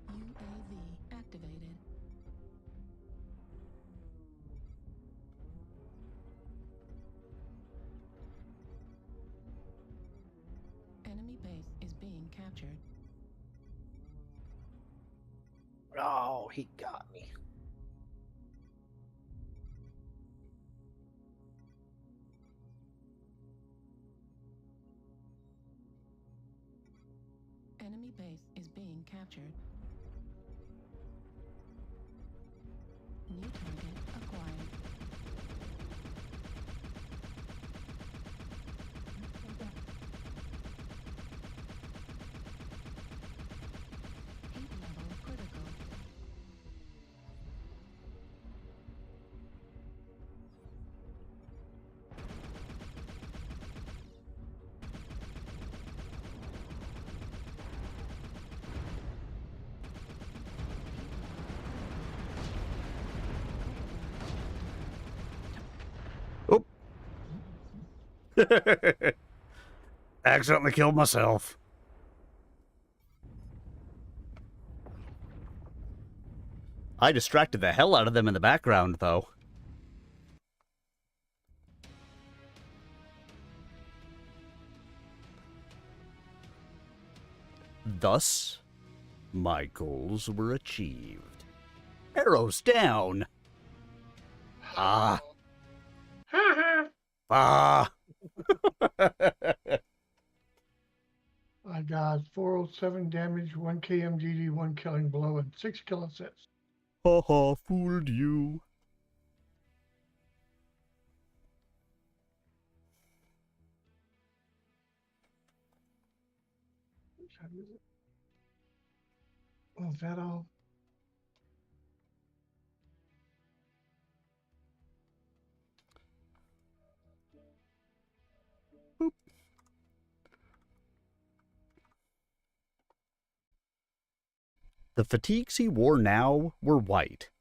S3: UAV activated. Enemy base is being captured.
S10: oh, he got me.
S3: Enemy base is being captured. New target acquired. Heat level critical.
S1: Oh. Accidentally killed myself. I distracted the hell out of them in the background, though. Thus, my goals were achieved. Arrows down! Ah. Ah.
S2: I got 407 damage, 1 KMDD, 1 killing blow, and 6 kill assists.
S1: Ha ha, fooled you.
S2: Oh, is that all?
S1: The fatigues he wore now were white,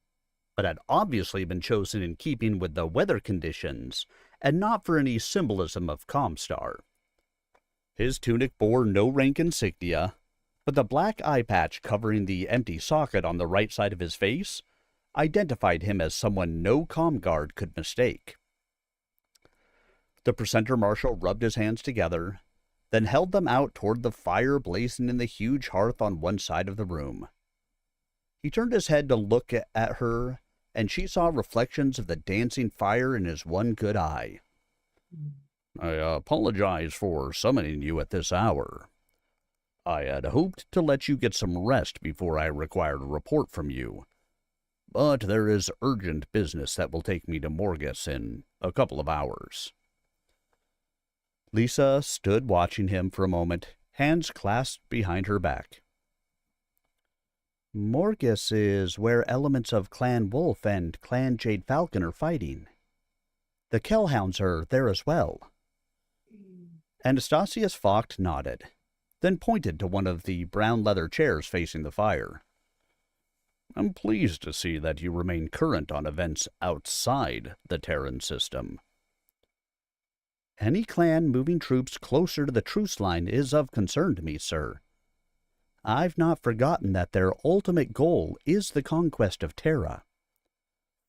S1: but had obviously been chosen in keeping with the weather conditions, and not for any symbolism of Comstar. His tunic bore no rank insignia, but the black eye patch covering the empty socket on the right side of his face identified him as someone no comguard could mistake. The presenter marshal rubbed his hands together, then held them out toward the fire blazing in the huge hearth on one side of the room. He turned his head to look at her, and she saw reflections of the dancing fire in his one good eye. I apologize for summoning you at this hour. I had hoped to let you get some rest before I required a report from you. but there is urgent business that will take me to Morgus in a couple of hours. Lisa stood watching him for a moment, hands clasped behind her back. Morgus is where elements of Clan Wolf and Clan Jade Falcon are fighting. The Kellhounds are there as well. Anastasius Vogt nodded, then pointed to one of the brown leather chairs facing the fire. I'm pleased to see that you remain current on events outside the Terran system. Any clan moving troops closer to the truce line is of concern to me, sir. I've not forgotten that their ultimate goal is the conquest of Terra.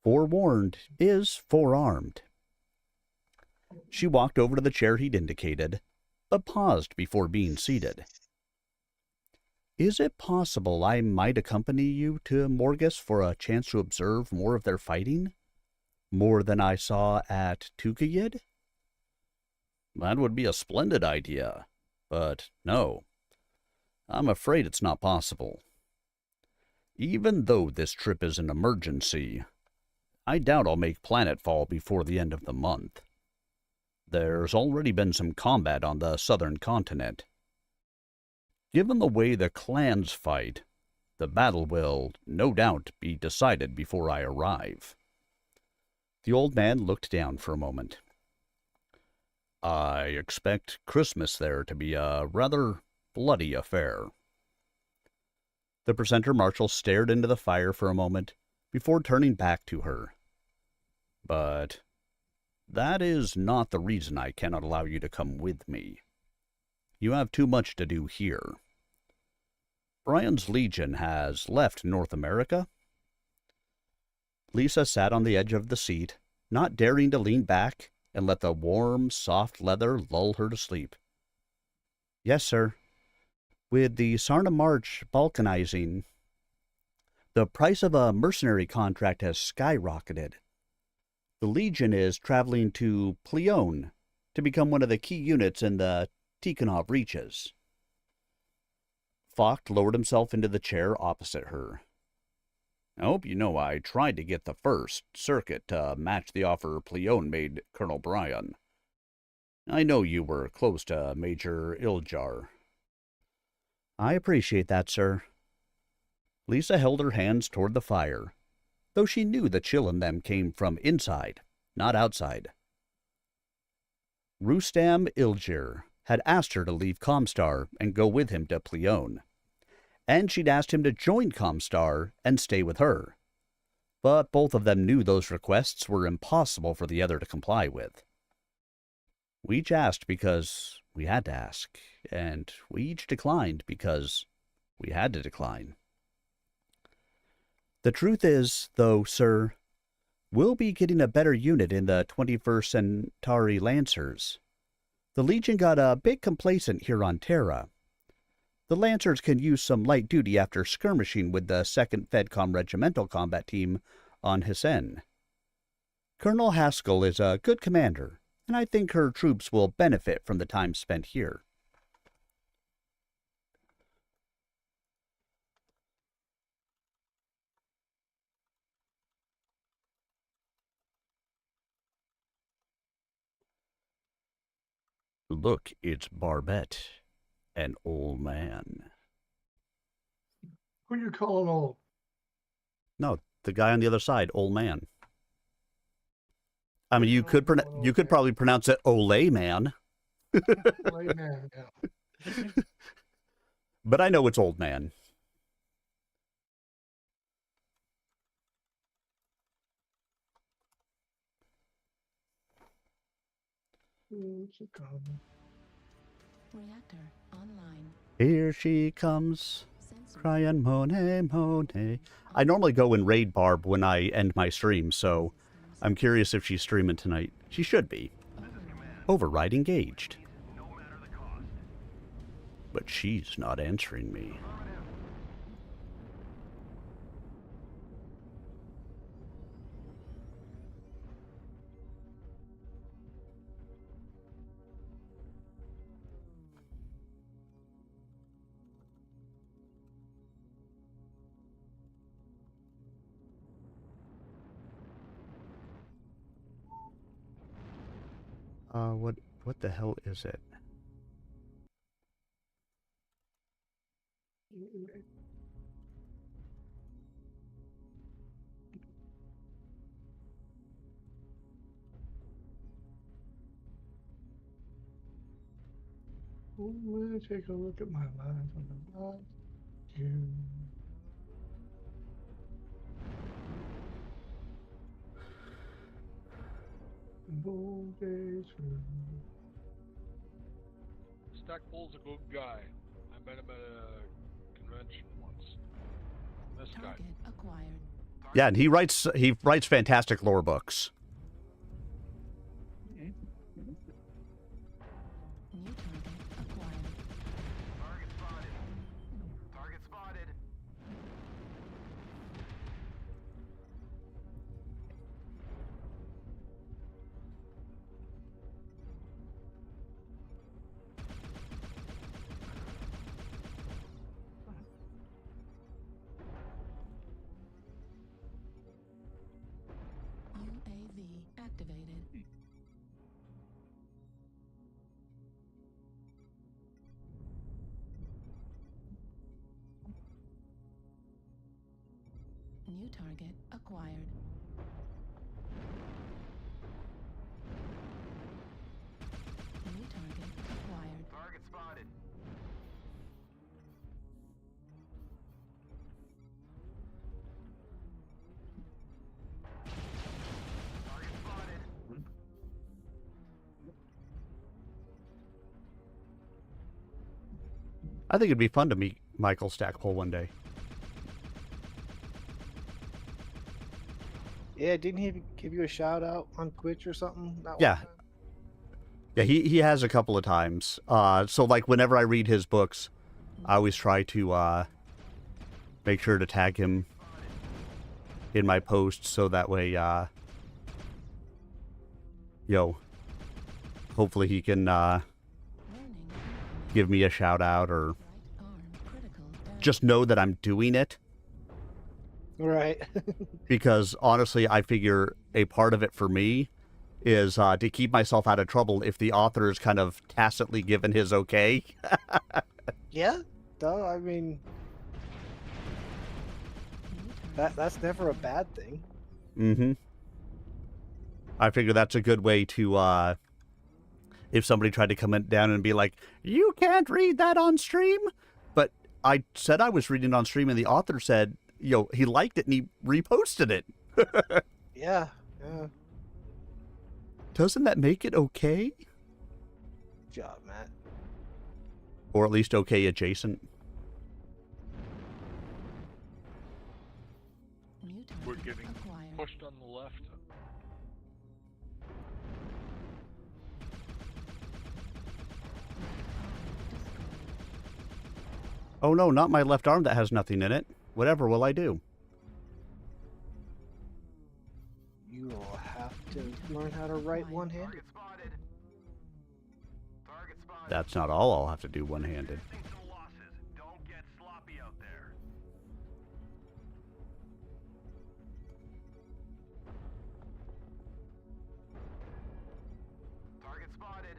S1: Forewarned is forearmed. She walked over to the chair he'd indicated, but paused before being seated. Is it possible I might accompany you to Morgus for a chance to observe more of their fighting? More than I saw at Tukayid? That would be a splendid idea, but no. I'm afraid it's not possible. Even though this trip is an emergency, I doubt I'll make planetfall before the end of the month. There's already been some combat on the southern continent. Given the way the clans fight, the battle will, no doubt, be decided before I arrive. The old man looked down for a moment. I expect Christmas there to be a rather bloody affair. The presenter marshal stared into the fire for a moment before turning back to her. But that is not the reason I cannot allow you to come with me. You have too much to do here. Brian's Legion has left North America. Lisa sat on the edge of the seat, not daring to lean back and let the warm, soft leather lull her to sleep. Yes, sir. With the Sarna March balkanizing, the price of a mercenary contract has skyrocketed. The Legion is traveling to Pleone to become one of the key units in the Tikhonov Reaches. Vogt lowered himself into the chair opposite her. I hope you know I tried to get the first circuit to match the offer Pleone made Colonel Bryan. I know you were close to Major Iljar. I appreciate that, sir. Lisa held her hands toward the fire, though she knew the chill in them came from inside, not outside. Rustam Iljar had asked her to leave Comstar and go with him to Pleone, and she'd asked him to join Comstar and stay with her. But both of them knew those requests were impossible for the other to comply with. We each asked because we had to ask, and we each declined because we had to decline. The truth is, though, sir, we'll be getting a better unit in the 21st Centauri Lancers. The Legion got a bit complacent here on Terra. The Lancers can use some light duty after skirmishing with the 2nd FedCom Regimental Combat Team on Hissen. Colonel Haskell is a good commander, and I think her troops will benefit from the time spent here. Look, it's Barbette, an old man.
S2: Who you calling old?
S1: No, the guy on the other side, old man. I mean, you could probably pronounce it Ole man.
S2: Old man, yeah.
S1: But I know it's old man.
S3: Reactor online.
S1: Here she comes, crying Monet, Monet. I normally go and raid Barb when I end my stream, so I'm curious if she's streaming tonight. She should be. Override engaged. But she's not answering me. What the hell is it?
S2: I'm gonna take a look at my life on the last June. The old days were
S5: Stackpole's a good guy. I met him at a convention once. This guy.
S3: Target acquired.
S1: Yeah, and he writes fantastic lore books.
S3: New target acquired.
S4: Target spotted. Target spotted.
S3: UAV activated. New target acquired. New target acquired.
S4: Target spotted. Target spotted.
S1: I think it'd be fun to meet Michael Stackpole one day.
S10: Yeah, didn't he give you a shout out on Twitch or something?
S1: Yeah. Yeah, he has a couple of times. So like whenever I read his books, I always try to make sure to tag him in my posts so that way hopefully he can give me a shout out or just know that I'm doing it.
S10: Right.
S1: Because honestly, I figure a part of it for me is to keep myself out of trouble if the author is kind of tacitly given his okay.
S10: Yeah. Duh, I mean, that's never a bad thing.
S1: Mm-hmm. I figure that's a good way to, if somebody tried to come down and be like, you can't read that on stream. But I said I was reading on stream and the author said, he liked it and he reposted it.
S10: Yeah. Yeah.
S1: Doesn't that make it okay?
S10: Good job, Matt.
S1: Or at least okay adjacent.
S5: We're getting pushed on the left.
S1: Oh no, not my left arm that has nothing in it. Whatever will I do?
S10: You will have to learn how to write one-handed.
S1: That's not all I'll have to do one-handed.
S5: Don't get sloppy out there.
S4: Target spotted.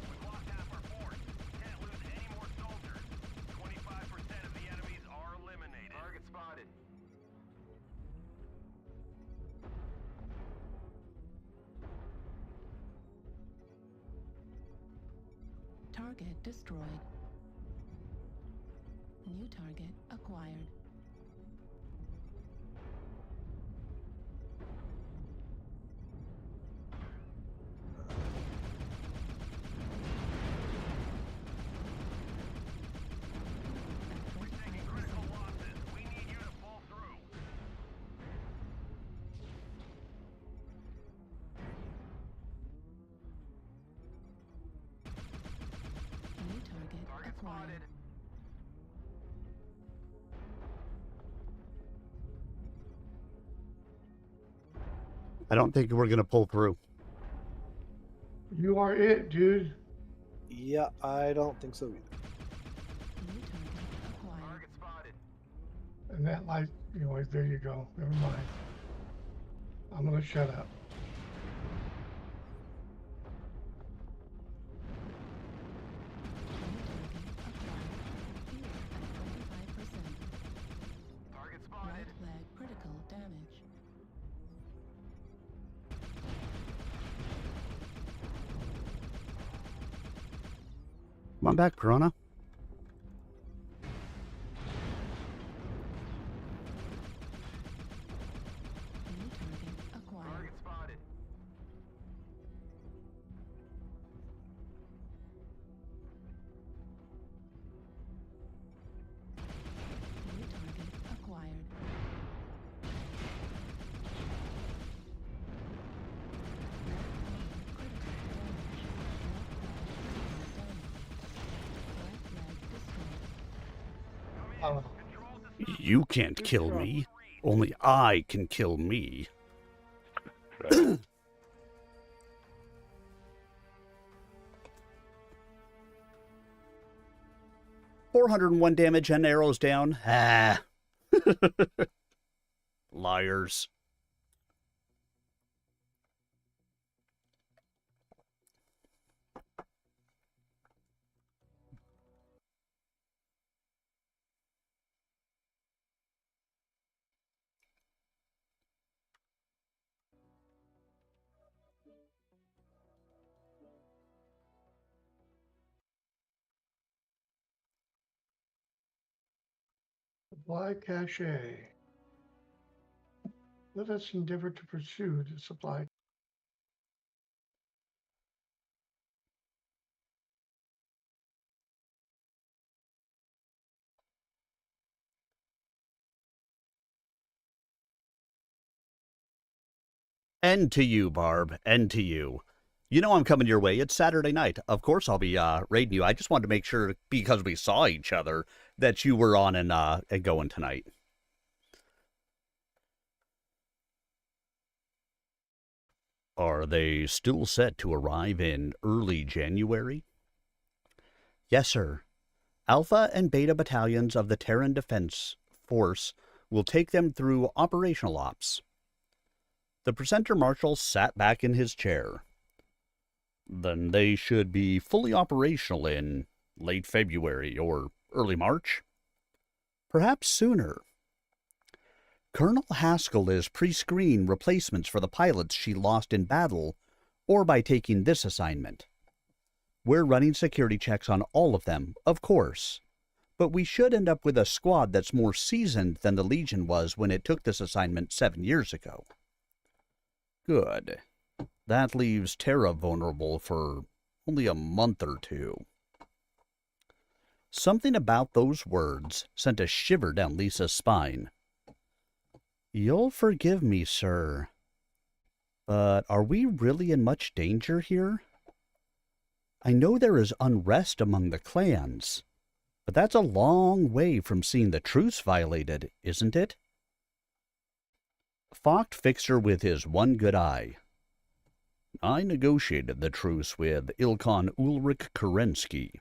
S5: We've lost half our force. Can't lose any more soldiers. 25% of the enemies are eliminated.
S4: Target spotted.
S3: Target destroyed. New target acquired.
S5: We're taking critical losses. We need you to pull through.
S3: New target acquired.
S1: I don't think we're going to pull through.
S2: You are it, dude.
S10: Yeah, I don't think so either.
S3: New target acquired.
S4: Target spotted.
S2: And that light, anyways, there you go. Never mind. I'm gonna shut up.
S4: Target spotted.
S3: Right leg critical damage.
S1: Come on back, Piranha.
S3: New target acquired.
S4: Target spotted.
S3: New target acquired.
S2: Oh,
S1: You can't kill me. Only I can kill me. 401 damage and arrows down. Ah. Liars.
S2: supply cache. Let us endeavor to pursue the supply.
S1: And to you, Barb. And to you. You know I'm coming your way. It's Saturday night. Of course I'll be raiding you. I just wanted to make sure, because we saw each other, that you were on and going tonight. Are they still set to arrive in early January? Yes, sir. Alpha and Beta battalions of the Terran Defense Force will take them through operational ops. The presenter marshal sat back in his chair. Then they should be fully operational in late February or early March? Perhaps sooner. Colonel Haskell is pre-screening replacements for the pilots she lost in battle, or by taking this assignment. We're running security checks on all of them, of course, but we should end up with a squad that's more seasoned than the Legion was when it took this assignment 7 years ago. Good. That leaves Terra vulnerable for only a month or two. Something about those words sent a shiver down Lisa's spine. You'll forgive me, sir, but are we really in much danger here? I know there is unrest among the clans, but that's a long way from seeing the truce violated, isn't it? Focht fixed her with his one good eye. I negotiated the truce with Ilkhan Ulrich Kerensky.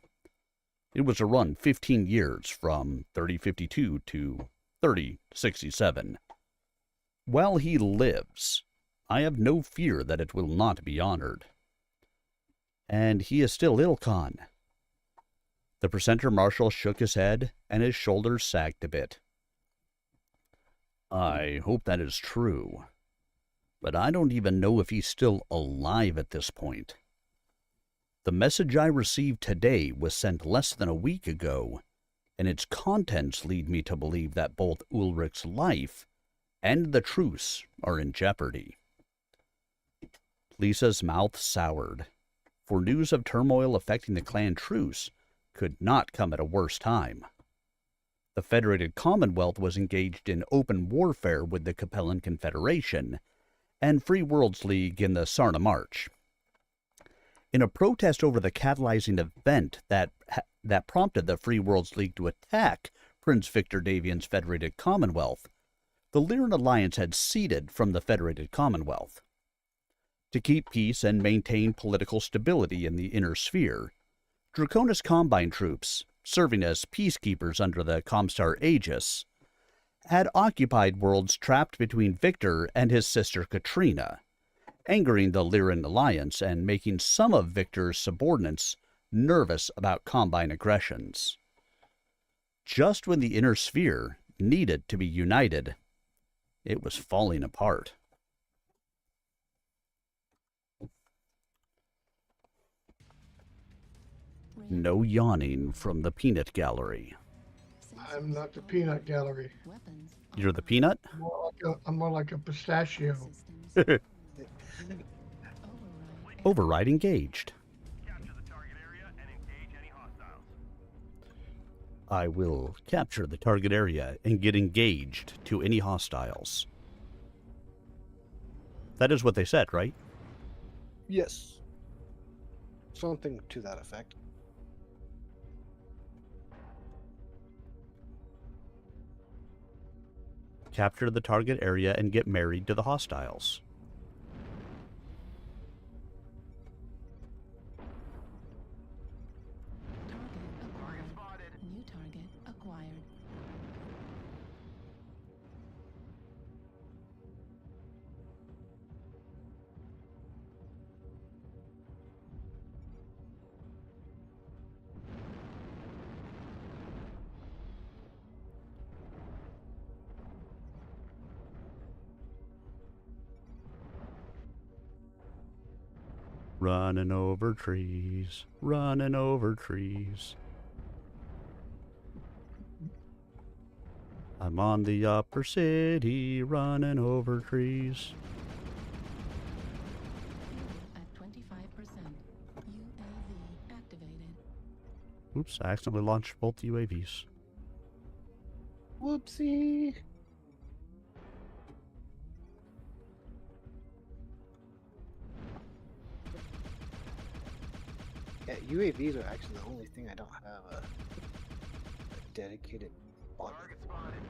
S1: It was a run 15 years from 3052 to 3067. While he lives, I have no fear that it will not be honored. And he is still Ilkhan. The presenter marshal shook his head, and his shoulders sagged a bit. I hope that is true, but I don't even know if he's still alive at this point. The message I received today was sent less than a week ago, and its contents lead me to believe that both Ulrich's life and the truce are in jeopardy. Lisa's mouth soured, for news of turmoil affecting the clan truce could not come at a worse time. The Federated Commonwealth was engaged in open warfare with the Capellan Confederation and Free Worlds League in the Sarna March. In a protest over the catalyzing event that prompted the Free Worlds League to attack Prince Victor Davian's Federated Commonwealth, the Lyran Alliance had ceded from the Federated Commonwealth. To keep peace and maintain political stability in the inner sphere, Draconis Combine troops, serving as peacekeepers under the Comstar Aegis, had occupied worlds trapped between Victor and his sister Katrina, angering the Lyran Alliance and making some of Victor's subordinates nervous about Combine aggressions. Just when the inner sphere needed to be united, it was falling apart. No yawning from the peanut gallery.
S2: I'm not the peanut gallery.
S1: You're the peanut?
S2: I'm more like a pistachio.
S1: Override engaged. I will capture the target area and get engaged to any hostiles. That is what they said, right?
S10: Yes. Something to that effect.
S1: Capture the target area and get married to the hostiles.
S3: Target acquired. New target acquired.
S1: Running over trees, running over trees. I'm on the upper city, running over trees.
S3: At 25%. UAV activated.
S1: Oops, I accidentally launched both UAVs.
S10: Whoopsie. Yeah, UAVs are actually the only thing I don't have a dedicated bot.
S5: Target spotted.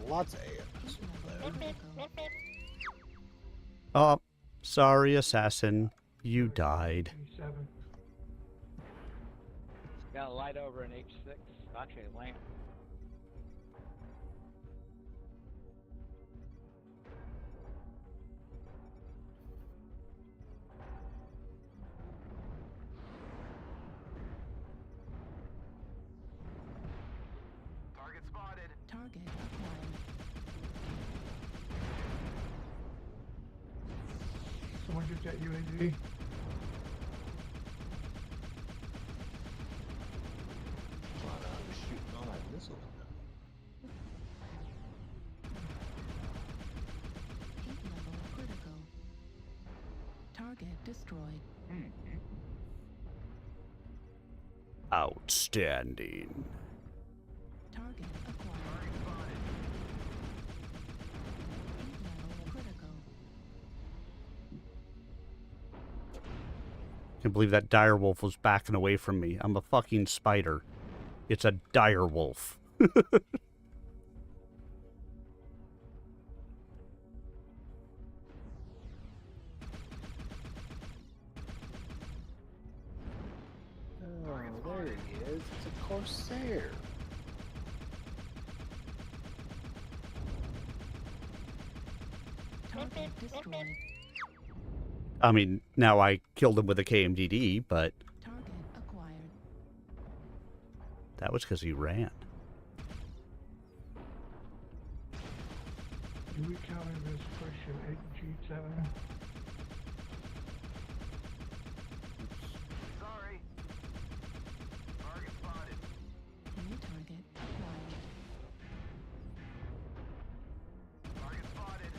S10: Lots of AMs over there.
S1: Oh, sorry, assassin. You died.
S2: 7.
S14: Got a light over an H6. Actually, a lamp.
S5: Target spotted.
S3: Target acquired.
S2: Someone get that UAV.
S10: Shooting all my missiles.
S3: Heat level critical. Target destroyed.
S1: Outstanding.
S3: Target acquired. Heat level critical.
S1: Can't believe that direwolf was backing away from me. I'm a fucking spider. It's a direwolf.
S10: Oh, there he is. It's a Corsair.
S3: Target destroyed.
S1: I mean, now I killed him with a KMDD, but
S3: Target acquired.
S1: that was because he ran.
S2: Do we counter this question 8G7?
S5: Sorry. Target spotted.
S3: New target acquired.
S5: Target spotted.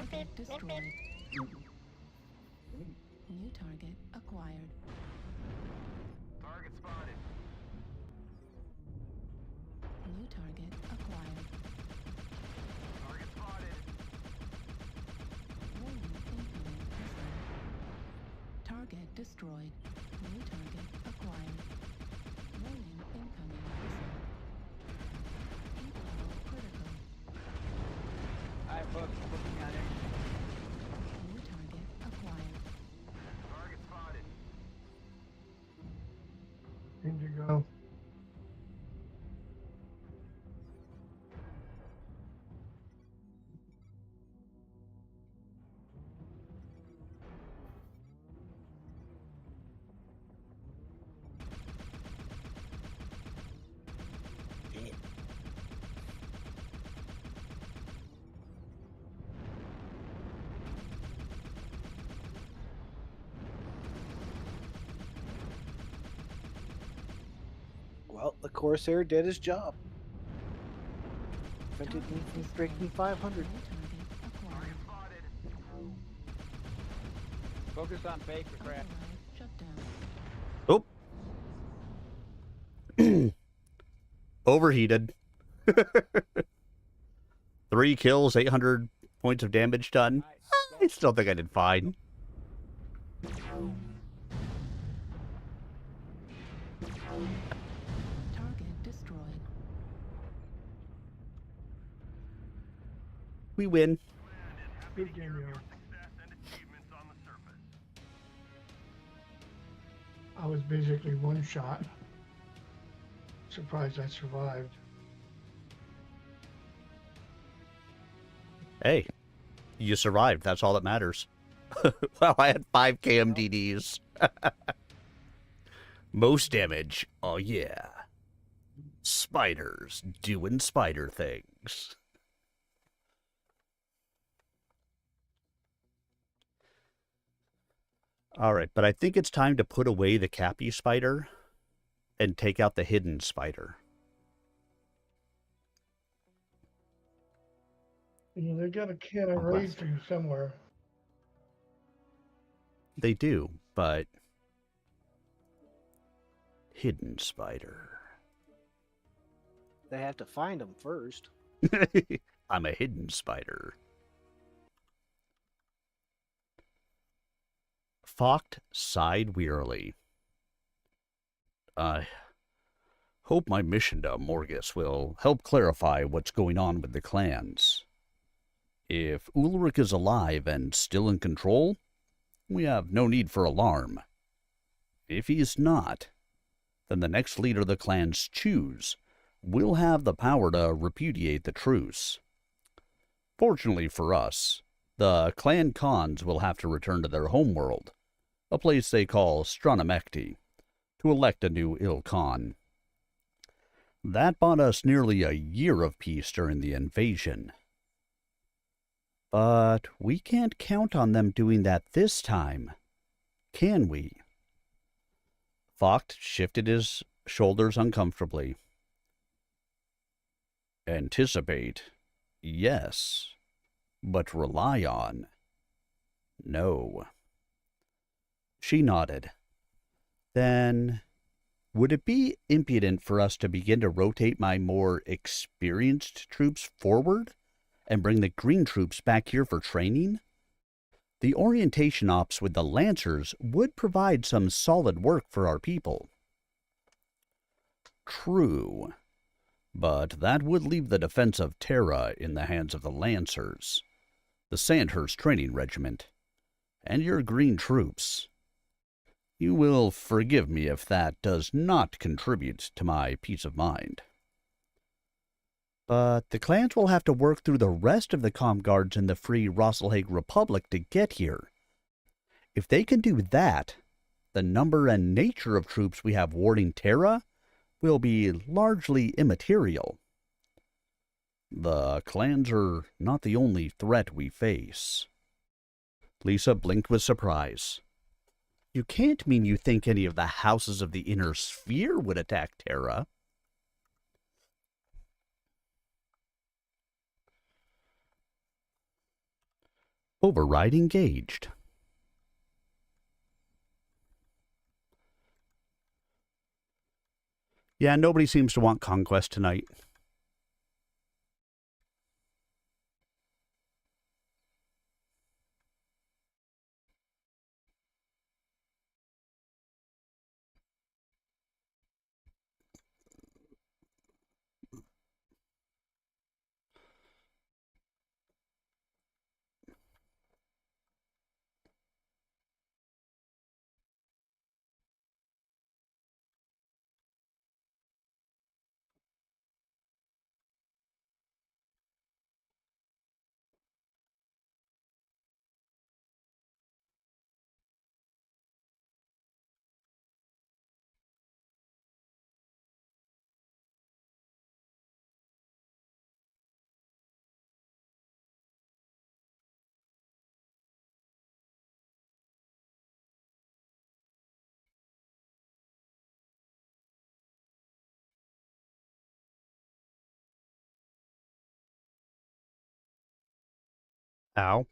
S3: Target destroyed. New target acquired.
S5: Target spotted.
S3: New target acquired.
S5: Target spotted.
S3: Warning incoming missile. Target destroyed. New target acquired. Warning incoming missile. Heat level critical.
S9: Alright, folks, looking at it.
S3: New target acquired.
S5: Target spotted.
S2: Indigo.
S10: Well, the Corsair did his job. Prevented me from breaking 500.
S3: New target acquired.
S9: Focus on Baker, crap.
S3: Override shut down.
S1: Oh. Overheated. 3 kills, 800 points of damage done. I still think I did fine.
S3: Target destroyed.
S1: We win.
S2: Good game, yo.
S5: Success and achievements on the surface.
S2: I was basically one shot. Surprised I survived.
S1: Hey, you survived. That's all that matters. Well, I had 5 KMDDs. Most damage. Oh, yeah. Spiders doing spider things. All right, but I think it's time to put away the Cappy spider and take out the hidden spider.
S2: You know, they got a can of raid for you somewhere.
S1: They do, but hidden spider.
S10: They have to find him first.
S1: I'm a hidden spider. Focht sighed wearily. I hope my mission to Morgus will help clarify what's going on with the clans. If Ulrich is alive and still in control, we have no need for alarm. If he is not, then the next leader the clans choose will have the power to repudiate the truce. Fortunately for us, the clan Khans will have to return to their homeworld, a place they call Stranamekti, to elect a new Il Khan. That bought us nearly a year of peace during the invasion. But we can't count on them doing that this time, can we? Focht shifted his shoulders uncomfortably. Anticipate, yes, but rely on, no. She nodded. Then, would it be impudent for us to begin to rotate my more experienced troops forward and bring the green troops back here for training? The orientation ops with the Lancers would provide some solid work for our people. True, but that would leave the defense of Terra in the hands of the Lancers, the Sandhurst Training Regiment, and your green troops. You will forgive me if that does not contribute to my peace of mind. But the clans will have to work through the rest of the comm guards in the Free Rosselhague Republic to get here. If they can do that, the number and nature of troops we have warding Terra will be largely immaterial. The clans are not the only threat we face. Lisa blinked with surprise. You can't mean you think any of the houses of the Inner Sphere would attack Terra? Override engaged. Yeah, nobody seems to want conquest tonight. Ow.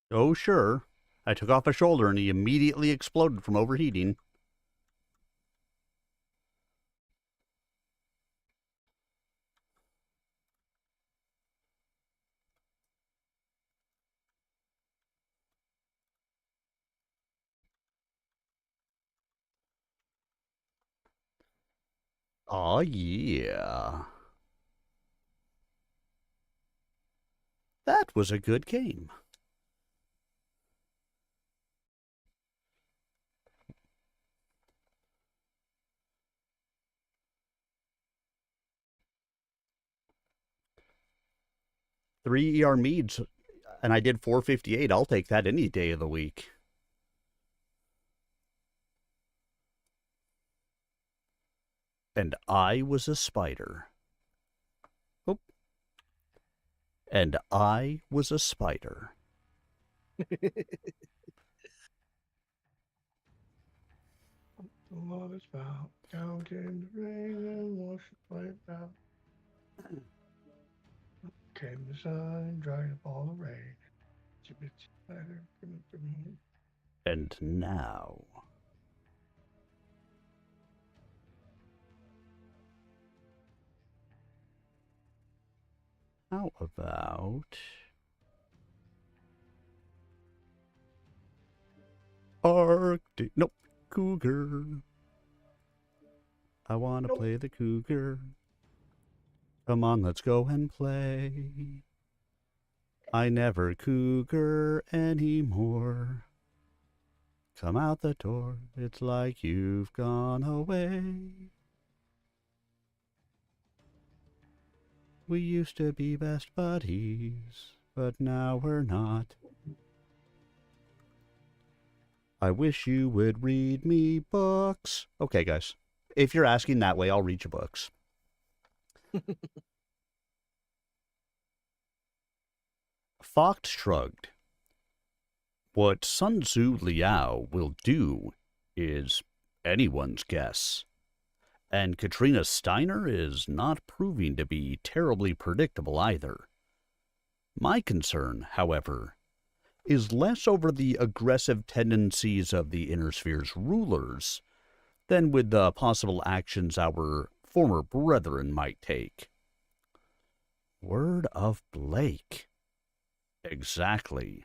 S1: Oh, sure. I took off a shoulder and he immediately exploded from overheating. Oh, yeah. That was a good game. Three ER meads, and I did 458. I'll take that any day of the week. And I was a spider. Oh. And I was a spider.
S2: The Lord is bound, down came the rain and washed the white out. Came the sun, dried up all the rain. Spider, come up to me.
S1: And now... how about... Arctic... Nope. Cougar. I want to play the cougar. Come on, let's go and play. I never cougar anymore. Come out the door, it's like you've gone away. We used to be best buddies, but now we're not. I wish you would read me books. Okay, guys. If you're asking that way, I'll read you books. Fox shrugged. What Sun Tzu Liao will do is anyone's guess. And Katrina Steiner is not proving to be terribly predictable either. My concern, however, is less over the aggressive tendencies of the Inner Sphere's rulers than with the possible actions our former brethren might take. Word of Blake. Exactly.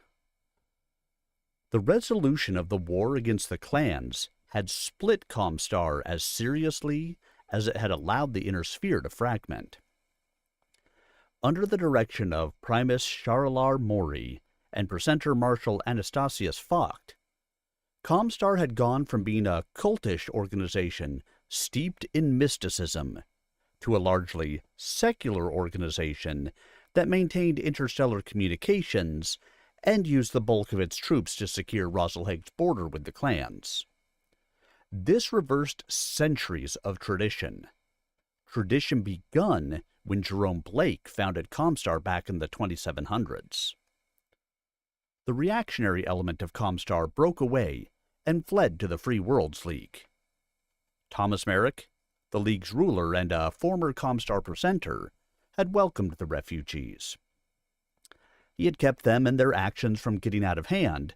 S1: The resolution of the war against the clans had split Comstar as seriously as it had allowed the Inner Sphere to fragment. Under the direction of Primus Charalar Mori and Presenter Marshal Anastasius Vogt, Comstar had gone from being a cultish organization steeped in mysticism to a largely secular organization that maintained interstellar communications and used the bulk of its troops to secure Rosalhaig's border with the clans. This reversed centuries of tradition. Tradition begun when Jerome Blake founded Comstar back in the 2700s. The reactionary element of Comstar broke away and fled to the Free Worlds League. Thomas Merrick, the League's ruler and a former Comstar presenter, had welcomed the refugees. He had kept them and their actions from getting out of hand,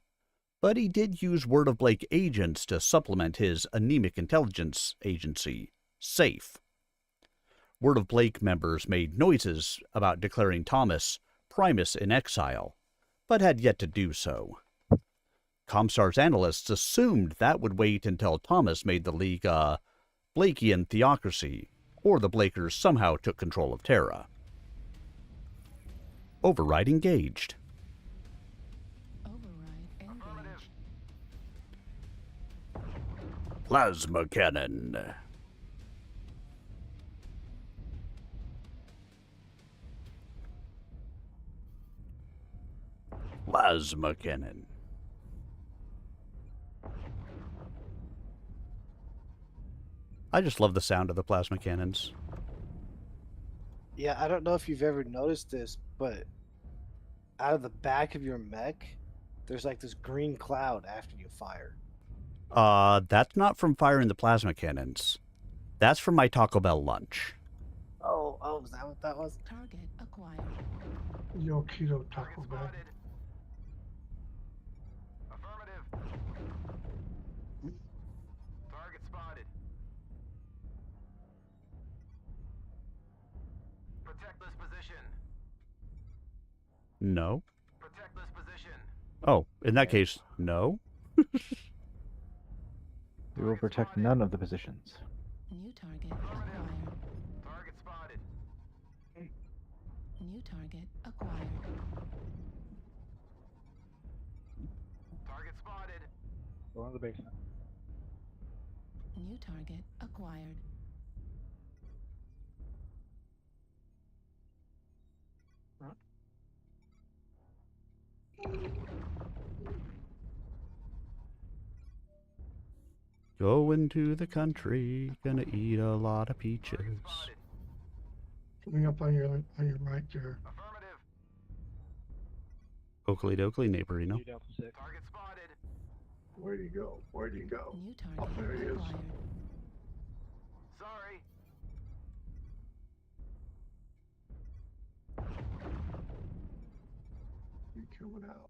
S1: but he did use Word of Blake agents to supplement his anemic intelligence agency, SAFE. Word of Blake members made noises about declaring Thomas Primus in exile, but had yet to do so. Comstar's analysts assumed that would wait until Thomas made the League a Blakean theocracy, or the Blakers somehow took control of Terra. Override engaged. Plasma cannon. Plasma cannon. I just love the sound of the plasma cannons.
S10: Yeah, I don't know if you've ever noticed this, but out of the back of your mech, there's like this green cloud after you fire.
S1: That's not from firing the plasma cannons. That's from my Taco Bell lunch.
S10: Oh, is that what that was?
S3: Target acquired.
S2: Yo Keto Taco Bell.
S5: Affirmative. Target spotted. Protect this position.
S1: No.
S5: Protect this position.
S1: Oh, in that case, no.
S11: We will protect none of the positions.
S3: New target acquired. target acquired.
S5: Target spotted.
S13: Go into the basement.
S3: New target acquired.
S1: Going to the country, gonna eat a lot of peaches.
S2: Coming up on your right there.
S5: Affirmative.
S1: Oakley dokley, neighborino.
S13: Lead Alpha 6.
S5: Target spotted.
S2: Where'd he go? Where'd he go?
S3: New
S2: Oh,
S3: target
S2: there he is.
S3: acquired.
S5: Sorry.
S2: He's coming out.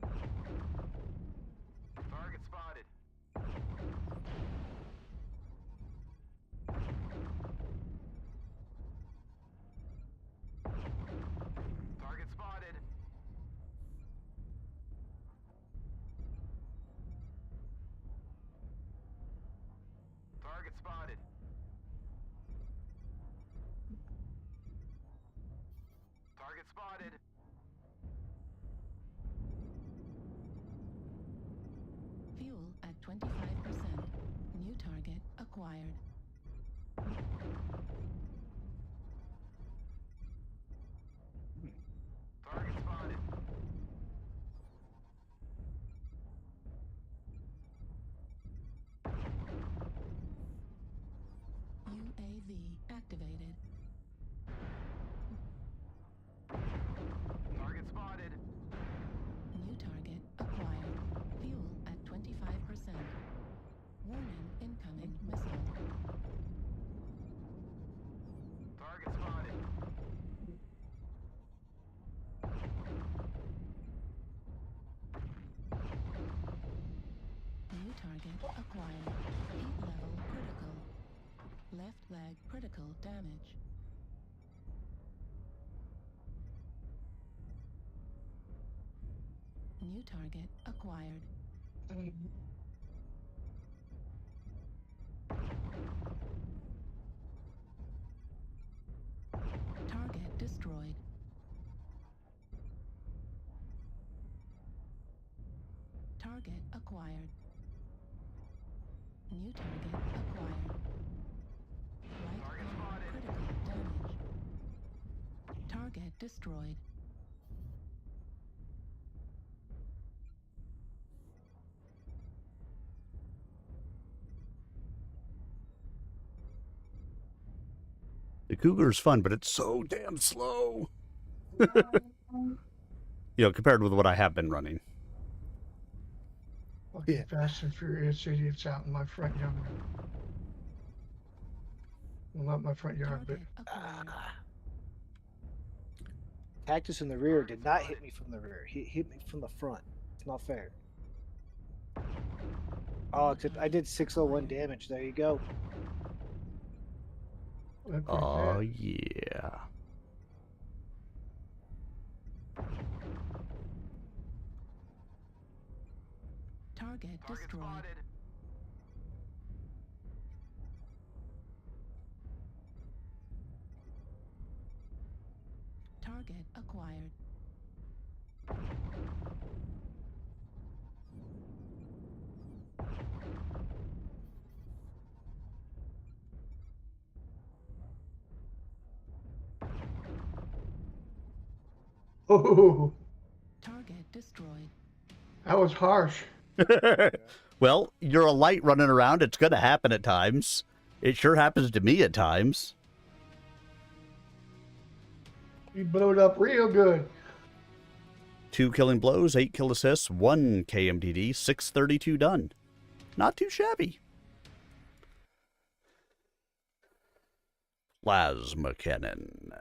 S5: Target spotted. Target spotted. Target spotted. Target spotted.
S3: Fuel at 25%. New target acquired.
S5: Target spotted.
S3: UAV activated.
S5: Target spotted.
S3: New target acquired. Fuel at 25%. Warning, incoming missile.
S5: Target spotted.
S3: New target acquired. Heat level critical. Left leg critical damage. New target acquired. Target destroyed. Target acquired. New target acquired. Right
S5: Target
S3: arm
S5: spotted.
S3: critical damage. Target destroyed.
S1: The Cougar's fun, but it's so damn slow. You know, compared with what I have been running.
S2: Fucking Fast and Furious idiots out in my front yard. Well, not my front yard, but
S3: Target acquired.
S10: Cactus in the rear did not hit me from the rear. He hit me from the front. It's not fair. Oh, except I did 601 damage. There you go.
S2: that's pretty
S1: Oh,
S2: bad.
S1: yeah.
S3: Target
S5: Target
S3: destroyed.
S5: spotted.
S3: Target acquired.
S2: Oh,
S3: Target destroyed.
S2: that was harsh.
S1: Well, you're a light running around. It's going to happen at times. It sure happens to me at times.
S2: He blew it up real good.
S1: 2 killing blows, 8 kill assists, 1 KMDD, 632 done. Not too shabby. Plasma cannon.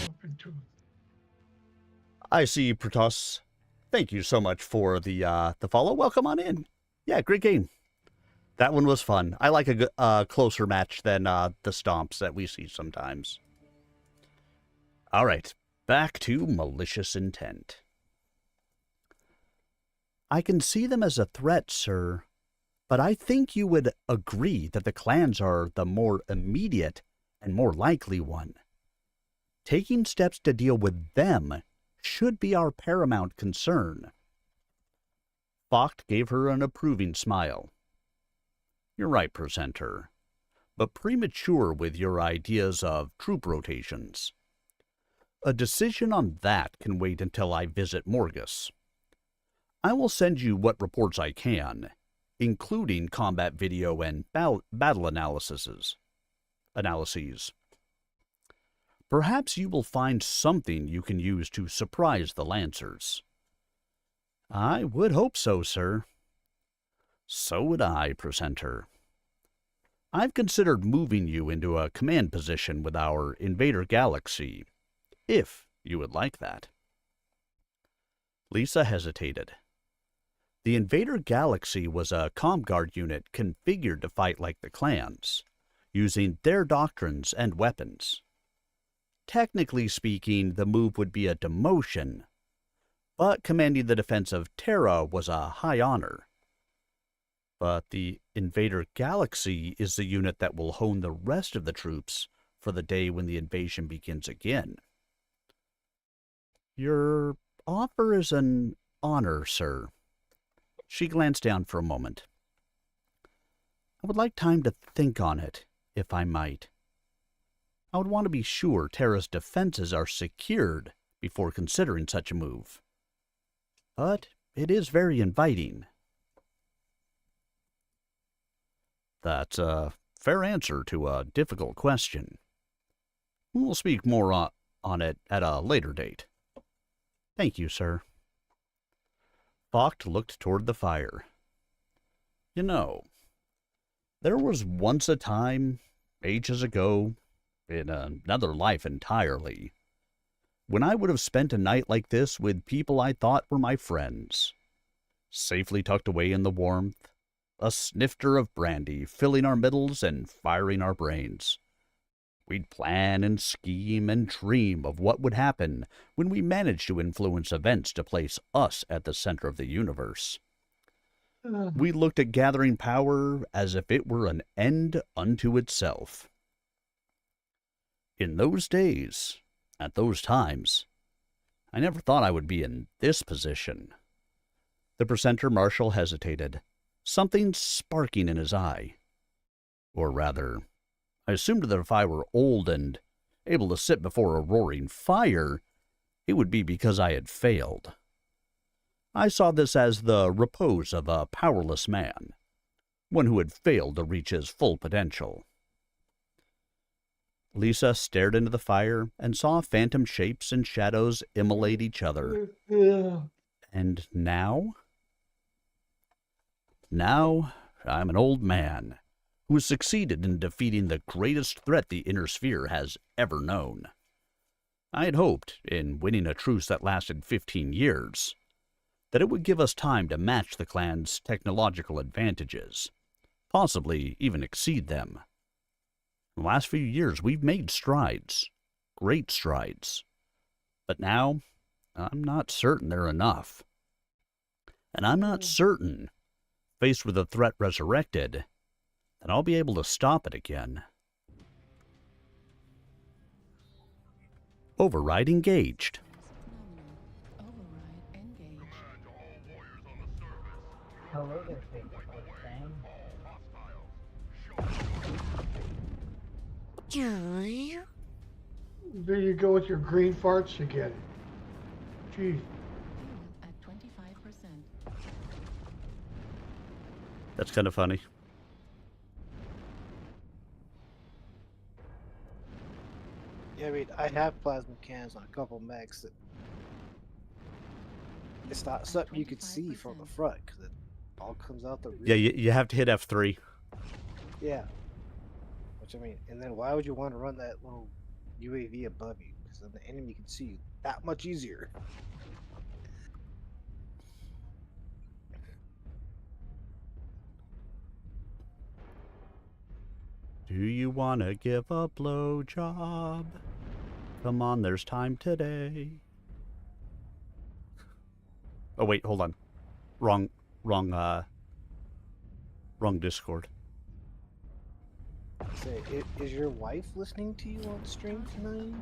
S2: Up into
S1: I see you, Protoss. Thank you so much for the follow. Welcome on in. Yeah, great game. That one was fun. I like a closer match than the stomps that we see sometimes. All right, back to malicious intent. I can see them as a threat, sir, but I think you would agree that the clans are the more immediate and more likely one. Taking steps to deal with them should be our paramount concern. Vogt gave her an approving smile. You're right, presenter, but premature with your ideas of troop rotations. A decision on that can wait until I visit Morgus. I will send you what reports I can, including combat video and battle analyses. Perhaps you will find something you can use to surprise the Lancers. I would hope so, sir. So would I, presenter. I've considered moving you into a command position with our Invader Galaxy, if you would like that. Lisa hesitated. The Invader Galaxy was a ComGuard unit configured to fight like the clans, using their doctrines and weapons. Technically speaking, the move would be a demotion, but commanding the defense of Terra was a high honor. But the Invader Galaxy is the unit that will hone the rest of the troops for the day when the invasion begins again. Your offer is an honor, sir. She glanced down for a moment. I would like time to think on it, if I might. I would want to be sure Terra's defenses are secured before considering such a move. But it is very inviting. That's a fair answer to a difficult question. We'll speak more on it at a later date. Thank you, sir. Vogt looked toward the fire. You know, there was once a time, ages ago, in another life entirely, when I would have spent a night like this with people I thought were my friends, safely tucked away in the warmth, a snifter of brandy filling our middles and firing our brains. We'd plan and scheme and dream of what would happen when we managed to influence events to place us at the center of the universe. We looked at gathering power as if it were an end unto itself. In those days, at those times, I never thought I would be in this position. The presenter marshal hesitated, something sparking in his eye. Or rather, I assumed that if I were old and able to sit before a roaring fire, it would be because I had failed. I saw this as the repose of a powerless man, one who had failed to reach his full potential. Lisa stared into the fire and saw phantom shapes and shadows immolate each other. And now? Now, I'm an old man who has succeeded in defeating the greatest threat the Inner Sphere has ever known. I had hoped, in winning a truce that lasted 15 years, that it would give us time to match the clan's technological advantages, possibly even exceed them. In the last few years, we've made strides, great strides. But now, I'm not certain they're enough. And I'm not certain, faced with a threat resurrected, that I'll be able to stop it again. Override engaged.
S3: Override engaged.
S9: Hello there, favorite fan.
S2: There you go with your green farts again. Gee.
S3: At 25%.
S1: That's kind of funny.
S10: Yeah, I mean, I have plasma cannons on a couple mechs. That it's not something you could see from the front because it all comes out the rear.
S1: Yeah, you have to hit F3.
S10: Yeah. Which I mean, and then why would you want to run that little UAV above you? Because then the enemy can see you that much easier.
S1: Do you want to give a blowjob? Come on, there's time today. Oh, wait, hold on. Wrong Discord.
S10: Say, is your wife listening to you on stream tonight?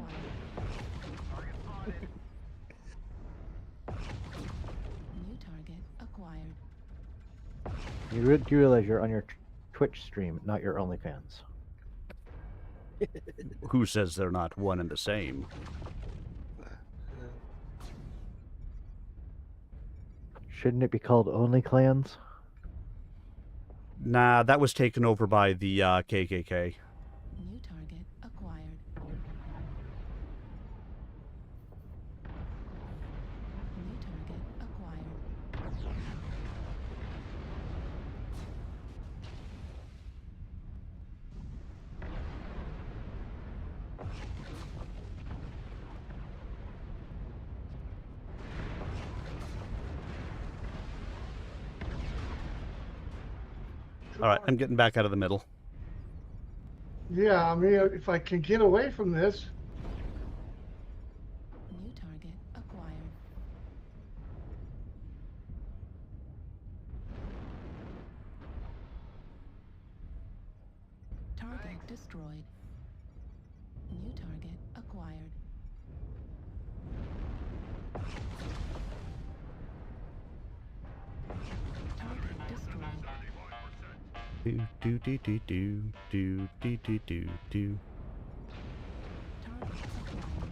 S3: New target acquired.
S11: Do realize you're on your Twitch stream, not your OnlyFans.
S1: Who says they're not one and the same?
S11: Shouldn't it be called OnlyClans?
S1: Nah, that was taken over by the KKK.
S3: New target acquired. New target acquired.
S1: All right, I'm getting back out of the middle.
S2: Yeah, I mean, if I can get away from this,
S3: New target acquired. Target destroyed. New target acquired. Target destroyed.
S1: Do do do do do do do do do do.
S3: Target acquired.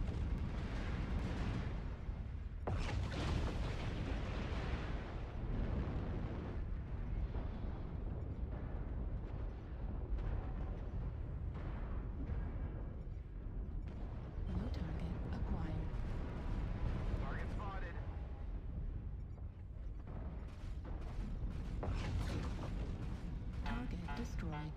S3: New target acquired.
S5: Target spotted.
S3: Target destroyed.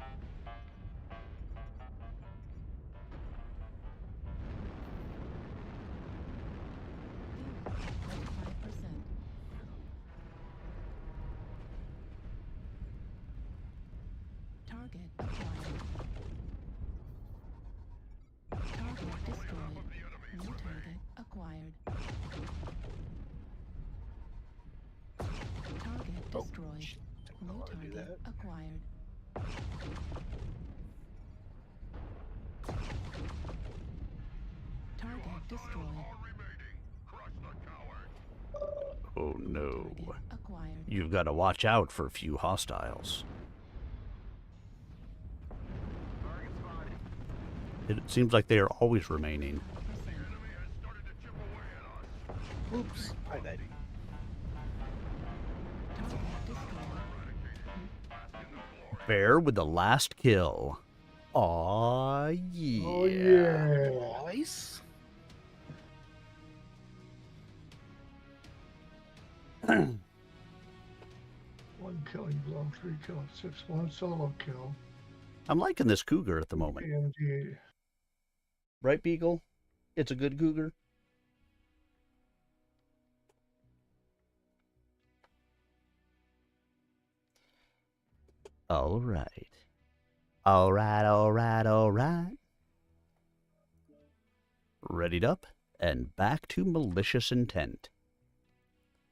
S3: Fuel at 25%. Target acquired. Target destroyed. New target acquired. Target destroyed. New target acquired. Target destroyed.
S1: Oh no.
S3: Target acquired.
S1: You've got to watch out for a few hostiles.
S5: Target spotted.
S1: It seems like they are always remaining.
S10: Oops, I died.
S3: Target destroyed.
S1: Bear with the last kill. Aw, yeah.
S2: oh yeah.
S10: Nice.
S2: One killing blow, 3 kill assists, 1 solo kill.
S1: I'm liking this cougar at the moment.
S2: PMG.
S1: Right, Beagle? It's a good cougar. All right. All right, all right, all right. Readied up and back to malicious intent.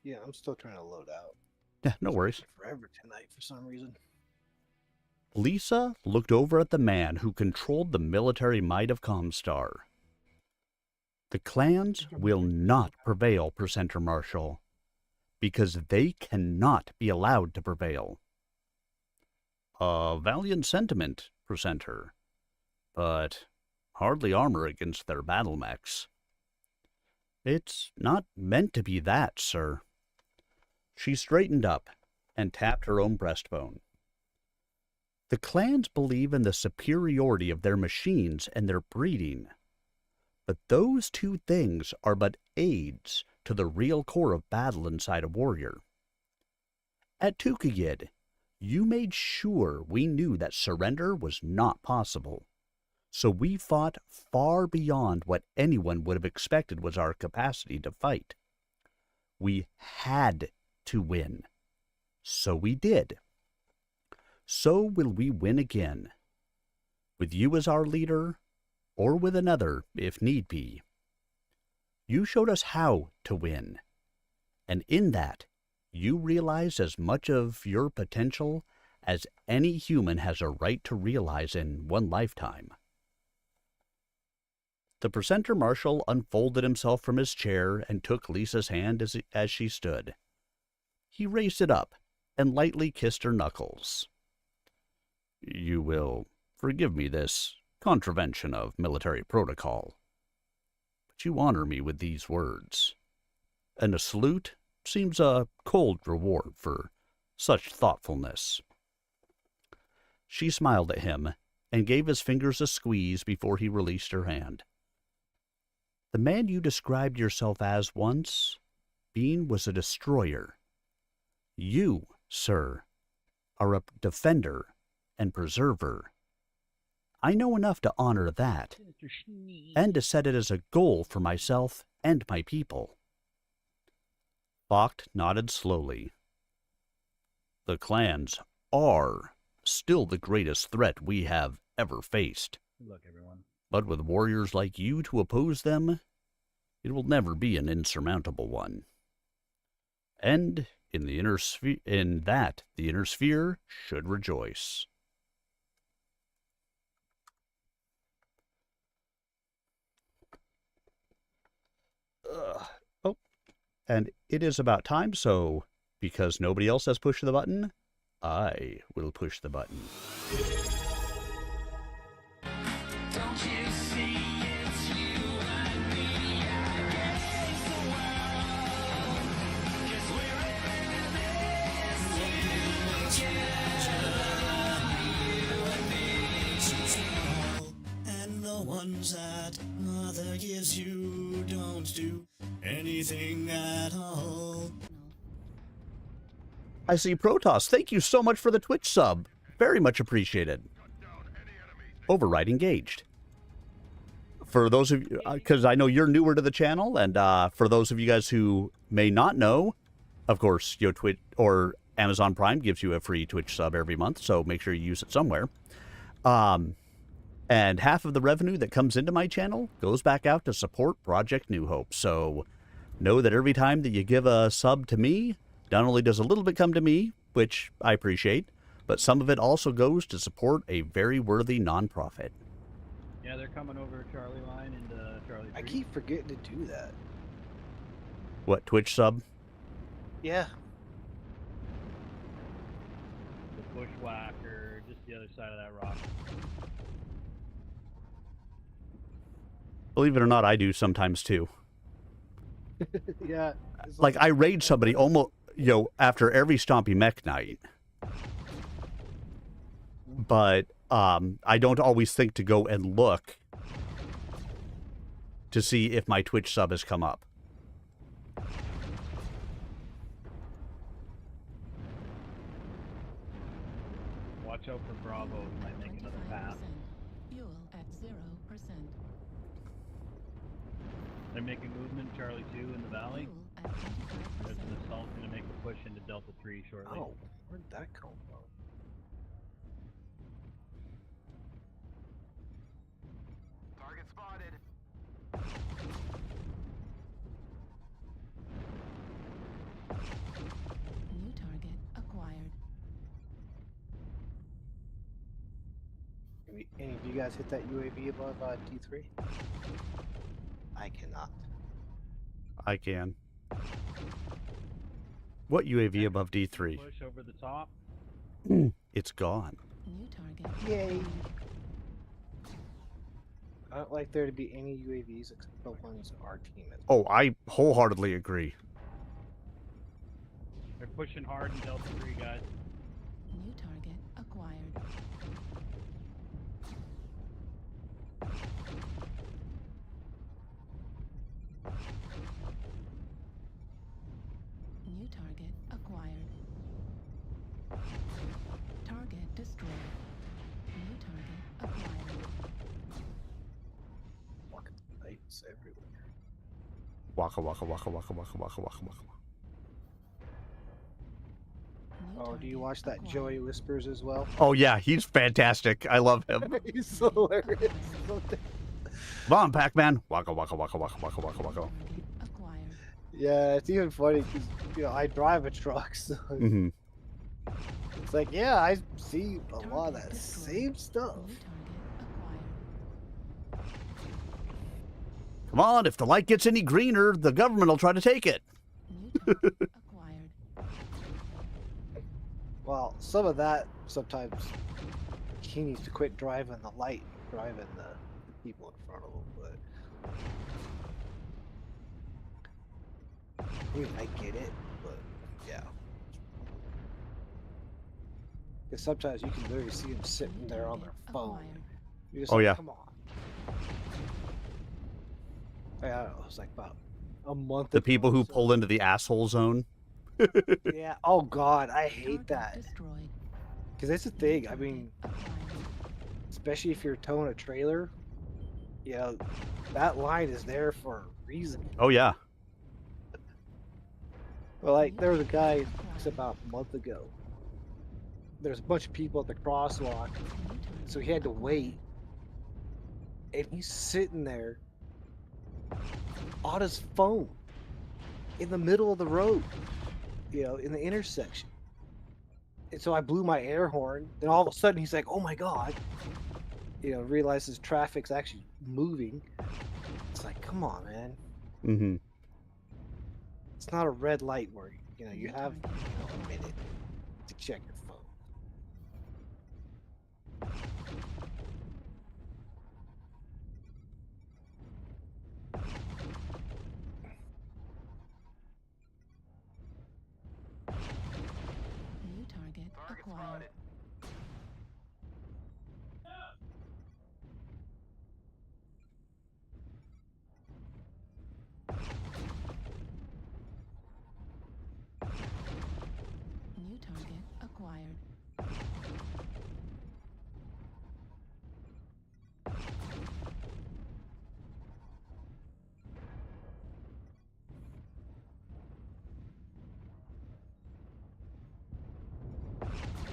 S10: Yeah, I'm still trying to load out.
S1: Yeah, no worries.
S10: Forever tonight for some reason.
S1: Lisa looked over at the man who controlled the military might of Comstar. The clans will not prevail, Presenter Marshal, because they cannot be allowed to prevail. A valiant sentiment, Presenter, but hardly armor against their battle mechs. It's not meant to be that, sir. She straightened up and tapped her own breastbone. The clans believe in the superiority of their machines and their breeding, but those two things are but aids to the real core of battle inside a warrior. At Tukagid, you made sure we knew that surrender was not possible, so we fought far beyond what anyone would have expected was our capacity to fight. We had to win, so we did. So will we win again. with you as our leader, or with another if need be. You showed us how to win, and in that, you realized as much of your potential as any human has a right to realize in one lifetime. The presenter marshal unfolded himself from his chair and took Lisa's hand as she stood. He raised it up and lightly kissed her knuckles. You will forgive me this contravention of military protocol, but you honor me with these words, and a salute seems a cold reward for such thoughtfulness. She smiled at him and gave his fingers a squeeze before he released her hand. The man you described yourself as once, Bean, was a destroyer. You, sir, are a defender and preserver. I know enough to honor that, and to set it as a goal for myself and my people. Vocht nodded slowly. The clans are still the greatest threat we have ever faced.
S9: Good luck, everyone.
S1: But with warriors like you to oppose them, it will never be an insurmountable one. And in the inner sphere, the inner sphere should rejoice. Oh, and it is about time, so because nobody else has pushed the button, I will push the button.
S5: Don't you see it's you and me against the world? 'Cause we're in this together.
S15: And the ones that mother gives you don't do anything at all.
S1: I see Protoss. Thank you so much for the Twitch sub. Very much appreciated. Override engaged. For those of you, because I know you're newer to the channel, and for those of you guys who may not know, of course, Twitch or Amazon Prime gives you a free Twitch sub every month, so make sure you use it somewhere. And half of the revenue that comes into my channel goes back out to support Project New Hope. So know that every time that you give a sub to me, not only does a little bit come to me, which I appreciate, but some of it also goes to support a very worthy nonprofit.
S9: Yeah, they're coming over Charlie line and Charlie 3.
S10: I keep forgetting to do that.
S1: What, Twitch sub?
S10: Yeah.
S9: The bushwhacker, just the other side of that rock.
S1: Believe it or not, I do sometimes too.
S10: Yeah.
S1: Like, I raid somebody almost, after every Stompy mech night. But I don't always think to go and look to see if my Twitch sub has come up.
S9: Watch out for Bravo, he might make another path.
S3: Fuel at 0%.
S9: They're making movement, Charlie 2 in the valley.
S3: Fuel at 25%.
S9: There's an assault going to make a push into Delta 3 shortly.
S10: Oh, where'd that come from?
S5: Target spotted.
S3: New target acquired.
S10: Any of you guys hit that UAV above D3? I cannot.
S1: I can. What UAV above D3?
S9: Push over the top.
S1: It's gone.
S3: New target.
S10: Yay! I don't like there to be any UAVs except the ones our team is.
S1: Oh, I wholeheartedly agree.
S9: They're pushing hard in Delta 3, guys.
S3: New target acquired. New target acquired. Target destroyed. New target acquired.
S10: Fucking snipes everywhere.
S1: Waka waka waka waka waka waka waka waka.
S10: Oh, do you watch that Joey Whispers as well?
S1: Oh yeah, he's fantastic. I love him.
S10: He's so hilarious.
S1: Come on, Pac-Man. Waka waka waka waka waka waka waka.
S10: Yeah, it's even funny because I drive a truck, so
S1: Mm-hmm.
S10: it's like, yeah, I see a lot of that same stuff.
S1: Come on, if the light gets any greener, the government will try to take it.
S10: Well, some of that sometimes he needs to quit driving the light, driving the people in front of him. But I mean, I get it, but yeah. Because sometimes you can literally see them sitting there on their phone. You're just like,
S1: Yeah.
S10: come on. I don't know. It was like about a month.
S1: The people who pull into the asshole zone.
S10: Yeah. Oh God, I hate that. Because that's the thing. I mean, especially if you're towing a trailer, that line is there for a reason.
S1: Oh yeah.
S10: Well, like there was a guy, it's about a month ago. There's a bunch of people at the crosswalk, so he had to wait, and he's sitting there on his phone in the middle of the road, in the intersection. And so I blew my air horn, and all of a sudden he's like, "Oh my God!" Realizes traffic's actually moving. It's like, come on, man.
S1: Mm-hmm.
S10: It's not a red light where you have a minute to check your phone.
S3: New target acquired. New target acquired.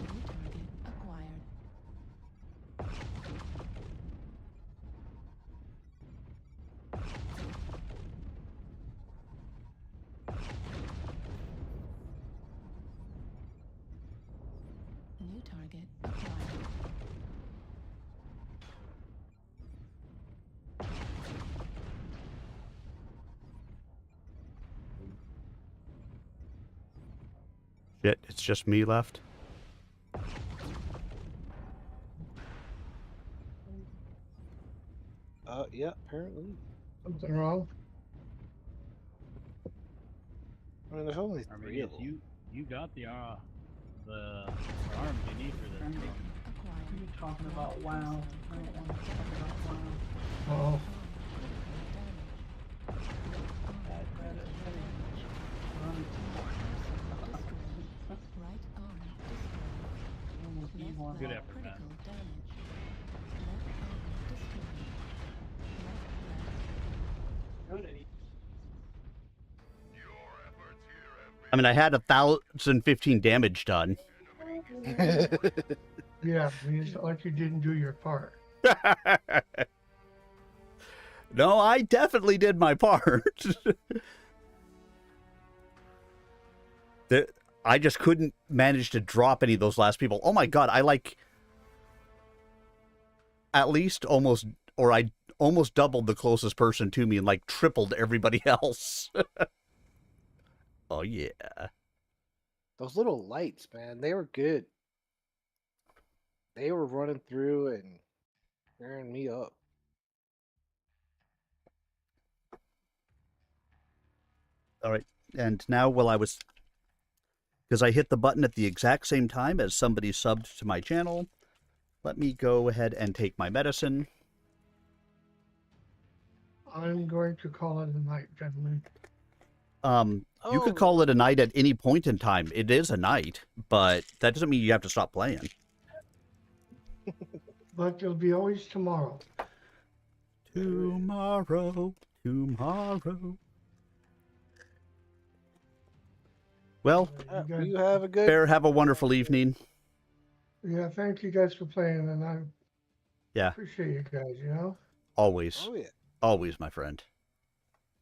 S3: New target acquired. New target acquired.
S1: Shit, it's just me left.
S10: Yeah, apparently.
S2: Something wrong?
S10: I mean, there's only
S9: I mean,
S10: three
S9: yes,
S10: of them.
S9: you got the arms you need for this.
S7: You're talking about WoW. I don't want to talk about WoW.
S2: Oh.
S9: Good effort, man.
S1: I mean, I had 1,015 damage done.
S2: Yeah, I mean, it's not like you didn't do your part.
S1: No, I definitely did my part. I just couldn't manage to drop any of those last people. Oh my God, I almost doubled the closest person to me and like tripled everybody else. Oh yeah.
S10: Those little lights, man, they were good. They were running through and tearing me up.
S1: All right. And now because I hit the button at the exact same time as somebody subbed to my channel, let me go ahead and take my medicine.
S2: I'm going to call it a night, gentlemen.
S1: You could call it a night at any point in time. It is a night, but that doesn't mean you have to stop playing.
S2: But there'll be always tomorrow.
S1: Tomorrow. Well,
S2: You guys,
S10: You have a good.
S1: Bear, have a wonderful evening.
S2: yeah, thank you guys for playing, and I
S1: Yeah,
S2: appreciate you guys. You know,
S1: always.
S10: Oh yeah.
S1: Always, my friend.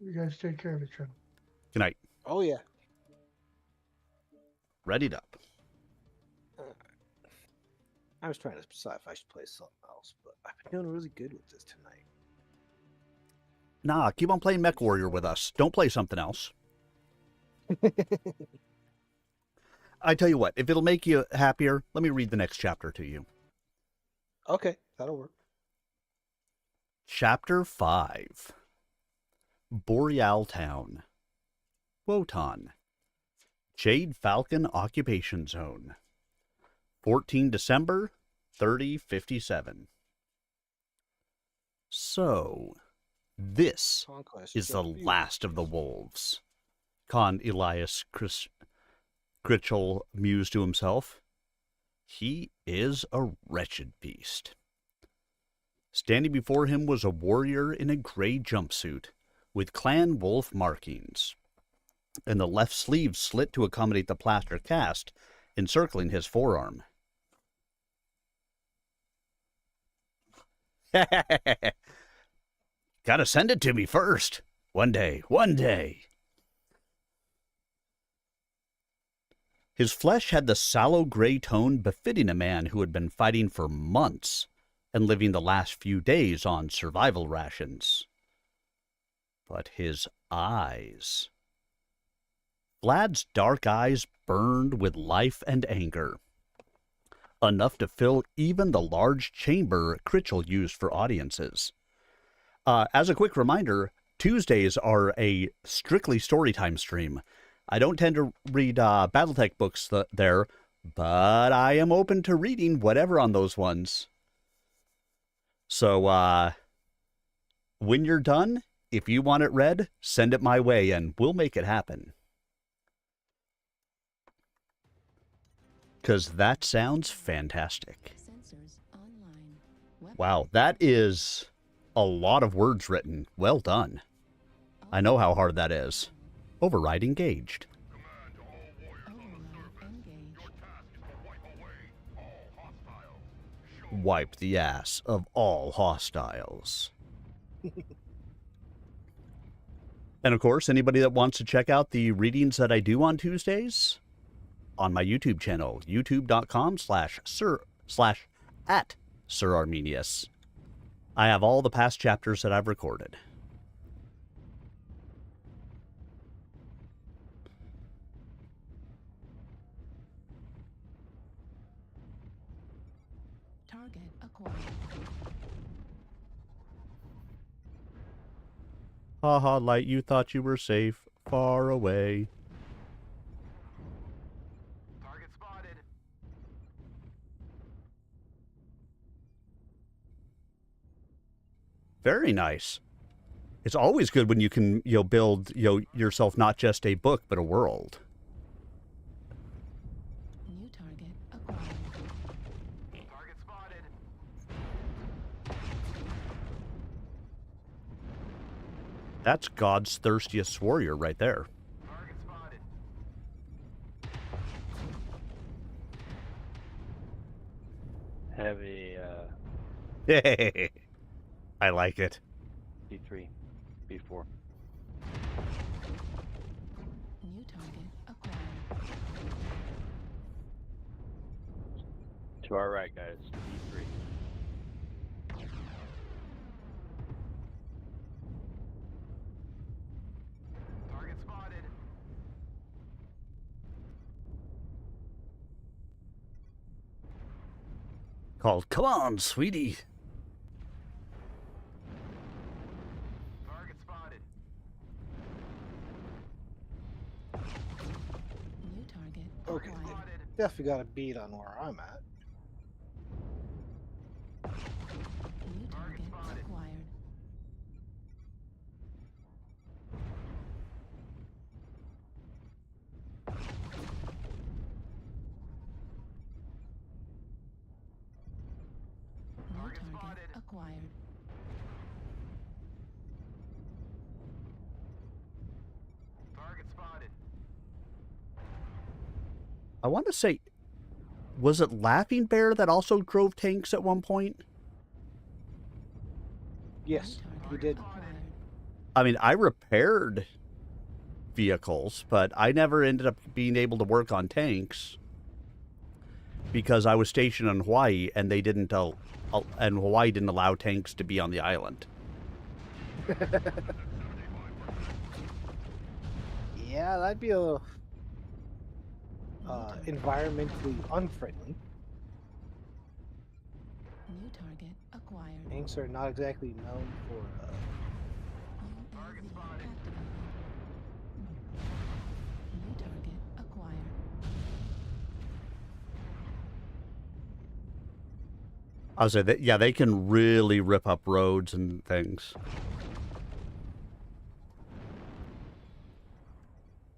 S2: you guys take care of each other.
S1: Good night.
S10: Oh yeah.
S1: Readied up.
S10: I was trying to decide if I should play something else, but I've been doing really good with this tonight.
S1: Nah, keep on playing Mech Warrior with us. Don't play something else. I tell you what, if it'll make you happier, let me read the next chapter to you.
S10: Okay, that'll work.
S1: Chapter 5. Boreal Town. Wotan. Jade Falcon Occupation Zone. 14 December, 3057. So, this
S10: Conquest
S1: is the
S10: just
S1: last of the wolves. Con Elias Critchell mused to himself. He is a wretched beast. Standing before him was a warrior in a gray jumpsuit with clan wolf markings, and the left sleeve slit to accommodate the plaster cast encircling his forearm. Gotta send it to me first. One day, one day. His flesh had the sallow gray tone befitting a man who had been fighting for months and living the last few days on survival rations. But his eyes. Vlad's dark eyes burned with life and anger, enough to fill even the large chamber Critchell used for audiences. As a quick reminder, Tuesdays are a strictly storytime stream. I don't tend to read Battletech books there, but I am open to reading whatever on those ones. So, when you're done, if you want it read, send it my way and we'll make it happen. Because that sounds fantastic. Wow, that is a lot of words written. Well done. I know how hard that is. Override engaged. Wipe the ass of all hostiles. And of course, anybody that wants to check out the readings that I do on Tuesdays, on my YouTube channel, youtube.com/Sir Arminius. I have all the past chapters that I've recorded.
S3: Target acquired.
S1: Haha, light, you thought you were safe. Far away.
S5: Target spotted.
S1: Very nice. It's always good when you can, build, yourself not just a book, but a world.
S3: New target acquired.
S5: Target spotted.
S1: That's God's thirstiest warrior right there.
S5: Target spotted.
S9: Heavy,
S1: I like it.
S9: D3, B4.
S3: New target acquired.
S9: To our right, guys. D3.
S5: Target spotted.
S1: Called, come on, sweetie.
S5: Target spotted.
S3: New target
S10: Okay.
S3: acquired.
S10: Definitely got a beat on where I'm at.
S3: New target acquired. New target acquired.
S5: Target spotted.
S1: want to say, was it Laughing Bear that also drove tanks at one point?
S10: Yes, he did.
S1: I mean, I repaired vehicles, but I never ended up being able to work on tanks because I was stationed in Hawaii, and they didn't. And Hawaii didn't allow tanks to be on the island.
S10: Yeah, that'd be a little environmentally unfriendly.
S3: New target acquired.
S10: Tanks are not exactly known for.
S3: UAV activated. New target acquired.
S1: I was say that, yeah, they can really rip up roads and things.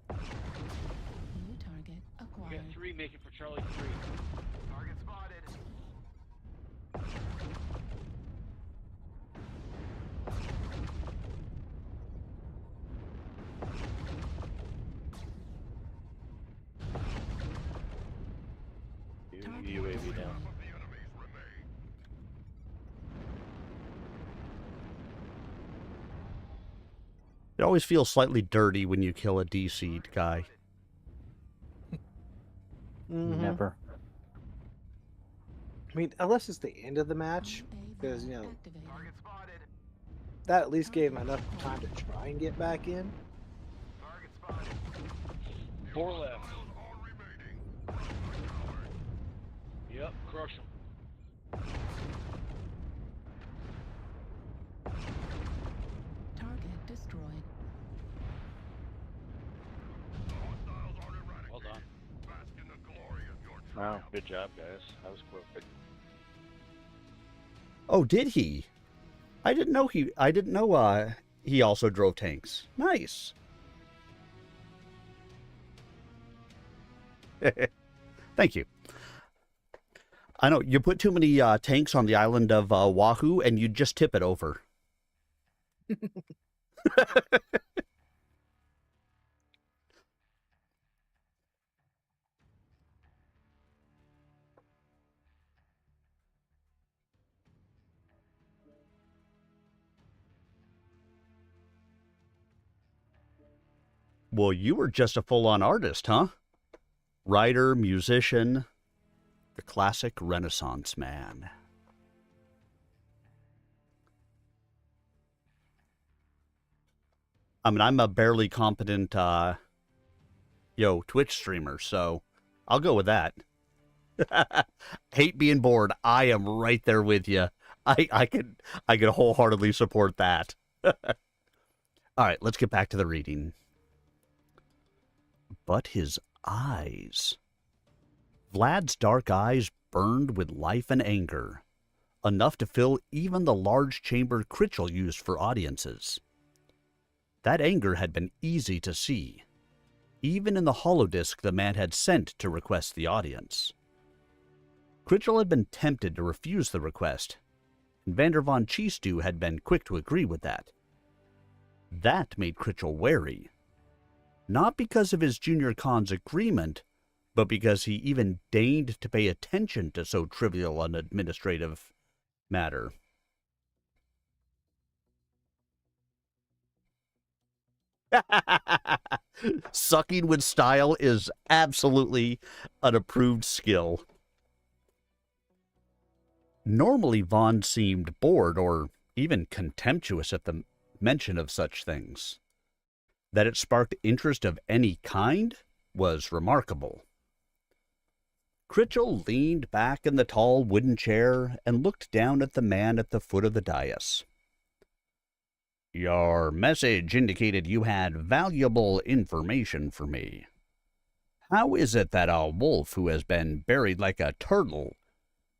S3: New target acquired.
S4: We got 3 making for Charlie 3. Target spotted.
S9: UAV down.
S1: It always feels slightly dirty when you kill a DC'd guy.
S11: Never.
S10: I mean, unless it's the end of the match, because, you know, that at least gave him enough time to try and get back in.
S4: 4 left. Yep, crush them.
S3: Target destroyed.
S9: Well done. Wow, good job, guys. That was quick.
S1: Oh, did he? I didn't know he also drove tanks. Nice. Thank you. I know you put too many tanks on the island of Oahu, and you just tip it over. Well, you were just a full-on artist, huh? Writer, musician, the classic Renaissance man. I mean, I'm a barely competent, Twitch streamer, so I'll go with that. Hate being bored. I am right there with you. I can wholeheartedly support that. All right, let's get back to the reading. But his eyes. Vlad's dark eyes burned with life and anger, enough to fill even the large chamber Critchell used for audiences. That anger had been easy to see, even in the holodisc the man had sent to request the audience. Critchell had been tempted to refuse the request, and Vander von Chistu had been quick to agree with that. That made Critchell wary, not because of his Junior Khan's agreement, but because he even deigned to pay attention to so trivial an administrative matter. Sucking with style is absolutely an approved skill. Normally, Vaughn seemed bored or even contemptuous at the mention of such things. That it sparked interest of any kind was remarkable. Critchell leaned back in the tall wooden chair and looked down at the man at the foot of the dais. Your message indicated you had valuable information for me. How is it that a wolf who has been buried like a turtle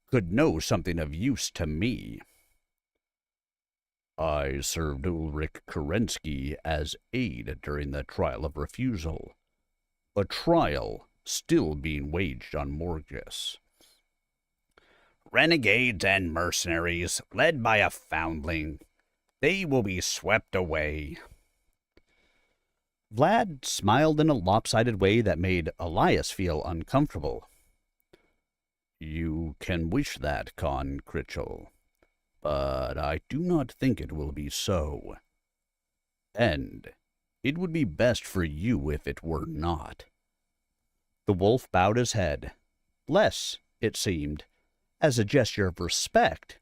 S1: could know something of use to me? I served Ulrich Kerensky as aide during the trial of refusal, a trial still being waged on Morgus. Renegades and mercenaries, led by a foundling, they will be swept away. Vlad smiled in a lopsided way that made Elias feel uncomfortable. You can wish that, Con Critchell, but I do not think it will be so. And it would be best for you if it were not. The wolf bowed his head, less, it seemed, as a gesture of respect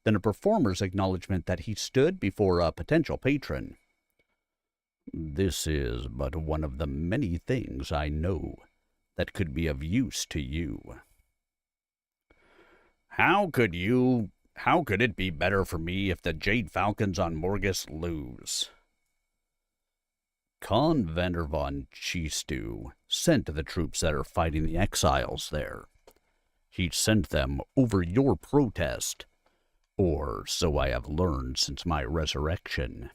S1: than a performer's acknowledgement that he stood before a potential patron. This is but one of the many things I know that could be of use to you. How could it be better for me if the Jade Falcons on Morgus lose? Con Vander von Chistu sent the troops that are fighting the exiles there. He sent them over your protest, or so I have learned since my resurrection.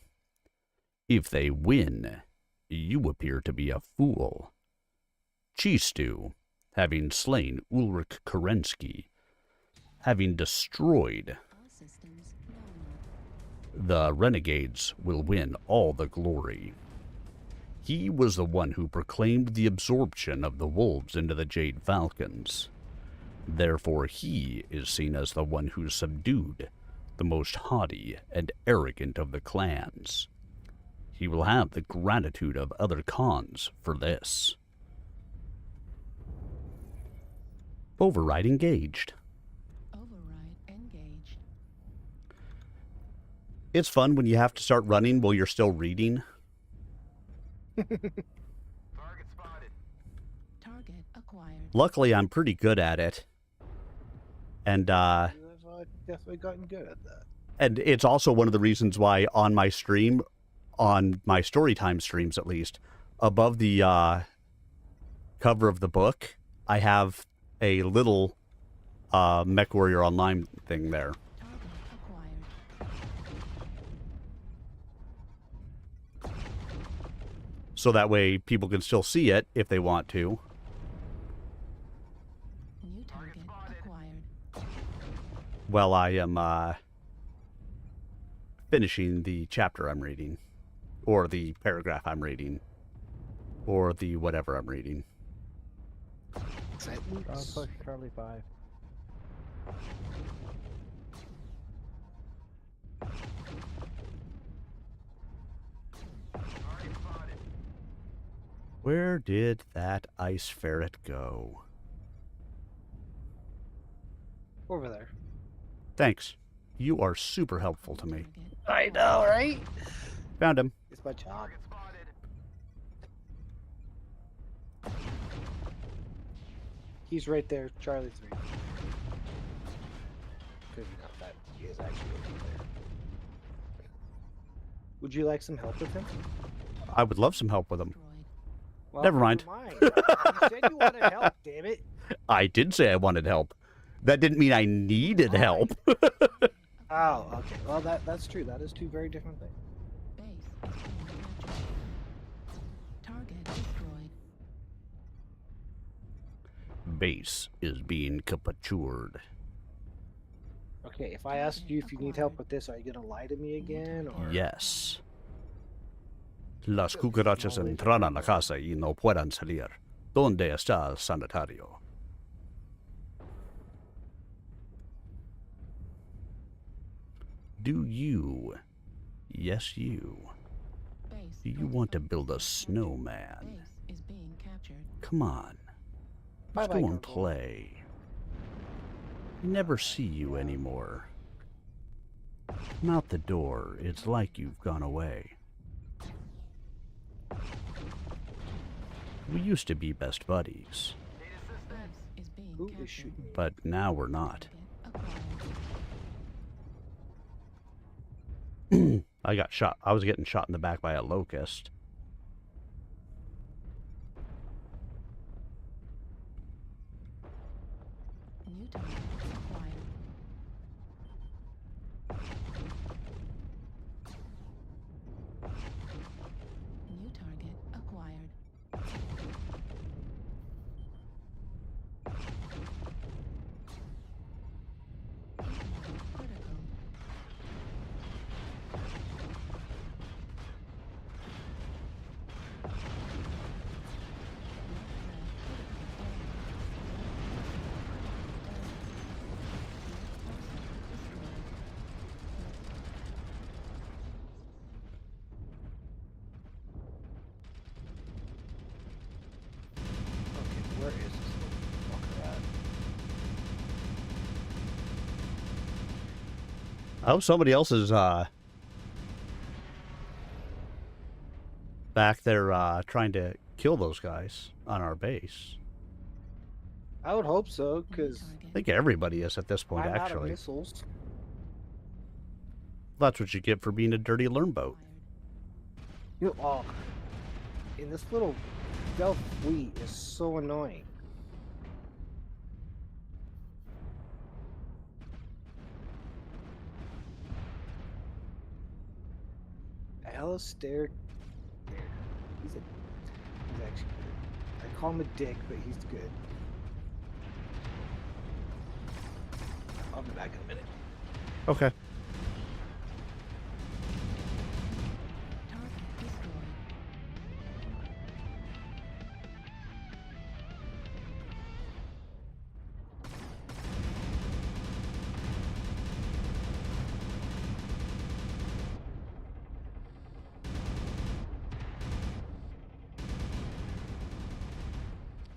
S1: If they win, you appear to be a fool. Chistu, having slain Ulrich Kerensky, having destroyed the renegades, will win all the glory. He was the one who proclaimed the absorption of the wolves into the Jade Falcons. Therefore he is seen as the one who subdued the most haughty and arrogant of the clans. He will have the gratitude of other Khans for this. Override engaged.
S3: Override engaged.
S1: It's fun when you have to start running while you're still reading.
S4: Target spotted.
S3: Target acquired.
S1: Luckily, I'm pretty good at it. And,
S10: I've definitely gotten good at that.
S1: And it's also one of the reasons why on my stream, on my Storytime streams at least, above the cover of the book, I have a little Mech Warrior Online thing there. So that way people can still see it if they want to.
S3: New target acquired.
S1: While I am finishing the chapter I'm reading, or the paragraph I'm reading, or the whatever I'm reading.
S11: Push Charlie 5.
S1: Where did that ice ferret go?
S10: Over there.
S1: Thanks. You are super helpful to me.
S10: I know, right?
S1: Found him.
S10: It's my job. He's right there, Charlie 3. Could be not that. He is actually over there. Would you like some help with him?
S1: I would love some help with him.
S10: Well,
S1: Never mind.
S10: You said you wanted help, damn it.
S1: I did say I wanted help. That didn't mean I needed help.
S10: Oh, okay. Well, that's true. That is two very different things.
S1: Base is being captured.
S10: Okay, if I ask you if you need help with this, are you gonna lie to me again, or?
S1: Yes. Las cucarachas entran a la casa y no puedan salir. ¿Dónde está el sanitario? Do you, yes you, do you want to build a snowman? Come on, let's go and play. I never see you anymore. Come out the door, it's like you've gone away. We used to be best buddies,
S10: Who is shooting?
S1: but now we're not. I got shot. I was getting shot in the back by a locust.
S3: New target acquired. New target acquired. Critical.
S1: hope somebody else is back there trying to kill those guys on our base.
S10: I would hope so, because
S1: I think everybody is at this point,
S10: I'm out of
S1: actually.
S10: missiles.
S1: That's what you get for being a dirty learnboat.
S10: Oh, and this little stealth fleet is so annoying. Alistair, he's actually good. I call him a dick, but he's good. I'll be back in a minute.
S1: Okay.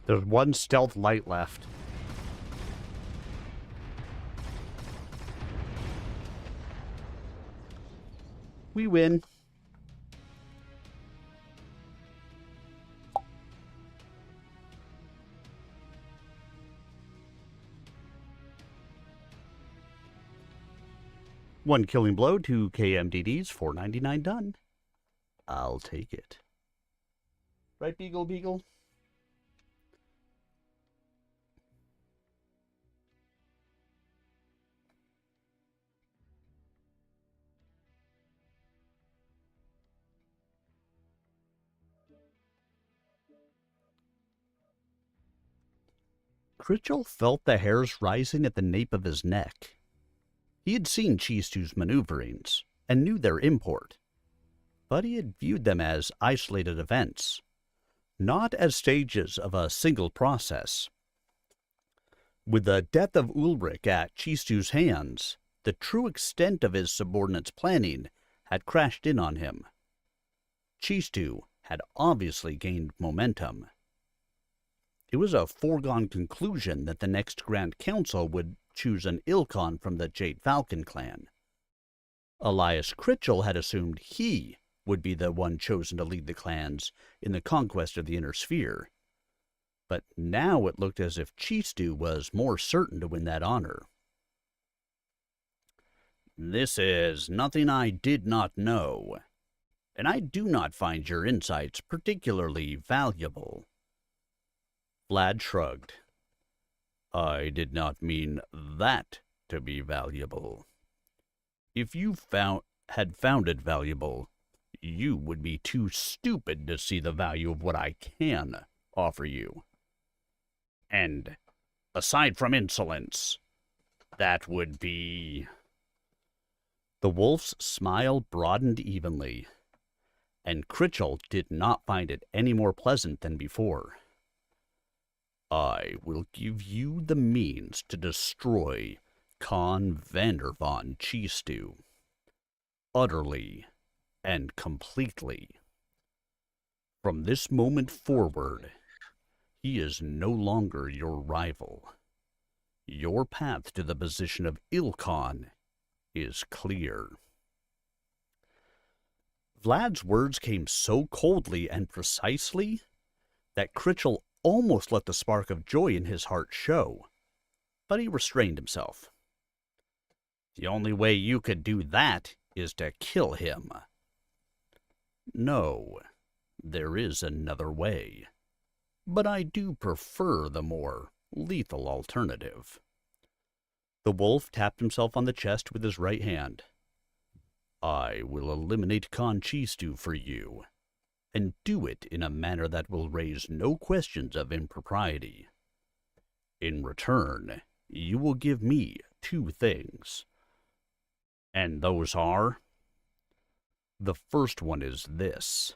S1: There's one stealth light left. We win. One killing blow, 2 KMDDs, $4.99 done. I'll take it. Right, Beagle Beagle? Critchell felt the hairs rising at the nape of his neck. He had seen Cheese-Two's maneuverings and knew their import, but he had viewed them as isolated events, not as stages of a single process. With the death of Ulrich at Cheese-Two's hands, the true extent of his subordinates' planning had crashed in on him. Cheese-Two had obviously gained momentum. It was a foregone conclusion that the next Grand Council would choose an Ilkon from the Jade Falcon clan. Elias Critchell had assumed he would be the one chosen to lead the clans in the conquest of the Inner Sphere. But now it looked as if Cheese-Two was more certain to win that honor. This is nothing I did not know, and I do not find your insights particularly valuable. Vlad shrugged. I did not mean that to be valuable. If you had found it valuable, you would be too stupid to see the value of what I can offer you. And aside from insolence, that would be... The wolf's smile broadened evenly, and Critchell did not find it any more pleasant than before. I will give you the means to destroy Con Vandervon Cheese-Two. Utterly and completely. From this moment forward, he is no longer your rival. Your path to the position of Ilkon is clear. Vlad's words came so coldly and precisely that Critchell almost let the spark of joy in his heart show, but he restrained himself. The only way you could do that is to kill him. No, there is another way, but I do prefer the more lethal alternative. The wolf tapped himself on the chest with his right hand. I will eliminate Con Cheese-Two for you, and do it in a manner that will raise no questions of impropriety. In return, you will give me 2 things. And those are... The first one is this.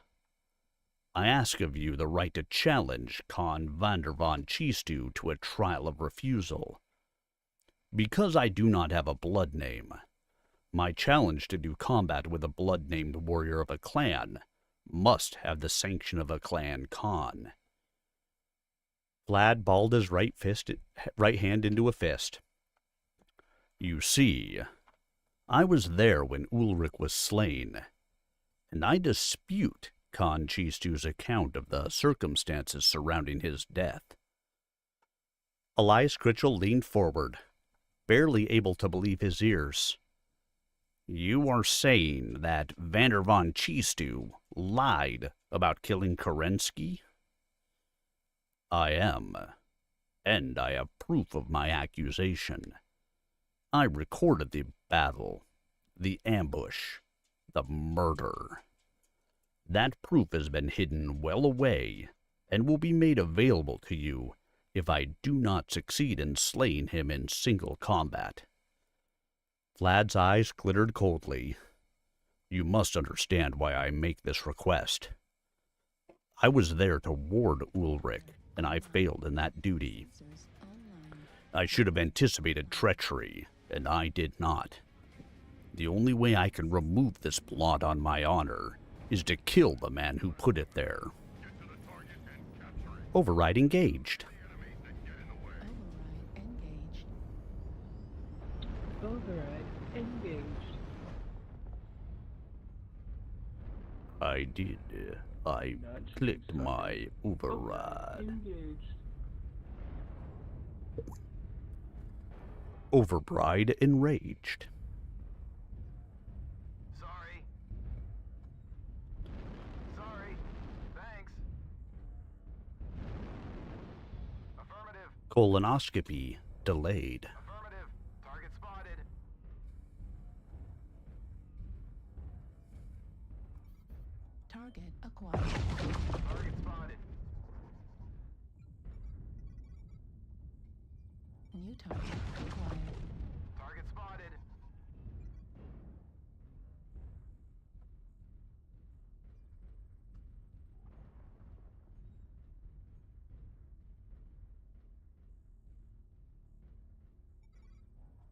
S1: I ask of you the right to challenge Con Vandervon Cheese-Two to a trial of refusal. Because I do not have a blood name, my challenge to do combat with a blood-named warrior of a clan must have the sanction of a clan Con. Vlad balled his right hand into a fist. You see, I was there when Ulrich was slain, and I dispute Khan Chistu's account of the circumstances surrounding his death. Elias Critchell leaned forward, barely able to believe his ears. You are saying that Vander von Chistu lied about killing Kerensky? I am, and I have proof of my accusation. I recorded the battle, the ambush, the murder. That proof has been hidden well away and will be made available to you if I do not succeed in slaying him in single combat. Vlad's eyes glittered coldly. You must understand why I make this request. I was there to ward Ulrich, and I failed in that duty. I should have anticipated treachery, and I did not. The only way I can remove this blot on my honor is to kill the man who put it there. Override engaged.
S7: Override engaged.
S1: I did. I clicked my override.
S7: Engaged.
S1: Override enraged.
S5: Sorry. Sorry. Thanks. Affirmative.
S1: Colonoscopy delayed.
S5: Affirmative. Target spotted.
S3: Target acquired.
S5: Target spotted.
S3: New target acquired.
S5: Target spotted.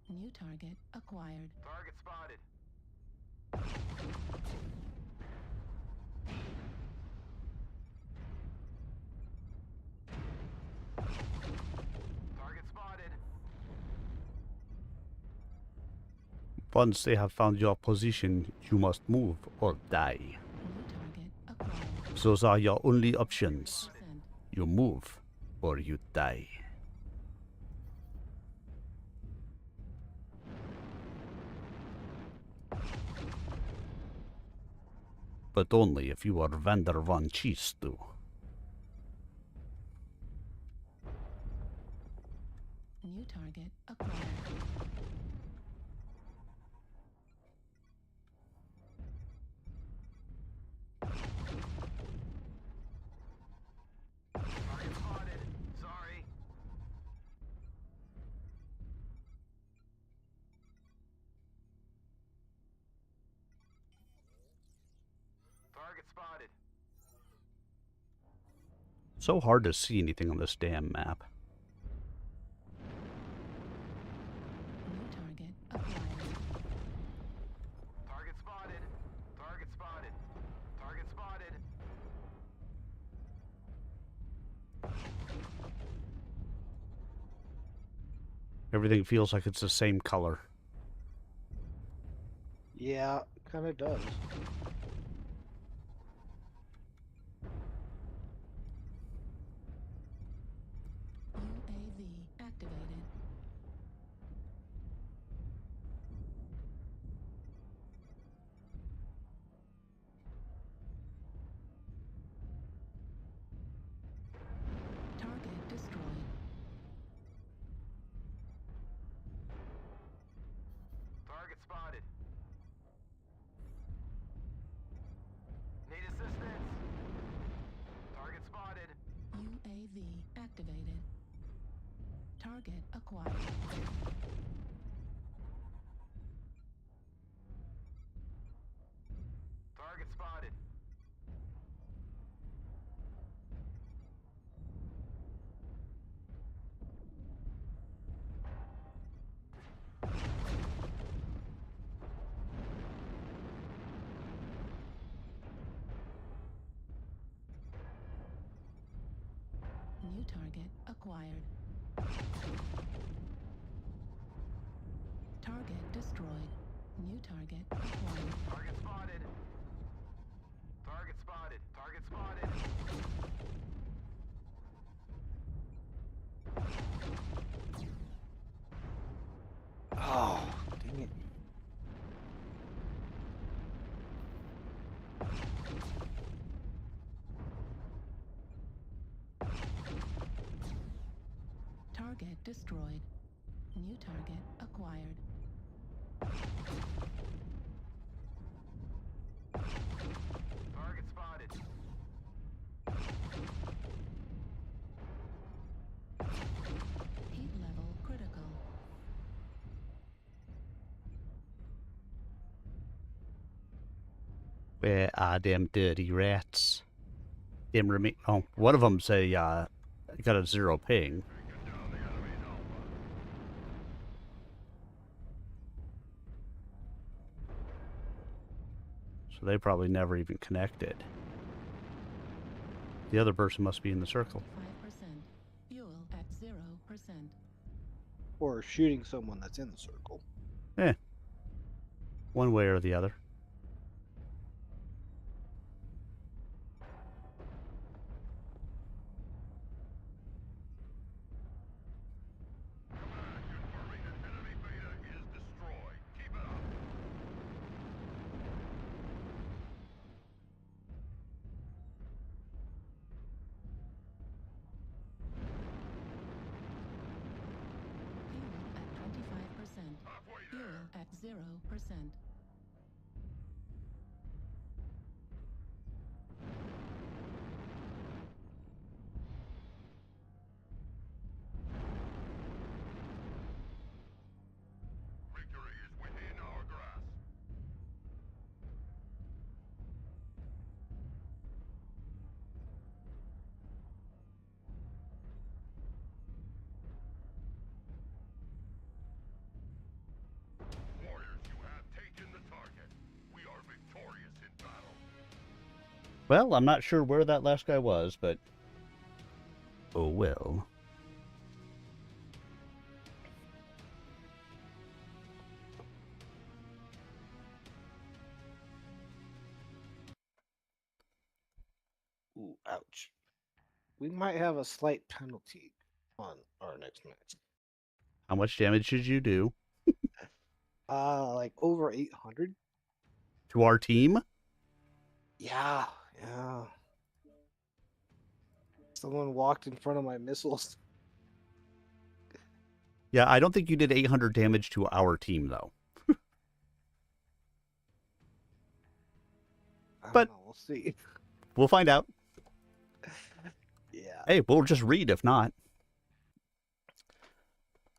S3: New target acquired.
S5: Target spotted. Target spotted.
S1: Once they have found your position, you must move or die.
S3: New target acquired.
S1: Those are your only options. You move or you die. But only if you are Vander von Chistu.
S3: New target acquired.
S5: Target spotted. Sorry. Target spotted.
S1: So hard to see anything on this damn map.
S3: New target acquired.
S5: Target spotted. Target spotted. Target spotted.
S1: Everything feels like it's the same color.
S10: Yeah, kind of does.
S3: UAV activated. Target destroyed.
S5: Target spotted. Need assistance. Target spotted.
S3: UAV activated. Target acquired.
S5: Target spotted.
S3: New target acquired. Target destroyed. New target acquired.
S5: Target spotted. Target spotted. Target spotted.
S10: Oh, dang it.
S3: Target destroyed. New target acquired.
S5: Target spotted.
S3: Heat level critical.
S1: Where are them dirty rats? Oh, one of them's got a 0 ping. So they probably never even connected. The other person must be in the circle.
S3: 5%. Fuel at 0%.
S10: Or shooting someone that's in the circle.
S1: Eh. One way or the other.
S3: Fuel at 0%.
S5: Victory is within our grasp. Warriors, you have taken the target. We are victorious in battle.
S1: Well, I'm not sure where that last guy was, but oh well.
S10: Ooh, ouch. We might have a slight penalty on our next match.
S1: How much damage did you do?
S10: Like over 800.
S1: To our team?
S10: Yeah. Someone walked in front of my missiles.
S1: Yeah, I don't think you did 800 damage to our team, though. But
S10: we'll see.
S1: We'll find out.
S10: Yeah.
S1: Hey, we'll just read if not.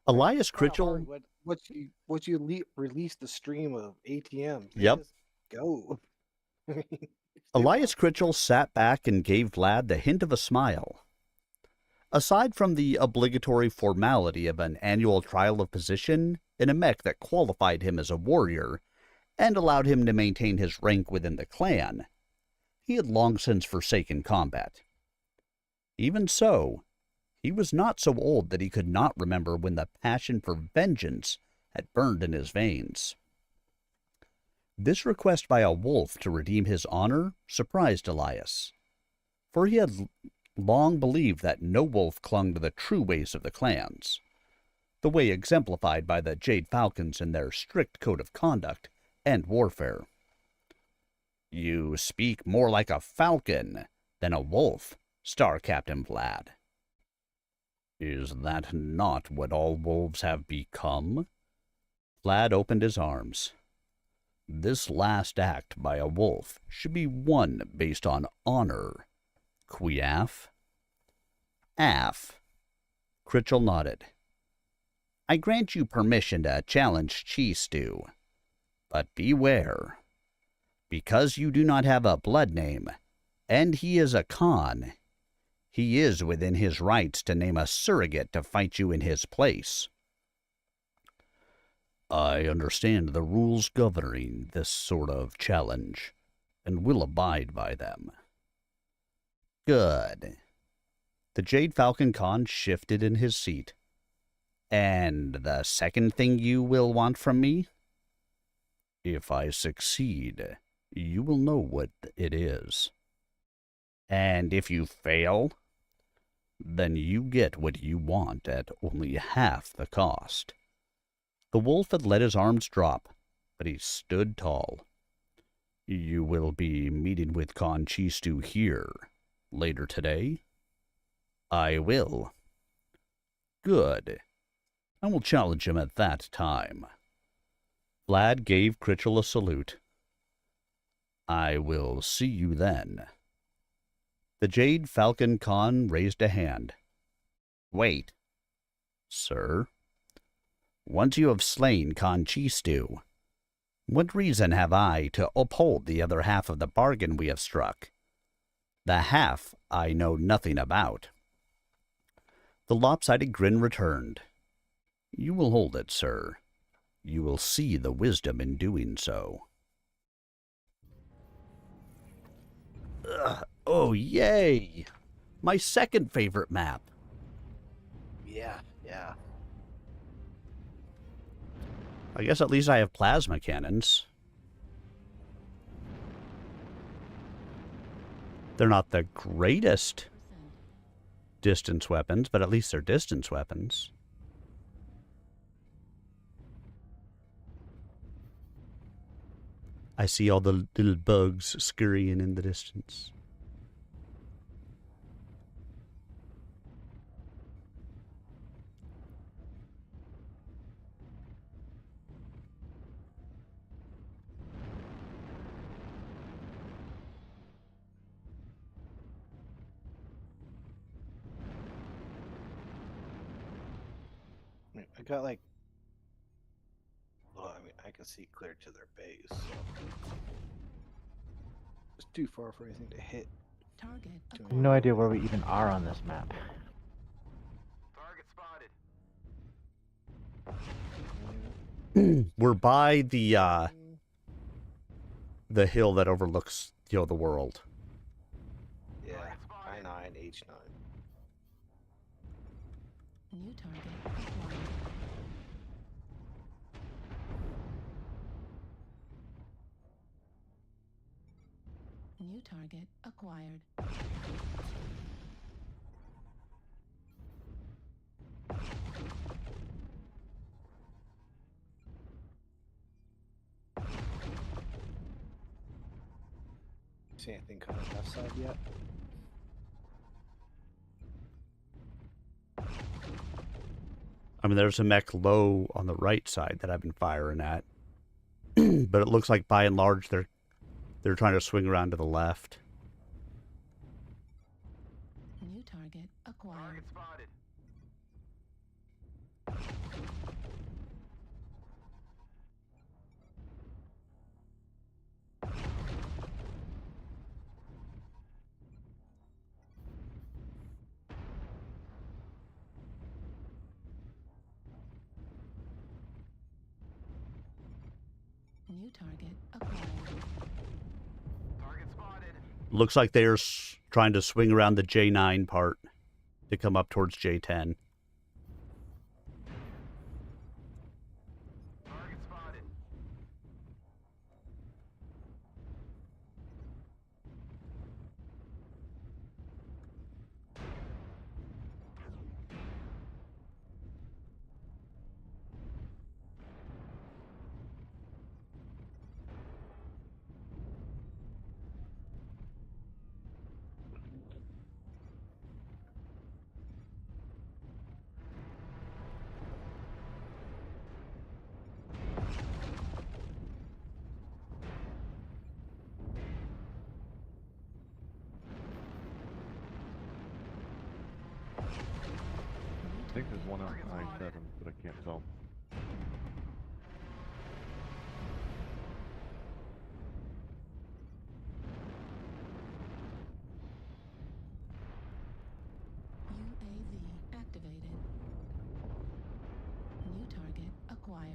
S1: Elias Critchell.
S10: Once you release the stream of ATM,
S1: Yep.
S10: just go.
S1: Elias Critchell sat back and gave Vlad the hint of a smile. Aside from the obligatory formality of an annual trial of position in a mech that qualified him as a warrior and allowed him to maintain his rank within the clan, he had long since forsaken combat. Even so, he was not so old that he could not remember when the passion for vengeance had burned in his veins. This request by a wolf to redeem his honor surprised Elias, for he had long believed that no wolf clung to the true ways of the clans, the way exemplified by the Jade Falcons in their strict code of conduct and warfare. You speak more like a falcon than a wolf, Star Captain Vlad. Is that not what all wolves have become? Vlad opened his arms. This last act by a wolf should be one based on honor. Quiaf? Af? Critchell nodded. I grant you permission to challenge Cheese Stew. But beware. Because you do not have a blood name, and he is a Khan, he is within his rights to name a surrogate to fight you in his place. I understand the rules governing this sort of challenge, and will abide by them. Good. The Jade Falcon Khan shifted in his seat. And the second thing you will want from me? If I succeed, you will know what it is. And if you fail, then you get what you want at only half the cost. The wolf had let his arms drop, but he stood tall. You will be meeting with Conchistu here later today? I will. Good. I will challenge him at that time. Vlad gave Critchell a salute. I will see you then. The Jade Falcon Khan raised a hand. Wait. Sir? Once you have slain Conchistu, what reason have I to uphold the other half of the bargain we have struck? The half I know nothing about. The lopsided grin returned. You will hold it, sir. You will see the wisdom in doing so. Ugh. Oh, yay! My second favorite map.
S6: Yeah, yeah.
S1: I guess at least I have plasma cannons. They're not the greatest distance weapons, but at least they're distance weapons. I see all the little bugs scurrying in the distance.
S10: I got like, well, I mean, I can see clear to their base, so it's too far for anything to hit.
S3: Target
S11: I have no idea where we even are on this map.
S5: Target spotted.
S1: We're by the hill that overlooks, the world.
S10: Yeah, I9, H9.
S3: New target acquired. New target acquired.
S10: See anything coming left side yet?
S1: I mean, there's a mech low on the right side that I've been firing at. But it looks like by and large they're trying to swing around to the left.
S3: New target acquired.
S5: Target spotted.
S3: New target acquired.
S5: Target spotted.
S1: Looks like they're trying to swing around the J9 part to come up towards J10.
S5: Target spotted.
S13: I think there's one on I-7, but I can't tell.
S3: UAV activated. New target acquired.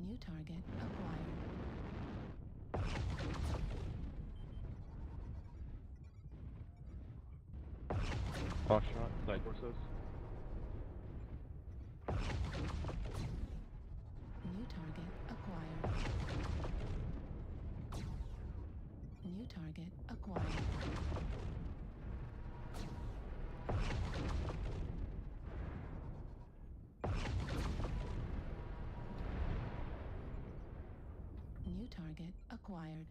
S3: New target acquired.
S13: Boss shot, side torsos.
S3: New target acquired. New target acquired. New target acquired.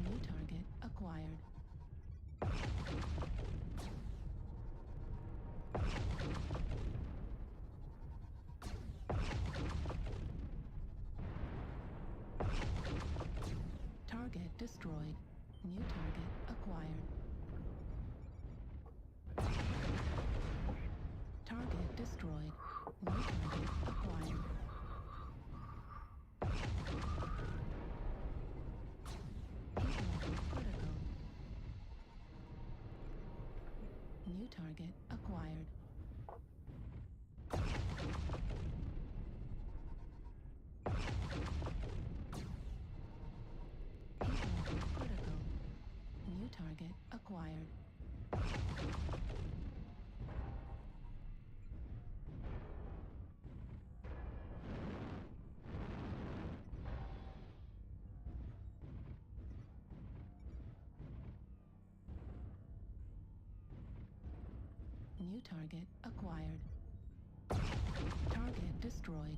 S3: New target acquired. Target destroyed. New target acquired. Target destroyed. New target acquired. Heat level critical. New target acquired. Heat level critical. New target acquired. New target acquired. Target destroyed.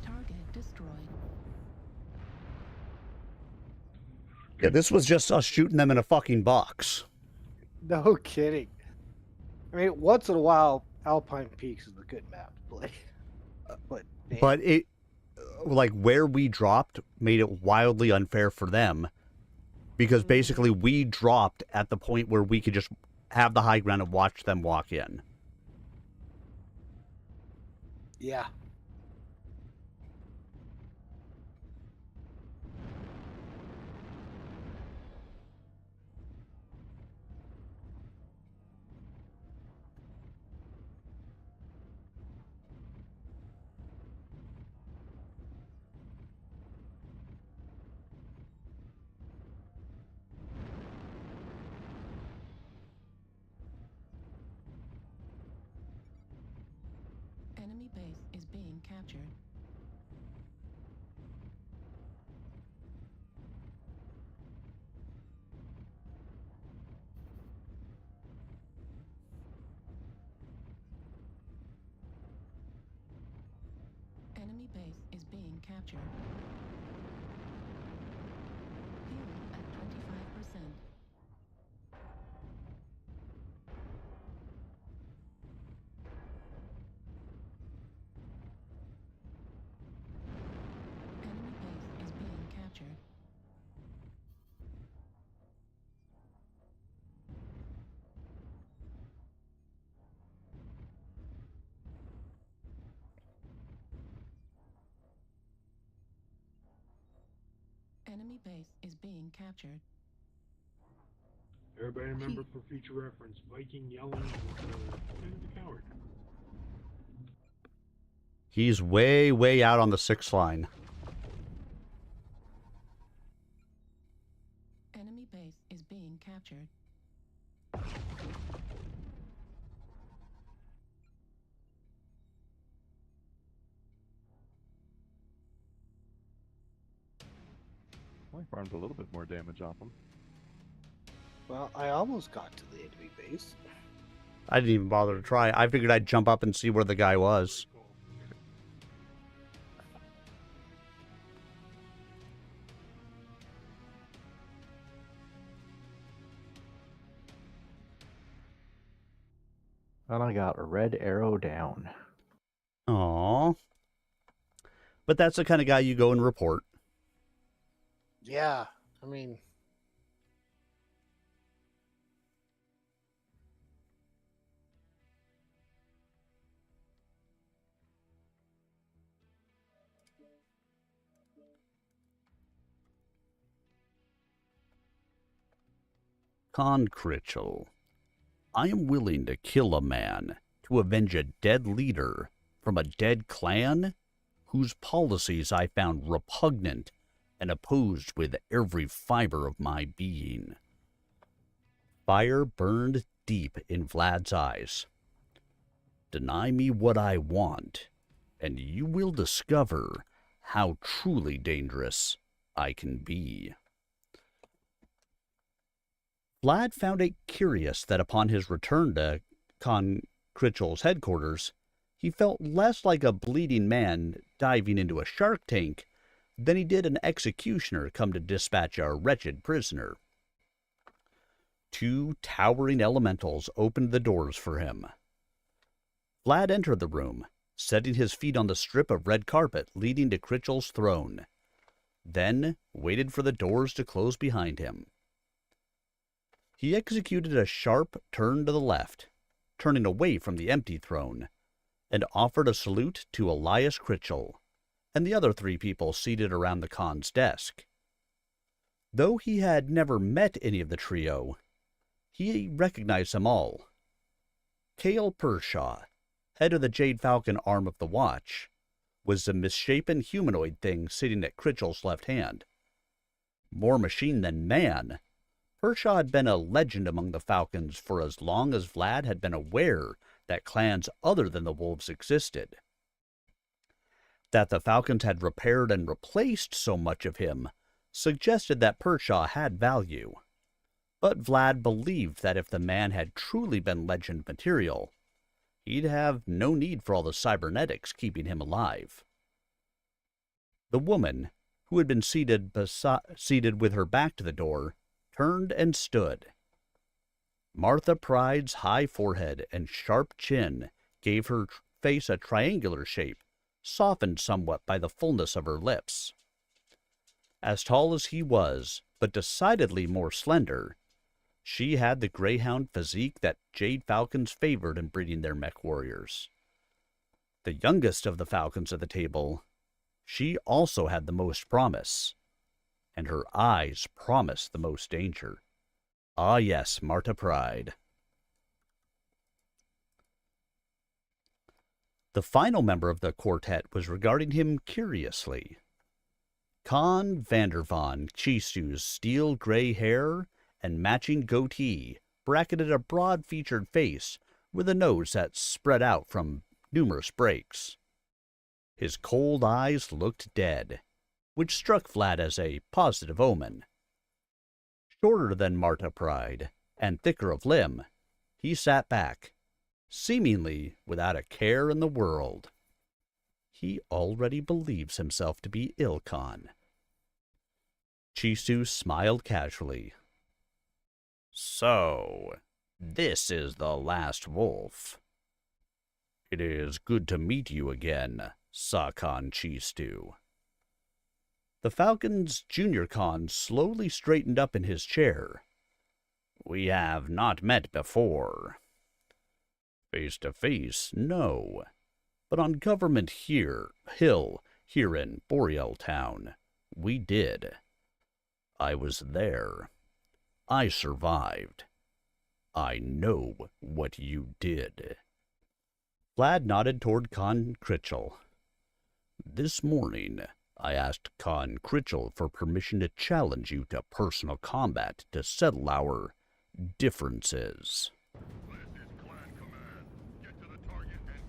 S3: Target destroyed.
S1: Yeah, this was just us shooting them in a fucking box.
S10: No kidding. I mean, once in a while, Alpine Peaks is a good map to play. But damn.
S1: But it, like, where we dropped made it wildly unfair for them. Because basically we dropped at the point where we could just have the high ground and watch them walk in.
S10: Yeah.
S3: Enemy base is being captured. Enemy base is being captured. Fuel at 25%. Enemy base is being captured. Enemy base is being captured.
S13: Everybody remember for future reference, Viking yelling is kind of a coward.
S1: He's way, way out on the 6th line.
S3: Enemy base is being captured.
S13: I farmed a little bit more damage off him.
S10: Well, I almost got to the enemy base.
S1: I didn't even bother to try. I figured I'd jump up and see where the guy was.
S11: And I got a red arrow down.
S1: Aww. But that's the kind of guy you go and report.
S10: Yeah, I mean,
S1: Con Critchell, I am willing to kill a man to avenge a dead leader from a dead clan whose policies I found repugnant and opposed with every fiber of my being. Fire burned deep in Vlad's eyes. Deny me what I want, and you will discover how truly dangerous I can be. Vlad found it curious that upon his return to Con Critchell's headquarters, he felt less like a bleeding man diving into a shark tank than he did an executioner come to dispatch a wretched prisoner. Two towering elementals opened the doors for him. Vlad entered the room, setting his feet on the strip of red carpet leading to Critchell's throne, then waited for the doors to close behind him. He executed a sharp turn to the left, turning away from the empty throne, and offered a salute to Elias Critchell and the other three people seated around the Khan's desk. Though he had never met any of the trio, he recognized them all. Cale Pershaw, head of the Jade Falcon arm of the Watch, was the misshapen humanoid thing sitting at Critchell's left hand. More machine than man, Pershaw had been a legend among the Falcons for as long as Vlad had been aware that clans other than the Wolves existed. That the Falcons had repaired and replaced so much of him suggested that Pershaw had value. But Vlad believed that if the man had truly been legend material, he'd have no need for all the cybernetics keeping him alive. The woman, who had been seated with her back to the door, turned and stood. Martha Pride's high forehead and sharp chin gave her face a triangular shape, softened somewhat by the fullness of her lips. As tall as he was, but decidedly more slender, she had the greyhound physique that Jade Falcons favored in breeding their mech warriors. The youngest of the Falcons at the table, she also had the most promise, and her eyes promised the most danger. Ah yes, Marta Pride. The final member of the quartet was regarding him curiously. Con Vandervon Chistu's steel gray hair and matching goatee bracketed a broad-featured face with a nose that spread out from numerous breaks. His cold eyes looked dead, which struck Vlad as a positive omen. Shorter than Marta Pride, and thicker of limb, he sat back, seemingly without a care in the world. He already believes himself to be Ilkhan. Chisu smiled casually. So, this is the last wolf. It is good to meet you again, Sakan Chistu. The Falcon's junior Khan slowly straightened up in his chair. We have not met before. Face to face, no. But on Government Hill, here in Boreal Town, we did. I was there. I survived. I know what you did. Vlad nodded toward Con Critchell. This morning, I asked Con Critchell for permission to challenge you to personal combat to settle our differences.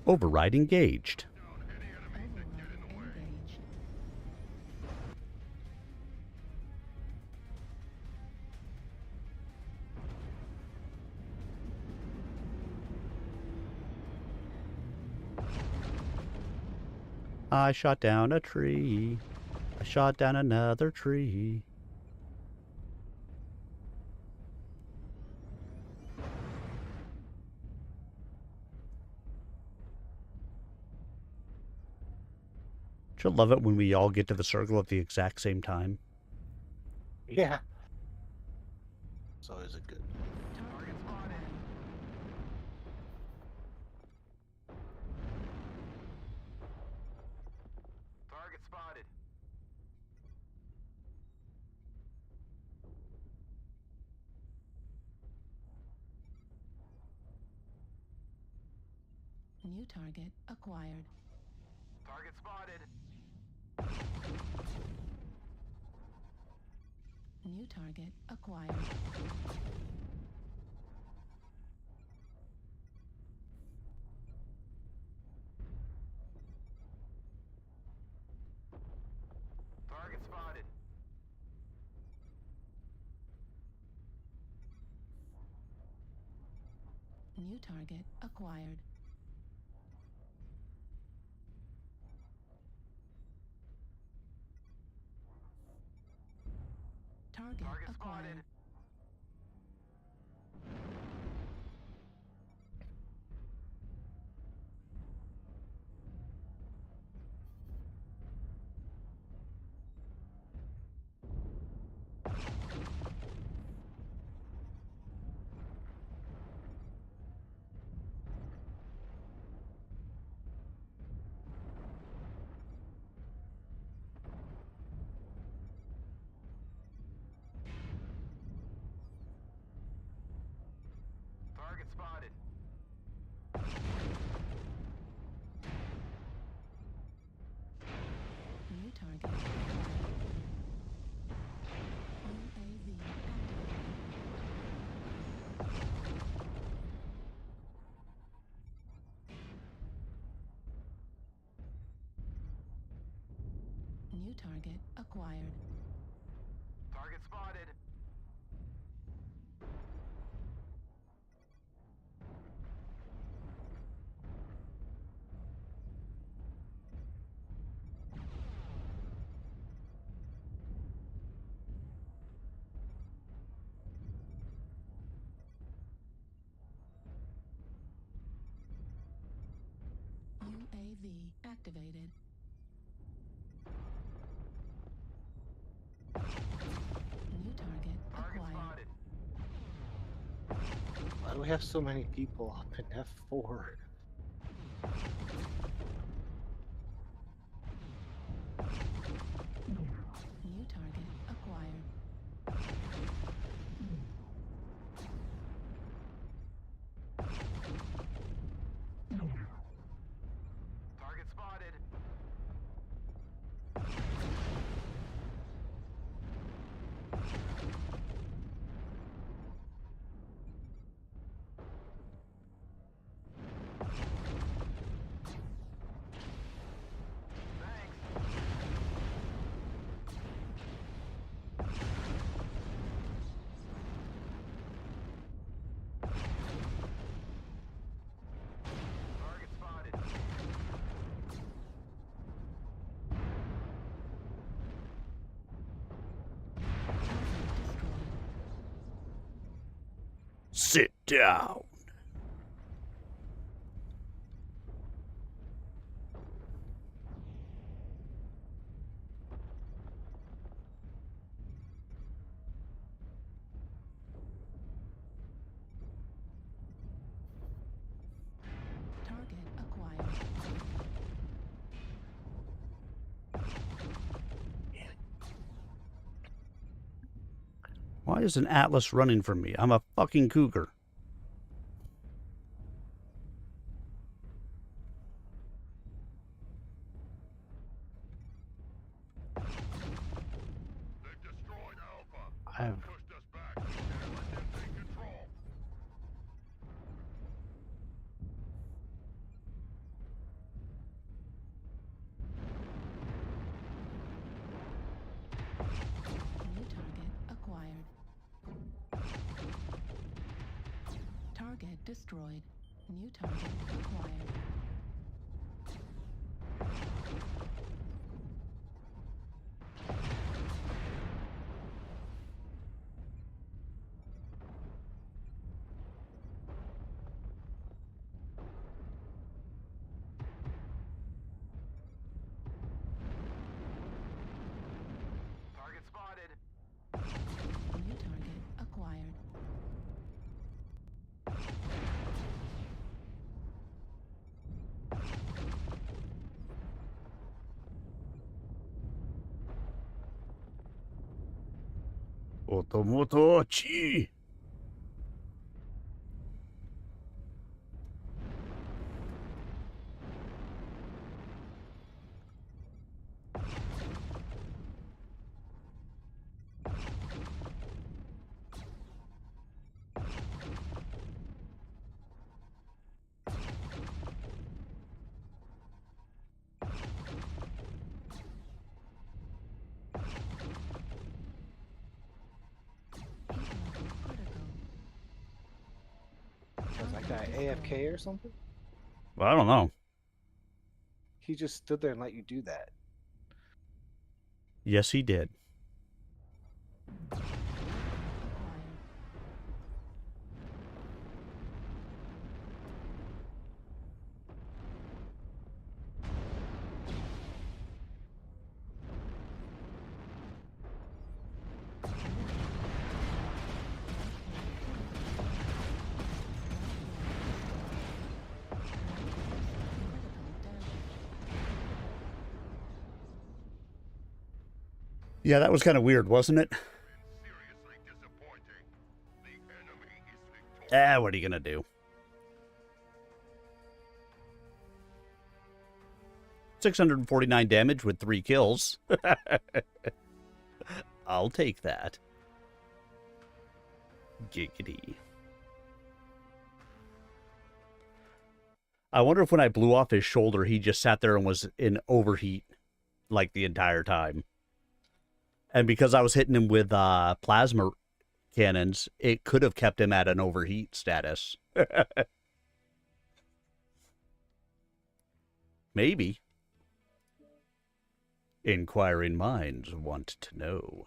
S1: Override engaged. I shot down a tree. I shot down another tree. Don't you love it when we all get to the circle at the exact same time?
S10: Yeah. It's always a good.
S5: Target spotted.
S3: New target acquired.
S5: Target spotted.
S3: New target acquired.
S5: Target spotted.
S3: New target acquired. Target acquired.
S5: Spotted. Target spotted.
S3: New target acquired. UAV activated. New target acquired.
S5: Target spotted.
S3: UAV activated. New target acquired.
S10: Why do we have so many people up in F4?
S3: New target acquired.
S5: Target spotted. Target spotted.
S1: Sit down.
S3: Target acquired.
S1: Why is an Atlas running from me? I'm a fucking cougar.
S5: They've destroyed Alpha.
S11: I've
S5: Pushed us back. Can't let them take control.
S3: New target acquired. Target destroyed. New target acquired.
S5: Target spotted.
S3: New target acquired.
S1: Otomotochi.
S10: Was that guy AFK or something?
S1: Well, I don't know.
S10: He just stood there and let you do that.
S1: Yes, he did. Yeah, that was kind of weird, wasn't it? What are you going to do? 649 damage with 3 kills. I'll take that. Giggity. I wonder if when I blew off his shoulder, he just sat there and was in overheat like the entire time. And because I was hitting him with plasma cannons, it could have kept him at an overheat status. Maybe. Inquiring minds want to know.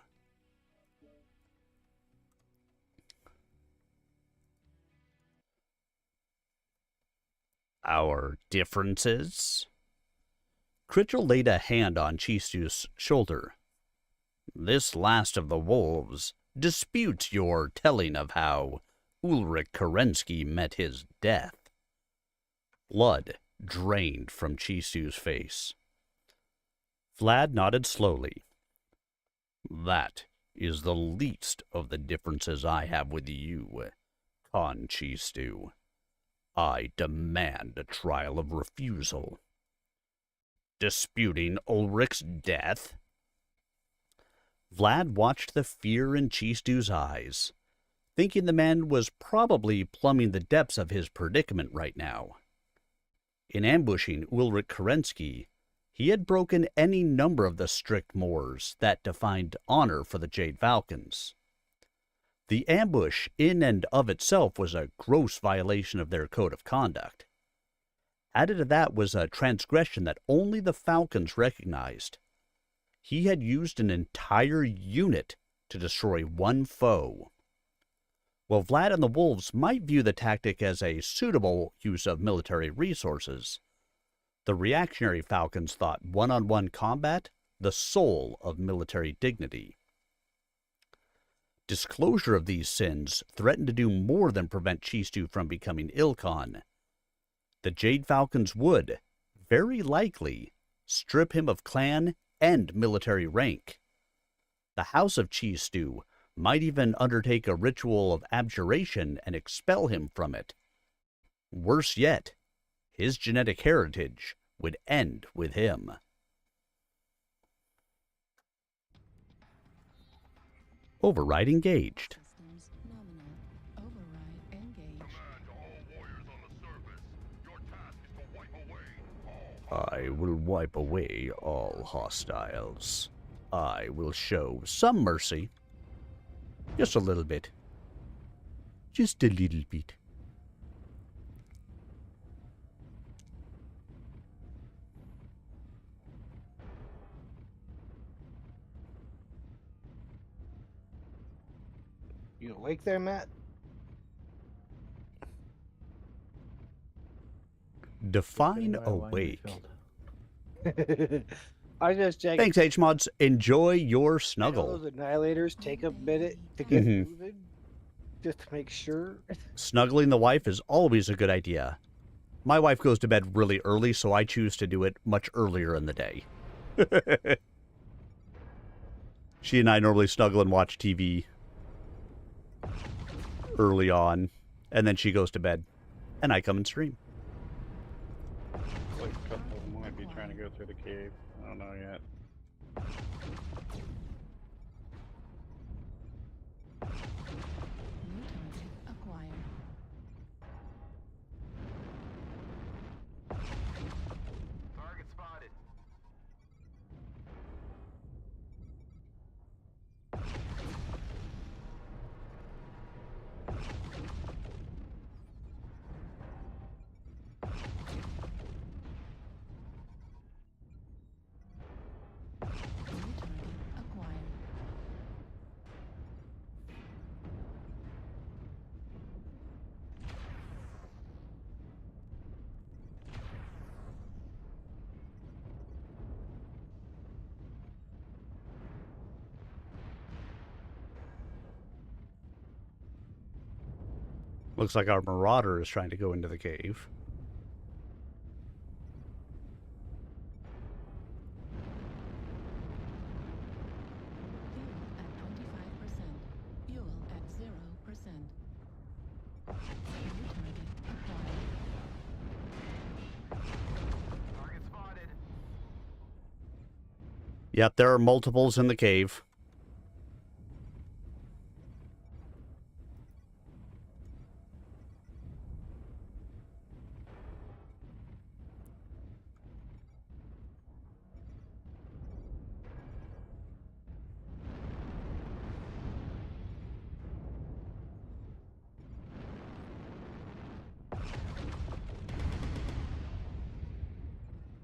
S1: Our differences? Critchell laid a hand on Chistu's shoulder. This last of the wolves disputes your telling of how Ulrich Kerensky met his death. Blood drained from Chistu's face. Vlad nodded slowly. That is the least of the differences I have with you, Khan Chistu. I demand a trial of refusal. Disputing Ulrich's death? Vlad watched the fear in Chistu's eyes, thinking the man was probably plumbing the depths of his predicament right now. In ambushing Ulrich Kerensky, he had broken any number of the strict mores that defined honor for the Jade Falcons. The ambush in and of itself was a gross violation of their code of conduct. Added to that was a transgression that only the Falcons recognized. He had used an entire unit to destroy one foe. While Vlad and the Wolves might view the tactic as a suitable use of military resources, the reactionary Falcons thought one-on-one combat the soul of military dignity. Disclosure of these sins threatened to do more than prevent Chistu from becoming Ilkhan. The Jade Falcons would, very likely, strip him of clan and military rank. The House of Chistu might even undertake a ritual of abjuration and expel him from it. Worse yet, his genetic heritage would end with him. Override engaged.
S3: Systems nominal. Override engaged.
S1: I will wipe away all hostiles. I will show some mercy. Just a little bit. Just a little bit.
S10: You awake there, Matt?
S1: Define awake.
S10: I just checked.
S1: Thanks, H-Mods. Enjoy your
S10: I know
S1: snuggle.
S10: those annihilators take a minute to get
S1: Mhm.
S10: moving, just to make sure.
S1: Snuggling the wife is always a good idea. My wife goes to bed really early, so I choose to do it much earlier in the day. She and I normally snuggle and watch TV early on, and then she goes to bed, and I come and stream.
S16: Like a couple might be trying to go through the cave. I don't know yet.
S3: New target acquired.
S5: Target spotted.
S1: Looks like our marauder is trying to go into the cave.
S3: Fuel at 0%. New target acquired.
S5: Target spotted.
S1: Yep, there are multiples in the cave.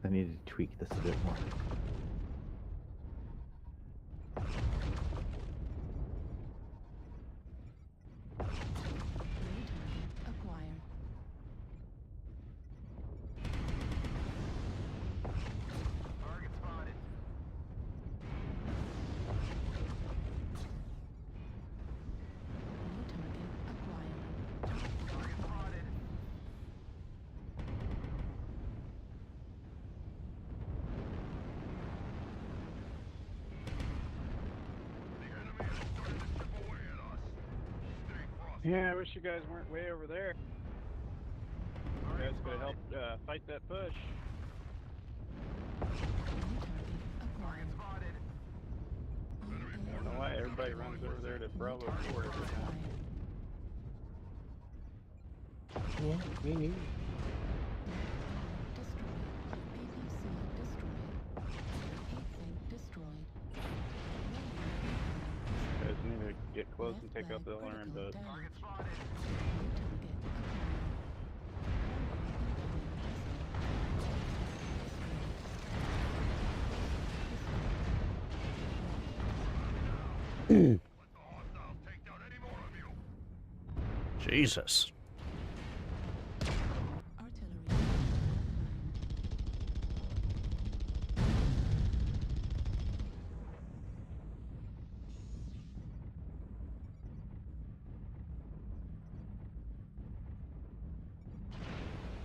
S11: I need to tweak this a bit more.
S3: New target acquired.
S5: Target spotted.
S3: New target acquired.
S5: Target spotted. The enemy has started to chip away at us. Stay frosty.
S16: Yeah, I wish you guys weren't way over there. You guys could help fight that push.
S3: New target acquired.
S5: Spotted.
S16: I don't know why everybody runs over there to Bravo 4 every time.
S10: Yeah, me neither.
S3: Destroyed.
S16: You guys need to get close and take out the alarm, but
S5: Target spotted. Let the hostiles take down any more of you.
S1: Jesus.
S3: Artillery.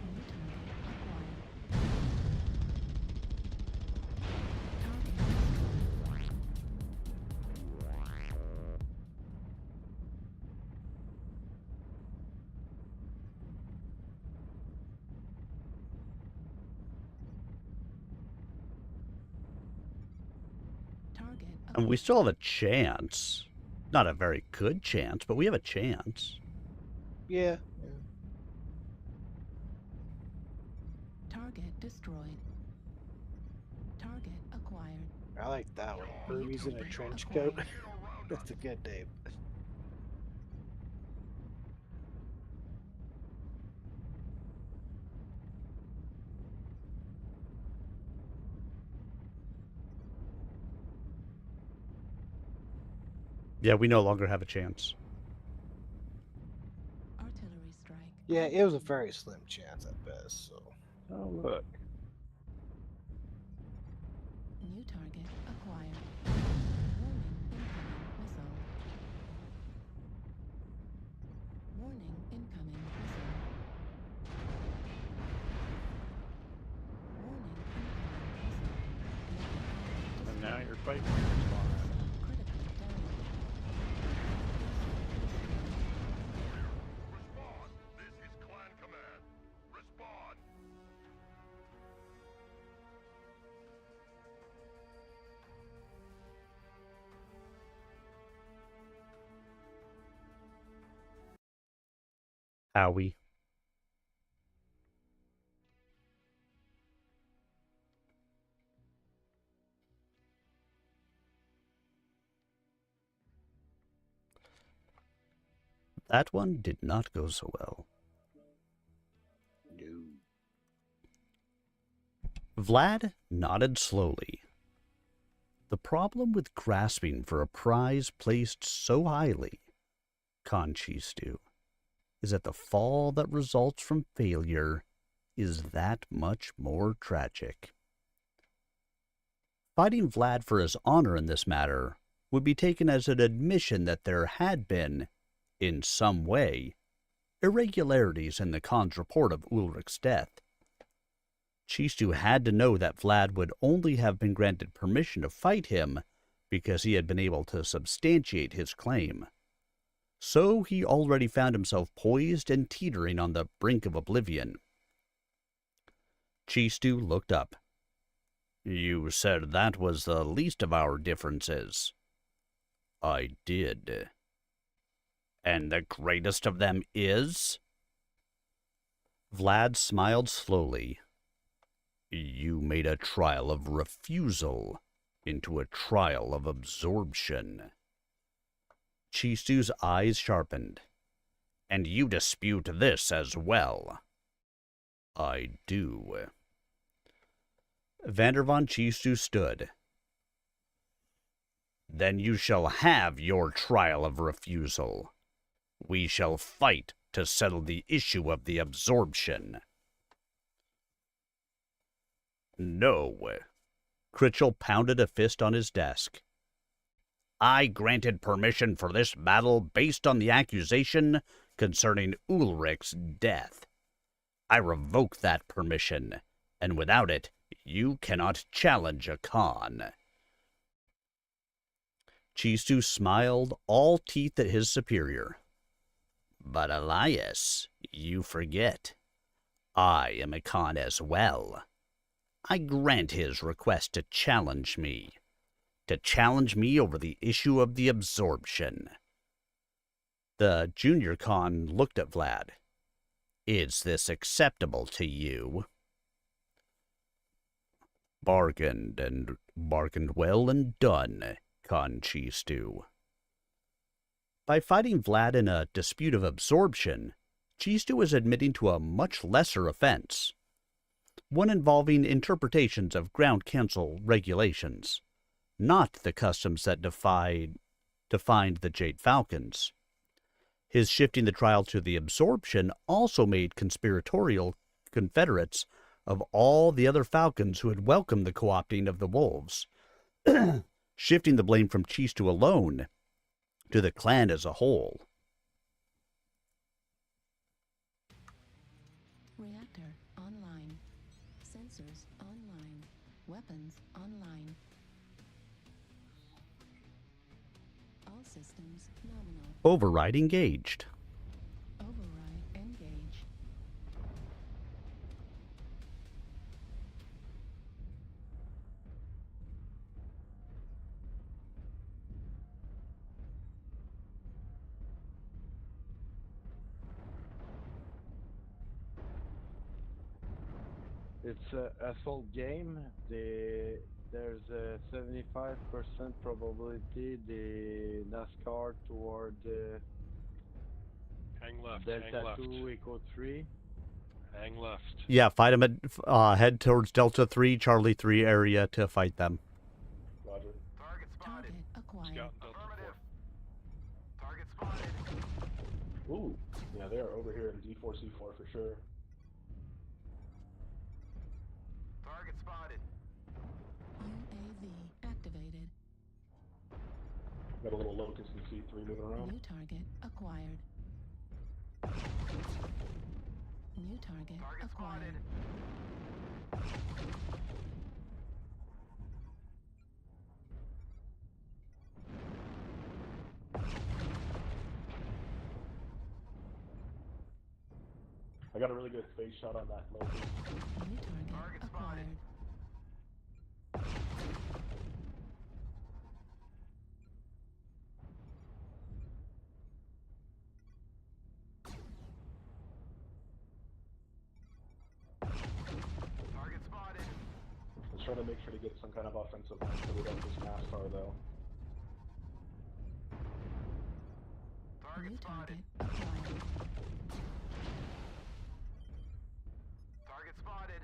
S3: New target acquired. Target destroyed. Target
S1: And we still have a chance. Not a very good chance, but we have a chance.
S10: Yeah.
S3: Target destroyed. Target acquired.
S10: I like that one. Hermes in a trench coat. That's a good name.
S1: Yeah, we no longer have a chance.
S3: Artillery strike.
S10: Yeah, it was a very slim chance at best. So
S16: oh look.
S3: New target acquired. Warning, incoming missile. Warning, incoming missile. Warning, incoming missile.
S16: And now you're fighting your response.
S3: Critical damage.
S5: Respond. This is Clan Command. Respond.
S1: Howie. That one did not go so well.
S10: no.
S1: Vlad nodded slowly. The problem with grasping for a prize placed so highly, Conchi Stew, is that the fall that results from failure is that much more tragic. Fighting Vlad for his honor in this matter would be taken as an admission that there had been, in some way, irregularities in the Khan's report of Ulrich's death. Chistu had to know that Vlad would only have been granted permission to fight him because he had been able to substantiate his claim. So he already found himself poised and teetering on the brink of oblivion. Chistu looked up. "You said that was the least of our differences." "I did." "And the greatest of them is?" Vlad smiled slowly. "You made a trial of refusal into a trial of absorption." Chistu's eyes sharpened. "And you dispute this as well?" "I do." Vander von Chistu stood. "Then you shall have your trial of refusal. We shall fight to settle the issue of the absorption." "No." Critchell pounded a fist on his desk. "I granted permission for this battle based on the accusation concerning Ulrich's death. I revoke that permission, and without it, you cannot challenge a Khan." Chistu smiled, all teeth at his superior. "But Elias, you forget. I am a Khan as well. I grant his request to challenge me over the issue of the absorption." The junior Khan looked at Vlad. "Is this acceptable to you?" Bargained well and done, Khan Chistu." By fighting Vlad in a dispute of absorption, Chistu was admitting to a much lesser offense, one involving interpretations of ground council regulations, not the customs that defined the Jade Falcons. His shifting the trial to the absorption also made conspiratorial confederates of all the other Falcons who had welcomed the co-opting of the Wolves, shifting the blame from Chistu alone to the clan as a whole.
S3: Reactor online. Sensors online. Weapons online. All systems nominal.
S1: Override engaged.
S3: Override engaged.
S17: It's a full game. There's a 75% probability the NASCAR toward
S16: Hang left.
S17: Delta
S16: Hang left.
S17: 2 Echo 3.
S16: Hang left.
S1: Yeah, fight them at, head towards Delta 3, Charlie 3 area to fight them.
S13: Roger.
S5: Target spotted.
S3: Target acquired.
S5: Affirmative. Target spotted.
S13: Ooh, yeah, they are over here in D4C4 for sure.
S5: Target spotted.
S3: UAV activated.
S13: Got a little locust in C3 moving around.
S3: New target acquired. New target acquired.
S13: I got a really good face shot on that locust.
S3: New target acquired.
S5: Target spotted.
S13: Let's try to make sure to get some kind of offensive line so we don't just NASCAR though.
S3: New target acquired.
S5: Target spotted.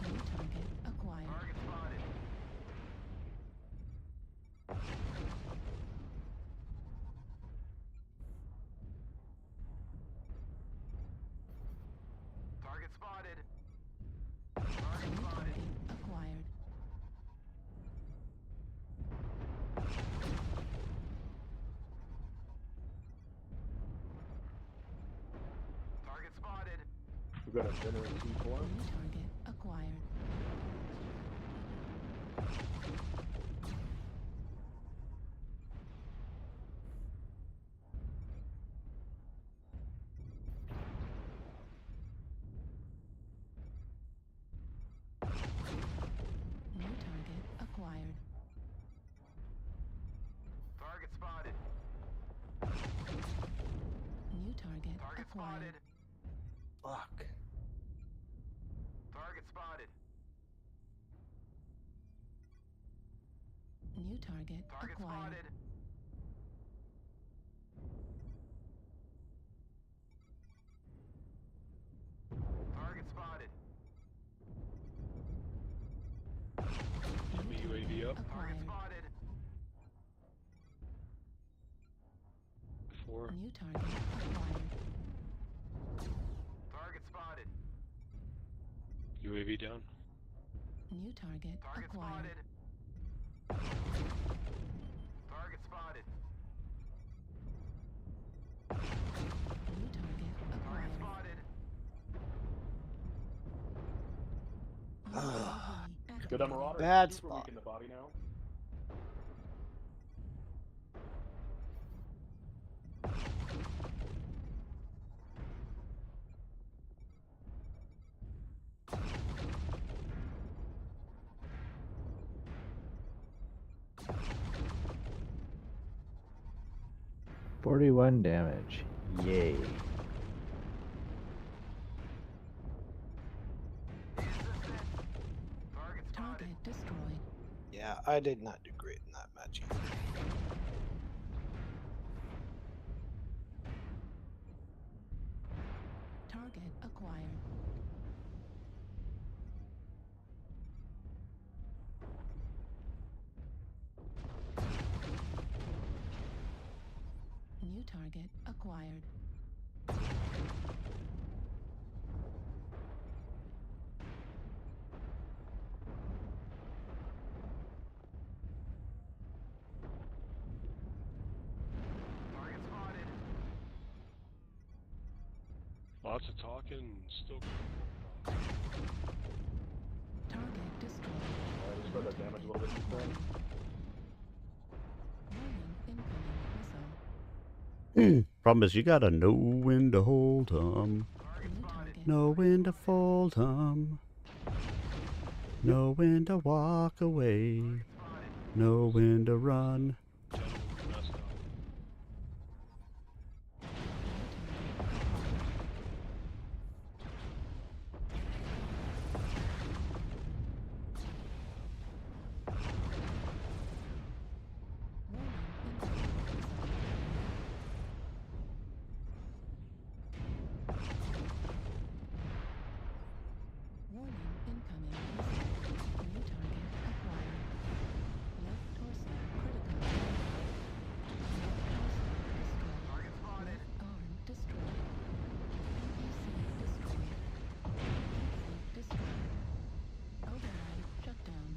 S3: New target acquired.
S5: Target spotted.
S16: got a generous C4.
S3: New target acquired. New target acquired.
S5: Target spotted.
S3: New target
S5: Target
S3: acquired.
S5: spotted.
S6: Fuck.
S5: Target spotted.
S3: New target
S5: Target
S3: acquired.
S5: spotted. Target spotted.
S13: Enemy UAV up.
S5: Target
S3: Acquired.
S5: spotted.
S13: 4.
S3: New target acquired.
S5: Target spotted.
S13: UAV down.
S3: New target
S5: Target
S3: acquired.
S5: spotted. Target spotted.
S3: New target
S5: Target
S3: acquired.
S5: spotted.
S3: UAV
S16: Good, I'm
S3: activated.
S16: Marauder.
S10: Bad
S16: Super
S10: spot.
S16: weak in the body now.
S11: $41 damage. Yay.
S3: Target destroyed.
S10: Yeah, I did not do great in that match either.
S3: Target acquired. New target acquired.
S5: Target spotted.
S13: Lots of talking, still.
S3: Target destroyed.
S16: Alright, let's spread that damage a little bit too thin.
S3: Warning, incoming missile.
S1: Problem is, you gotta know when to hold 'em,
S3: New target.
S1: know when to fold 'em, know when to walk away, know when to run.
S13: Gentlemen, messed up.
S3: Warning, incoming missile. Warning, incoming missile. New target acquired. Left torso critical. Left torso destroyed. Left arm destroyed. NPC destroyed. NPC destroyed. Override shut down.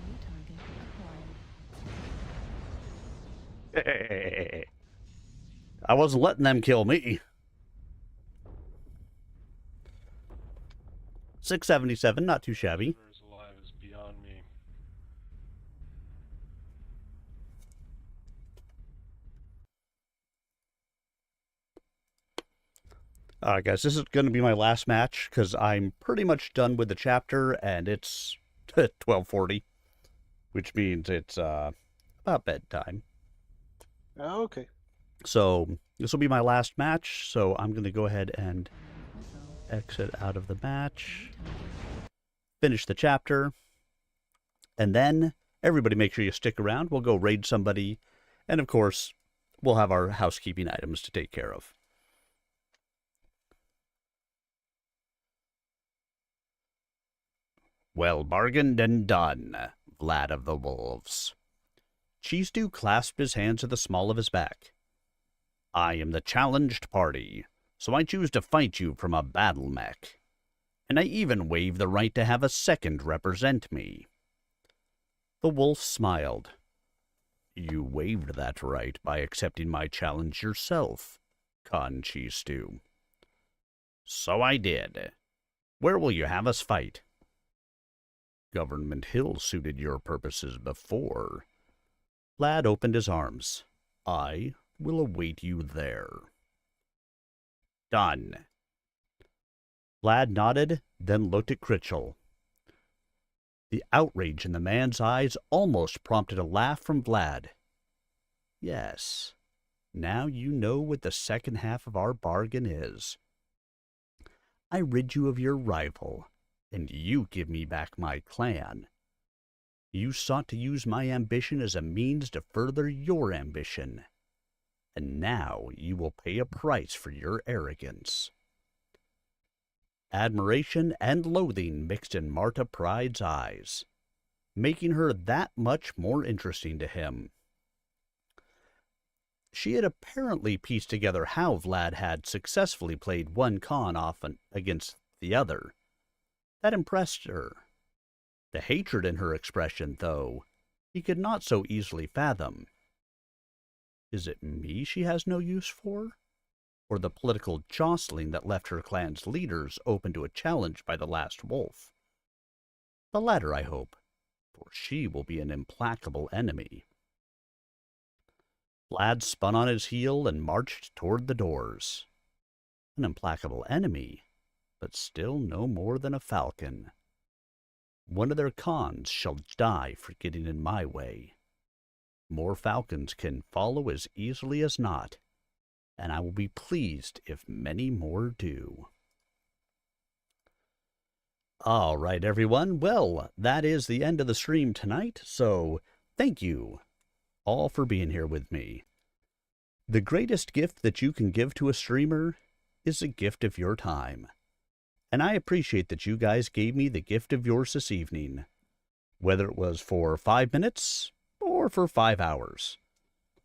S3: New target acquired.
S1: I wasn't letting them kill me. 677, not too shabby.
S13: Whoever is alive is beyond me.
S1: Alright guys, this is going to be my last match because I'm pretty much done with the chapter and it's 12:40, which means it's about bedtime.
S10: Oh, okay.
S1: So this will be my last match, so I'm going to go ahead and exit out of the match, finish the chapter, and then everybody make sure you stick around. We'll go raid somebody, and of course, we'll have our housekeeping items to take care of. Well bargained and done, Vlad of the Wolves. Cheesedew clasped his hand to the small of his back. I am the challenged party, so I choose to fight you from a battle mech. And I even waive the right to have a second represent me. The wolf smiled. You waived that right by accepting my challenge yourself. Cotton cheese stew. So I did. Where will you have us fight? Government Hill suited your purposes before. Lad opened his arms. I will await you there. Done. Lad nodded, then looked at Critchell. The outrage in the man's eyes almost prompted a laugh from Vlad. Yes, now you know what the second half of our bargain is. I rid you of your rival, and you give me back my clan. You sought to use my ambition as a means to further your ambition, and now you will pay a price for your arrogance. Admiration and loathing mixed in Marta Pride's eyes, making her that much more interesting to him. She had apparently pieced together how Vlad had successfully played one con off against the other. That impressed her. The hatred in her expression, though, he could not so easily fathom. Is it me she has no use for? Or the political jostling that left her clan's leaders open to a challenge by the last wolf? The latter, I hope, for she will be an implacable enemy. Vlad spun on his heel and marched toward the doors. An implacable enemy, but still no more than a falcon. One of their cons shall die for getting in my way. More falcons can follow as easily as not, and I will be pleased if many more do. All right, everyone. Well, that is the end of the stream tonight, so thank you all for being here with me. The greatest gift that you can give to a streamer is a gift of your time. And I appreciate that you guys gave me the gift of yours this evening, whether it was for 5 minutes or for 5 hours.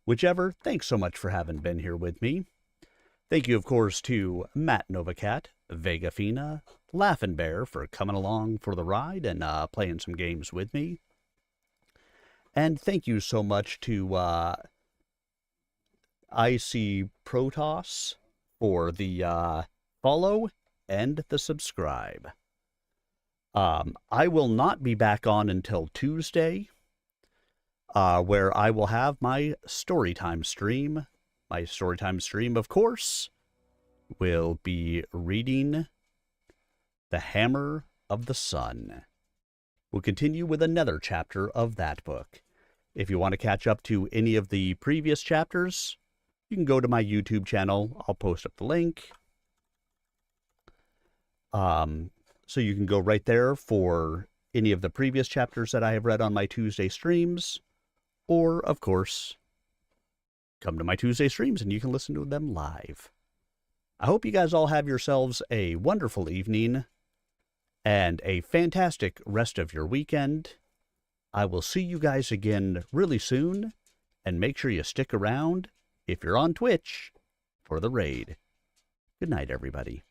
S1: Whichever, thanks so much for having been here with me. Thank you, of course, to Matt Novacat, Vega Fina, Laughin' Bear for coming along for the ride and playing some games with me. And thank you so much to IC Protoss for the follow and the subscribe. I will not be back on until Tuesday, where I will have my Storytime stream. My Storytime stream, of course, will be reading The Hammer of the Sun. We'll continue with another chapter of that book. If you want to catch up to any of the previous chapters, you can go to my YouTube channel. I'll post up the link. So you can go right there for any of the previous chapters that I have read on my Tuesday streams. Or, of course, come to my Tuesday streams and you can listen to them live. I hope you guys all have yourselves a wonderful evening and a fantastic rest of your weekend. I will see you guys again really soon, and make sure you stick around, if you're on Twitch, for the raid. Good night, everybody.